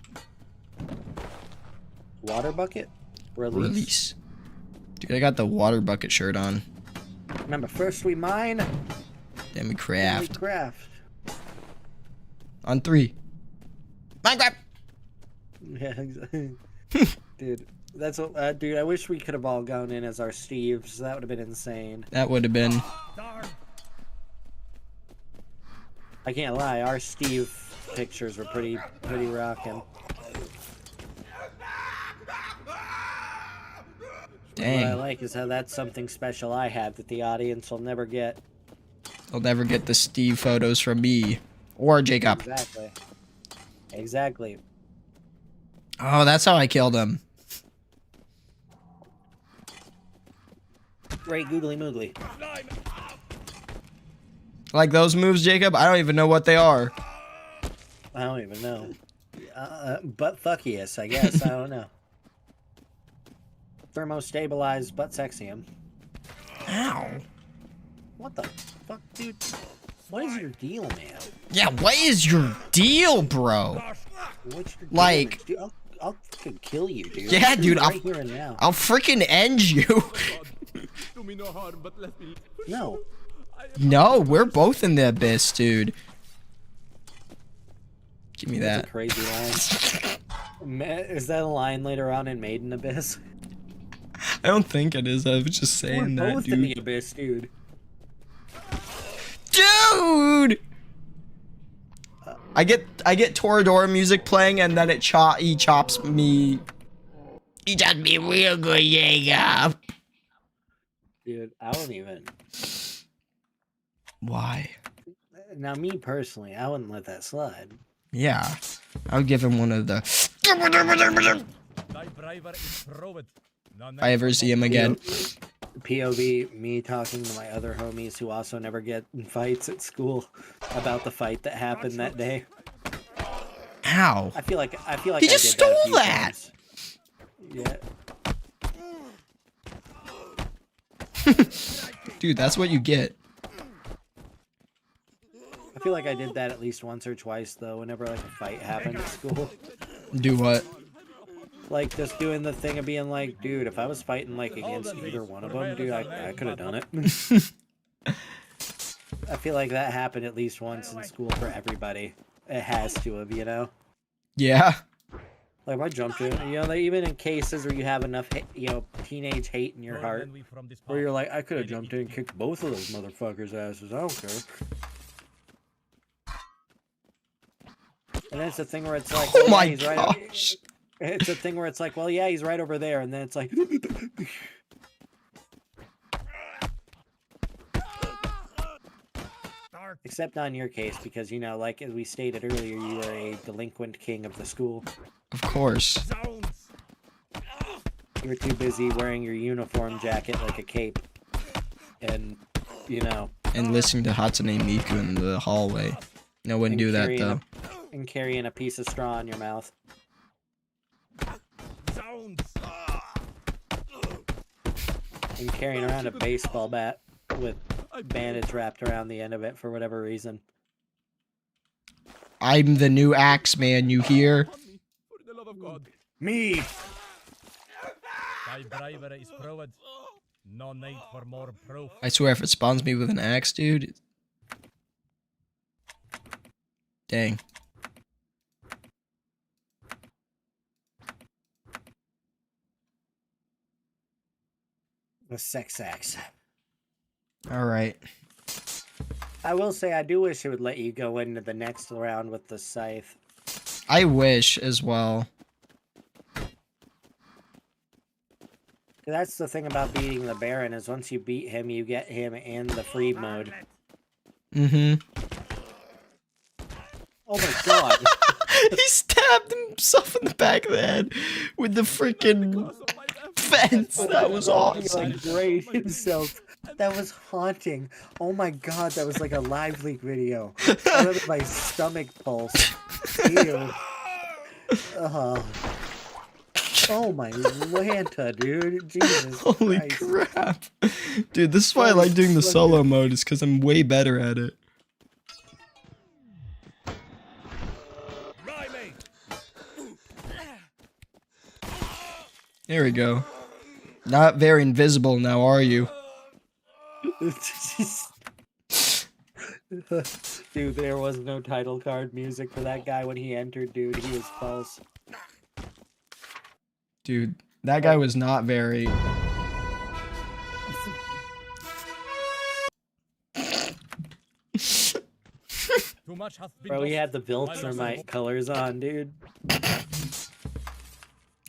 Water bucket? Release. Dude, I got the water bucket shirt on. Remember, first we mine, Then we then we craft. craft. On 3. Minecraft! Yeah, exactly. Dude, that's what, dude, I wish we could have all gone in as our Steves. That would have been insane. That would have been. I can't lie, our Steve pictures were pretty rocking. Dang. What I like is how that's something special I have that the audience will never get. They'll never get the Steve photos from me. Or Jacob. Exactly. Exactly. Oh, that's how I killed him. Great googly moogly. Like those moves, Jacob? I don't even know what they are. I don't even know. Butt fuckiest, I guess. I don't know. Thermostabilized butt sexium. Ow. What the fuck, dude? What is your deal, man? Yeah, what is your deal, bro? What's your deal? Like- Dude, I'll fucking kill you, dude. Yeah, Kill dude, you I'll- right here and now. I'll freaking end you. Do me no harm, but let me. No. No, we're both in the abyss, dude. Give me That's that. a crazy line. Is that a line later on in Maiden Abyss? I don't think it is. I was just saying We're that, both in dude. the Abyss, dude. Dude! I get Toradora music playing and then he chops me. He chops me real good, yeah. Dude, I wouldn't even. Why? Now, me personally, I wouldn't let that slide. Yeah. I would give him one of the. Thy bravery is proved. If I ever see him again. POV, me talking to my other homies who also never get in fights at school about the fight that happened that day. Ow. I feel like He I just did stole that. A few that! times. Yeah. Dude, that's what you get. I feel like I did that at least once or twice though, whenever like a fight happened at school. Do what? Like just doing the thing of being like, dude, if I was fighting like against either one of them, dude, I could have done it. I feel like that happened at least once in school for everybody. It has to have, you know? Yeah. Like I jumped in, you know, like, even in cases where you have enough, you know, teenage hate in your heart, where you're like, I could have jumped in and kicked both of those motherfuckers' asses. I don't care. And then it's the thing where it's like, Oh well, my yeah, he's right. gosh. It's a thing where it's like, well, yeah, he's right over there, and then it's like, except on your case, because you know, like as we stated earlier, you are a delinquent king of the school. Of course. You were too busy wearing your uniform jacket like a cape, and you know, And listening to Hatsune Miku in the hallway. I wouldn't do that carrying though. and carrying a piece of straw in your mouth. And carrying around a baseball bat with bandage wrapped around the end of it for whatever reason. I'm the new axe man, you hear? For the love of God. Me! Thy bravery is proved. No need for more proof. I swear if it spawns me with an axe, dude. Dang. The sex axe. Alright. I will say I do wish it would let you go into the next round with the scythe. I wish as well. That's the thing about beating the Baron, is once you beat him, you get him in the free mode. Mm-hmm. Oh my god. He stabbed himself in the back of the head with the freaking fence. That was awesome. Like, grade himself. That was haunting. Oh my god, that was like a live leak video. I remember my stomach pulse. Ew. Oh my Lanta, dude. Jesus Holy Christ. crap. Dude, this is why I like doing the solo mode, is because I'm way better at it. There we go. Not very invisible now, are you? Dude, there was no title card music for that guy when he entered, dude. He was false. Dude, that guy was not very... Too much hath been Bro, he lost. had the Viltrumite colors on, dude.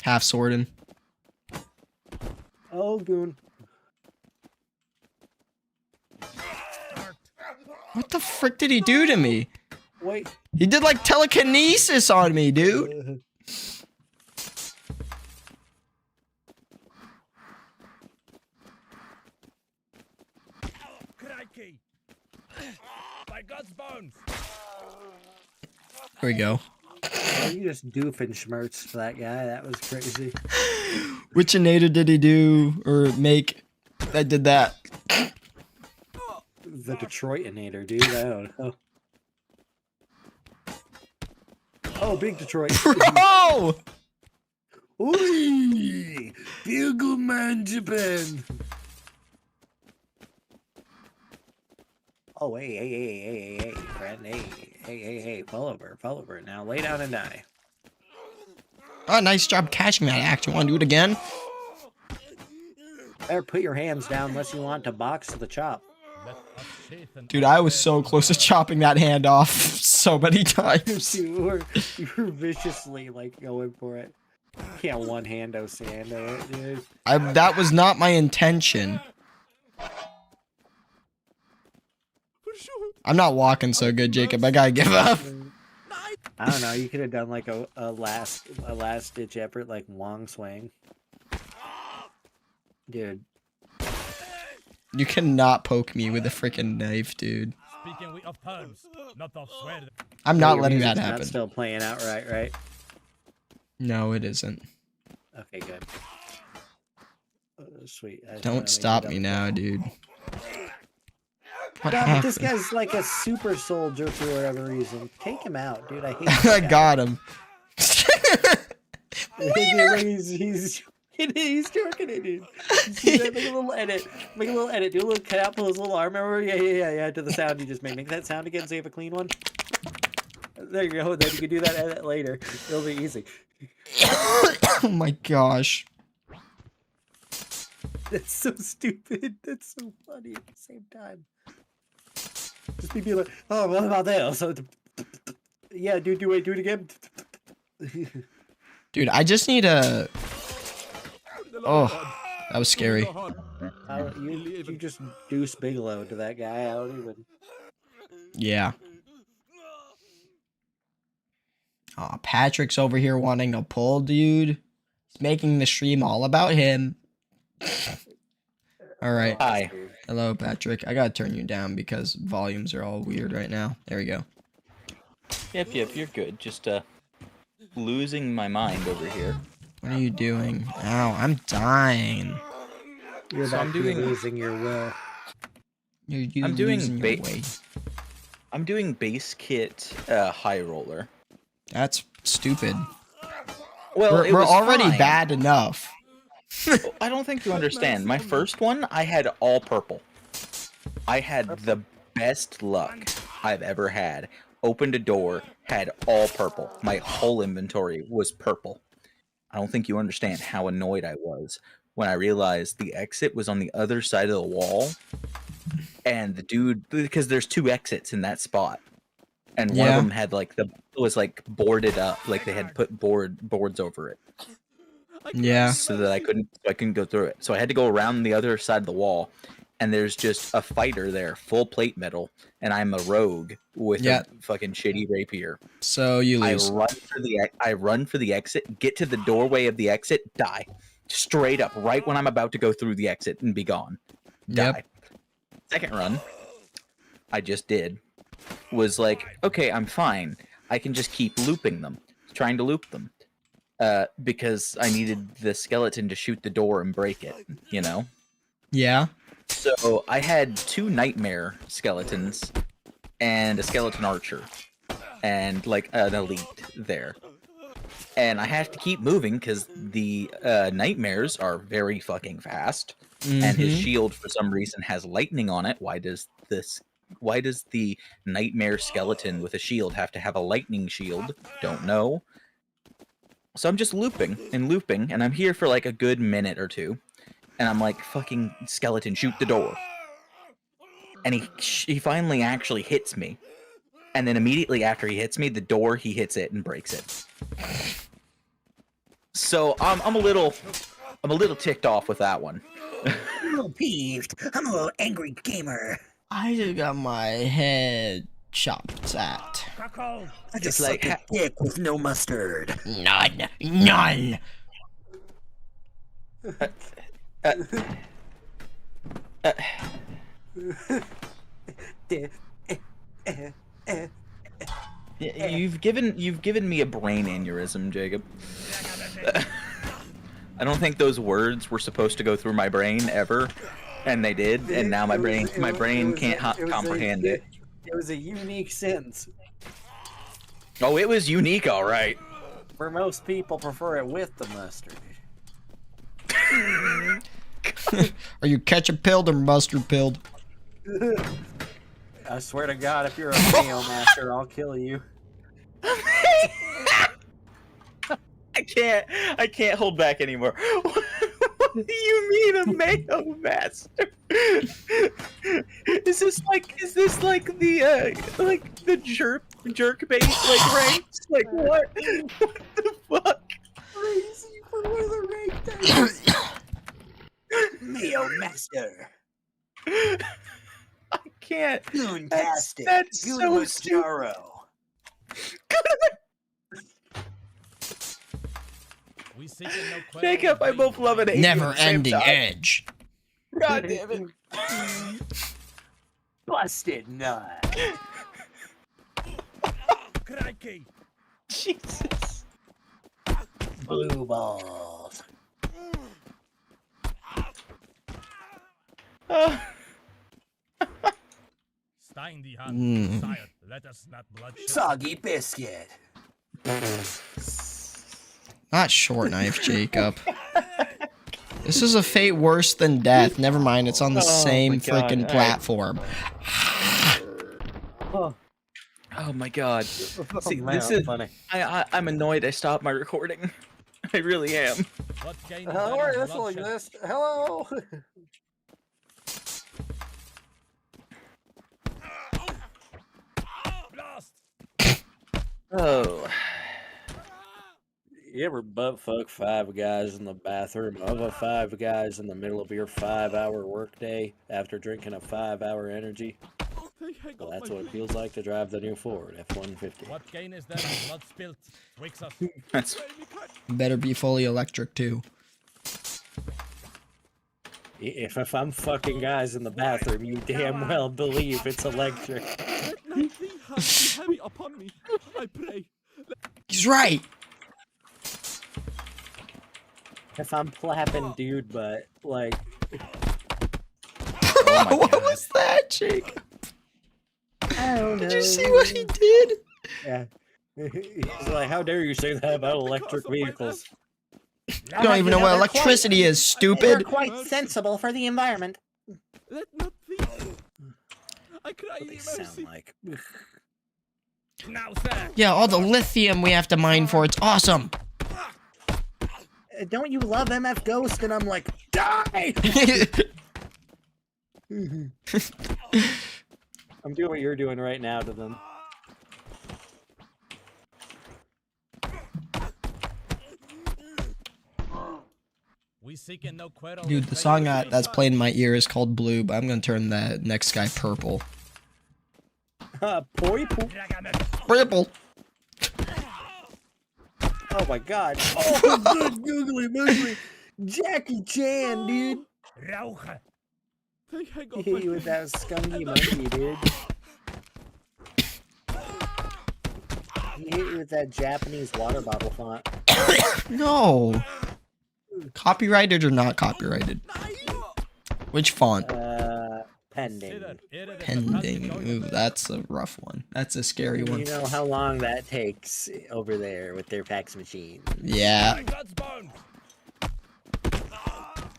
half swording. Oh, goon. What the frick did he do to me? Wait. He did like telekinesis on me, dude. Crikey! By God's bones! There we go. Oh, you just doofenshmirtz for that guy. That was crazy. Which Innator did he do or make that did that? the Detroitinator, dude. I don't know. Oh, big Detroit. Bro! Oi! Bugle Man Japan. Oh, hey, friend. Hey, fall over. Now lay down and die. Oh, nice job catching that axe. You want to do it again? Better put your hands down unless you want to box the chop. Let us chasten Dude, our I was so close to chopping that hand off so many times. You were viciously like going for it. Can't one-hando Sando it, dude. That was not my intention. I'm not walking so good, Jacob. I gotta give up. I don't know. You could have done like a last ditch effort, like long swing, dude. You cannot poke me with a freaking knife, dude. Speaking we of terms, not of swear. I'm not Your letting that music's happen. Not still playing out right? No, it isn't. Okay, good. Sweet. Don't stop me now, dude. What No, but happened? this guy's like a super soldier for whatever reason. Take him out, dude. I hate this I guy. got him. He's jerking it, dude. Make a little edit. Make a little edit. Do a little cut out, pull his little arm. Remember? Yeah. To the sound you just made. Make that sound again so you have a clean one. There you go. Then you can do that edit later. It'll be easy. Oh my gosh. That's so stupid. That's so funny at the same time. Just be like, oh, what about that? So, yeah, dude, do it again. Dude, I just need a... Oh, that was scary. You just Deuce Bigelow to that guy. I don't even. Yeah. Aw, Patrick's over here wanting a pull, dude. He's making the stream all about him. Alright. Hi. Hello, Patrick. I gotta turn you down because volumes are all weird right now. There we go. Yep, you're good. Just losing my mind over here. What are you doing? Ow, I'm dying. You're So I'm doing- losing your will. You're I'm doing losing your ba- way. I'm doing base kit high roller. That's stupid. Well, it we're was already fine. bad enough. I don't think you understand. My first one, I had all purple. I had the best luck I've ever had. Opened a door, had all purple. My whole inventory was purple. I don't think you understand how annoyed I was when I realized the exit was on the other side of the wall. And the dude, because there's 2 exits in that spot. And one of them had like was like boarded up, like they had put boards over it. Yeah. So that I couldn't go through it. So I had to go around the other side of the wall, and there's just a fighter there, full plate metal, and I'm a rogue with a fucking shitty rapier. So you lose. I run for the exit, get to the doorway of the exit, die. Straight up, right when I'm about to go through the exit and be gone. Die. Yep. Second run, I just did, was like, okay, I'm fine. I can just keep looping them, trying to loop them. Because I needed the skeleton to shoot the door and break it, you know? Yeah. So I had 2 nightmare skeletons and a skeleton archer and like an elite there. And I have to keep moving because the nightmares are very fucking fast. And his shield for some reason has lightning on it. Why does the nightmare skeleton with a shield have to have a lightning shield? Don't know. So I'm just looping, and I'm here for like a good minute or two, and I'm like, fucking skeleton, shoot the door. And he finally actually hits me, and then immediately after he hits me, he hits it and breaks it. So I'm a little ticked off with that one. I'm a little peeved. I'm a little angry gamer. I just got my head chopped at. I just like suck a dick with no mustard. None. You've given me a brain aneurysm, Jacob. I don't think those words were supposed to go through my brain ever, And they did, and now my brain can't comprehend it. It was a unique sentence. Oh, it was unique, all right. For most people, prefer it with the mustard. Are you ketchup pilled or mustard pilled? I swear to God, if you're a mayo master, I'll kill you. I can't hold back anymore. What do you mean a mayo master? Is this like the jerk bait like ranks? Like what? What the fuck? Crazy for one of the rank types. Mayo master. I can't. Goontastic. That's so stupid. Goonmacharo. Jacob, I both love and hate you at the Never same ending time. edge. God damn it. Busted nut. Crikey! Jesus. Blue balls. Stein die Hand, sire, let us not bloodshed. Soggy biscuit. Not short knife, Jacob. This is a fate worse than death. Never mind, it's on the same my God, freaking alright. platform. Oh my God. See, Man, this is funny. I'm annoyed I stopped my recording. I really am. What gain is How there are in this will bloodshed? exist? Hello. Blast! Oh. You ever butt fuck 5 guys in the bathroom of a 5 guys in the middle of your 5-hour workday after drinking a 5-hour energy? Well, that's what it feels like to drive the new Ford F-150. What gain is there in blood spilt? Twixt us. That's Better be fully electric too. If I'm fucking guys in the bathroom, you damn well believe it's electric. Let not thee hand be heavy upon me, I pray. He's right. If I'm clapping dude butt, like, Oh my What God. was that, Jake? I don't know. Did you see what he did? Yeah. He's like, how dare you say that about electric vehicles? You don't even know what electricity is, stupid. quite sensible for the environment. Let not thee. I cry They thee sound mercy. like. Now, sir! Yeah, all the lithium we have to mine for, it's awesome. Don't you love MF Ghost? And I'm like, die! I'm doing what you're doing right now to them. We seek in no quarrel Dude, with the song traitors. that's playing in my ear is called Blue, but I'm gonna turn that next guy purple. Poi poo. Purple. Oh my god. Oh, good googly moogly. Jackie Chan, dude. Rauche! Thank I He got hit my you with that skunky monkey, dude. He hit you with that Japanese water bottle font. No. Copyrighted or not copyrighted? Which font? Pending. Pending. Ooh, that's a rough one. That's a scary You one. know how long that takes over there with their fax machine. Yeah.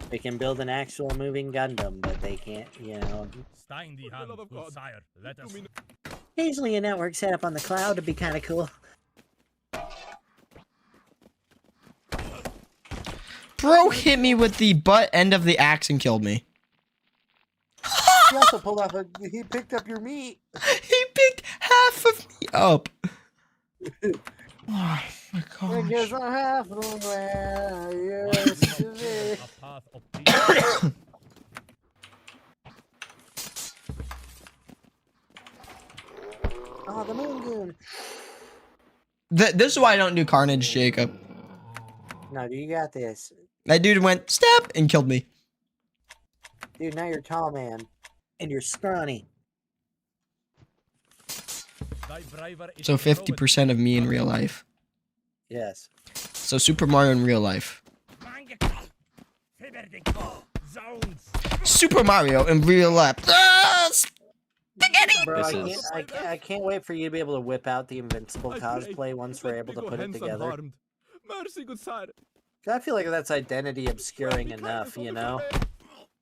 They can build an actual moving Gundam, but they can't, you know. Stein die Hand, good sire, let us. Occasionally a network set up on the cloud would be kind of cool. Bro hit me with the butt end of the axe and killed me. He also pulled off he picked up your meat. He picked half of me up. Oh my I guess gosh. I'm half the way I used to be. A path of peace. Oh, the moon goon. This is why I don't do Carnage, Jacob. No, dude, you got this. That dude went step and killed me. Dude, now you're tall, man. And you're scrawny. Thy braver is So proved. 50% of me in real life. Yes. So Super Mario in real life. Zounds! Super Mario in real life. Ah, spaghetti! Bro, This I can't wait for you to be able to whip out the Invincible I pray, cosplay once we're let able me to go put it hence together. unharmed. Mercy, good sire. I feel like that's identity obscuring Be enough, kindness you of know?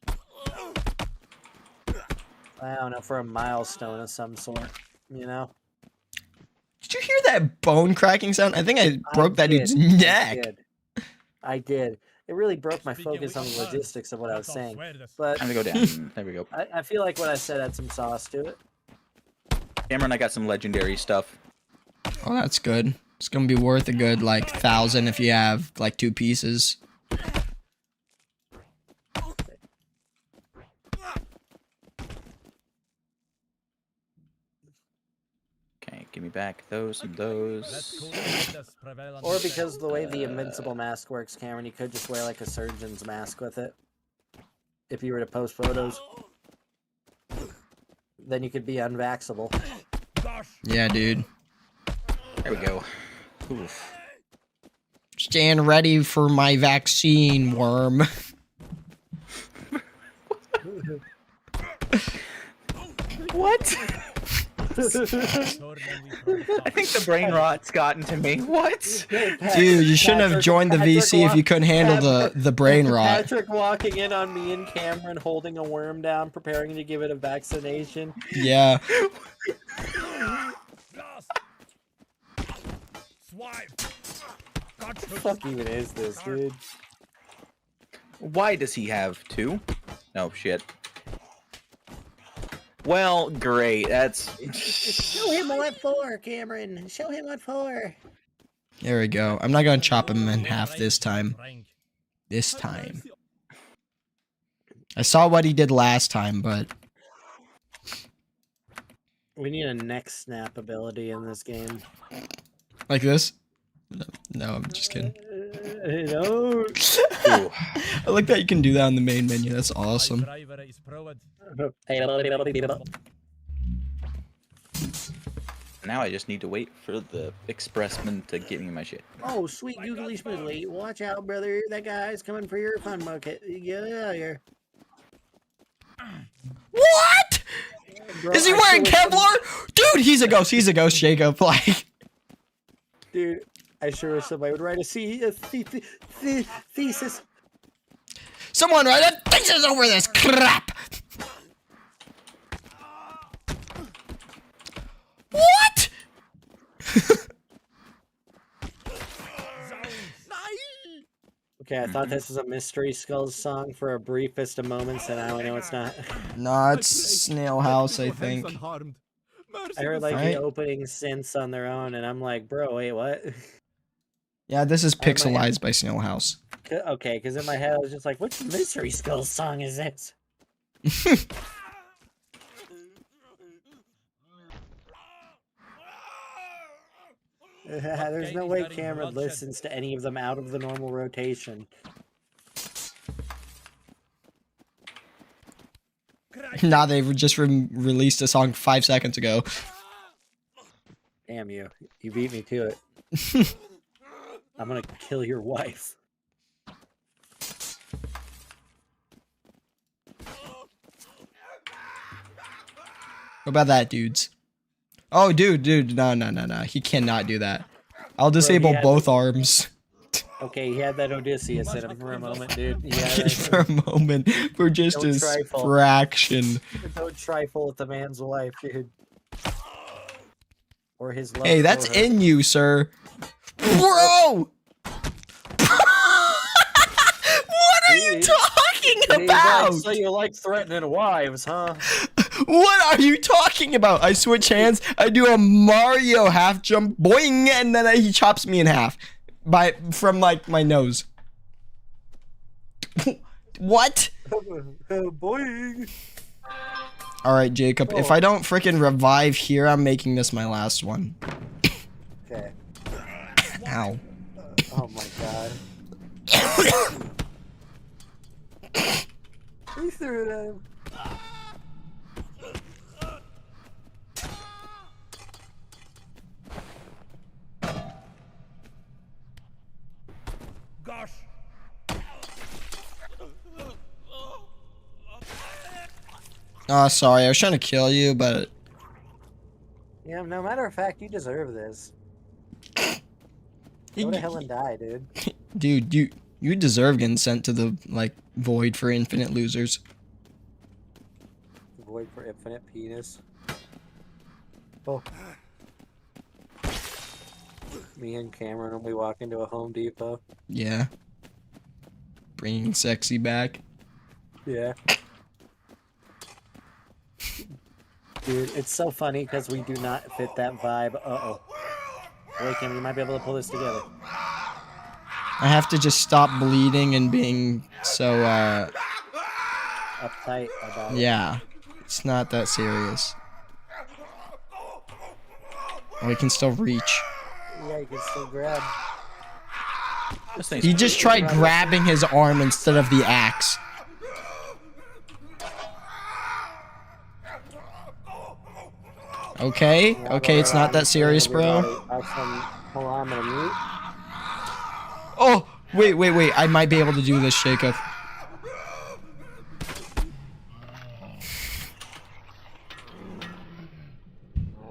the I don't know, for a milestone of some sort, you know? Did you hear that bone cracking sound? I think I broke that dude's did. neck. I did. It really broke my Speaking focus with on the your tongue, logistics of what I was Let's all saying. swear this. But Time to go down. There we go. I feel like what I said had some sauce to it. Cameron, I got some legendary stuff. Oh, that's good. It's gonna be worth a good like 1,000 if you have like 2 pieces. Okay, give me back those and those. Let's cool this prevail on Or the because stage. the way the Invincible mask works, Cameron, you could just wear like a surgeon's mask with it. If you were to post photos. Then you could be unvaxxable. Gosh, Yeah, dude. There we go. Oof. Stand ready for my vaccine, worm. What? sword and we throw the I think the brain rot's gotten to me. What? Dude, you shouldn't have joined the VC if you couldn't handle the brain rot. Patrick walking in on me and Cameron holding a worm down, preparing to give it a vaccination. Yeah. blast. Swipe. What the fuck even is this, dude? Why does he have 2? Oh, shit. Well, great. That's... Show him what for, Cameron. Show him what for. There we go. I'm not gonna chop him in half this time. Frank. This time. I saw what he did last time, but We need a neck snap ability in this game. like this? No, I'm just kidding. No. Ooh. I like that you can do that on the main menu. That's awesome. Driver is proud. Now I just need to wait for the expressman to give me my shit. Oh, sweet googly smoogly. Watch out, brother. That guy's coming for your fun bucket. Get out of here. What? Bro, Is he I wearing sure wish Kevlar? Dude, he's a ghost. He's a ghost, Jacob. Like, Dude, I sure wish somebody would write a thesis. someone write a thesis over this crap. What? Okay, I thought this was a Mystery Skulls song for a briefest of moments, and now I know it's not. No, it's Snail House, I think. I heard like Right. the opening synths on their own, and I'm like, bro, wait, what? Yeah, this is I might- pixelized by Snail House. Okay, because in my head I was just like, which Mystery Skulls song is this? There's no way Cameron listens to any of them out of the normal rotation. Nah, they've just released a song 5 seconds ago. Damn you. You beat me to it. I'm gonna kill your wife. What about that, dudes? Oh, dude, no. He cannot do that. I'll disable had both arms. Okay, he had that Odysseus in him for a moment, dude. Yeah, For a moment, for just Don't a trifle. fraction. don't trifle with the man's wife, dude. Or his love. Hey, that's for her. in you, sir. Bro! What are you talking He's like, about? so you like threatening wives, huh? What are you talking about? I switch hands, I do a Mario half jump, boing, and then he chops me in half from like my nose. What? Boing. All right, Jacob. If I don't freaking revive here, I'm making this my last one. Okay. Ow. Oh my god. He threw it at him. Gosh. Oh, sorry. I was trying to kill you, but Yeah, no matter of fact, you deserve this. Go to hell and die, dude. dude, you deserve getting sent to the like void for infinite losers. Void for infinite penis. Oh. Me and Cameron when we walk into a Home Depot. Yeah. Bringing sexy back. Yeah. Dude, it's so funny because we do not fit that vibe. Uh-oh. Wait, Cam, you might be able to pull this together. I have to just stop bleeding and being so, Uptight about it. yeah. It's not that serious. Oh, he can still reach. Yeah, you can still grab. This thing's He just tried grabbing his arm instead of the axe. Okay, okay, it's not that serious, bro. Hold on, I'm gonna mute. Oh, wait, I might be able to do this, Jacob.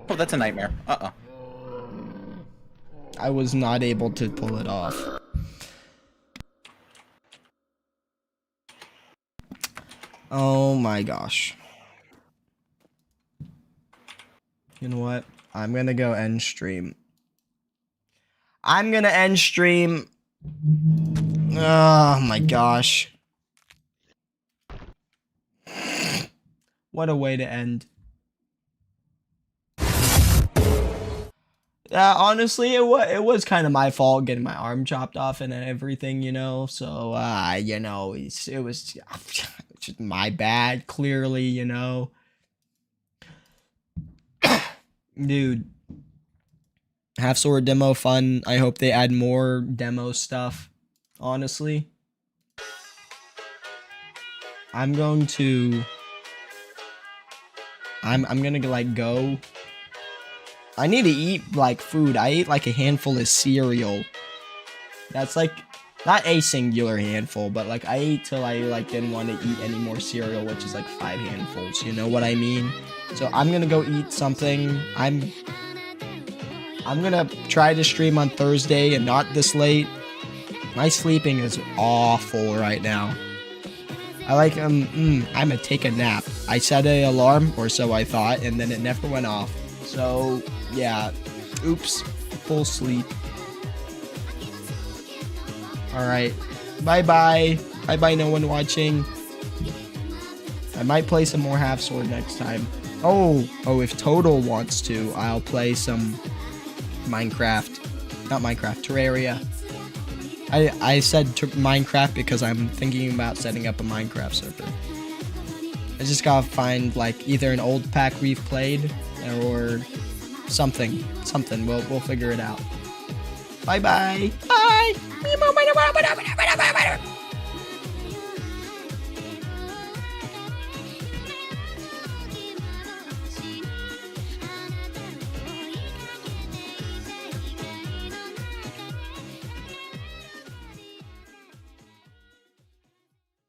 Oh, that's a nightmare. Uh-oh. I was not able to pull it off. Oh my gosh. You know what? I'm gonna go end stream. I'm gonna end stream. Oh my gosh. What a way to end. Honestly, it was kind of my fault getting my arm chopped off and everything, you know. So, you know, it was just my bad, clearly, you know. Dude, Half Sword demo fun. I hope they add more demo stuff. Honestly, I'm gonna like go. I need to eat like food. I ate like a handful of cereal. That's like not a singular handful, but like I ate till I like didn't want to eat any more cereal, which is like 5 handfuls. You know what I mean? So I'm gonna go eat something. I'm gonna try to stream on Thursday and not this late. My sleeping is awful right now. I like I'm gonna take a nap. I set an alarm, or so I thought, and then it never went off. So yeah, oops, full sleep. All right, bye bye, no one watching. I might play some more Half Sword next time. Oh, if Total wants to, I'll play some Minecraft. Not Minecraft, Terraria. I said Minecraft because I'm thinking about setting up a Minecraft server. I just gotta find like either an old pack we've played or something. We'll figure it out. Bye bye. Bye.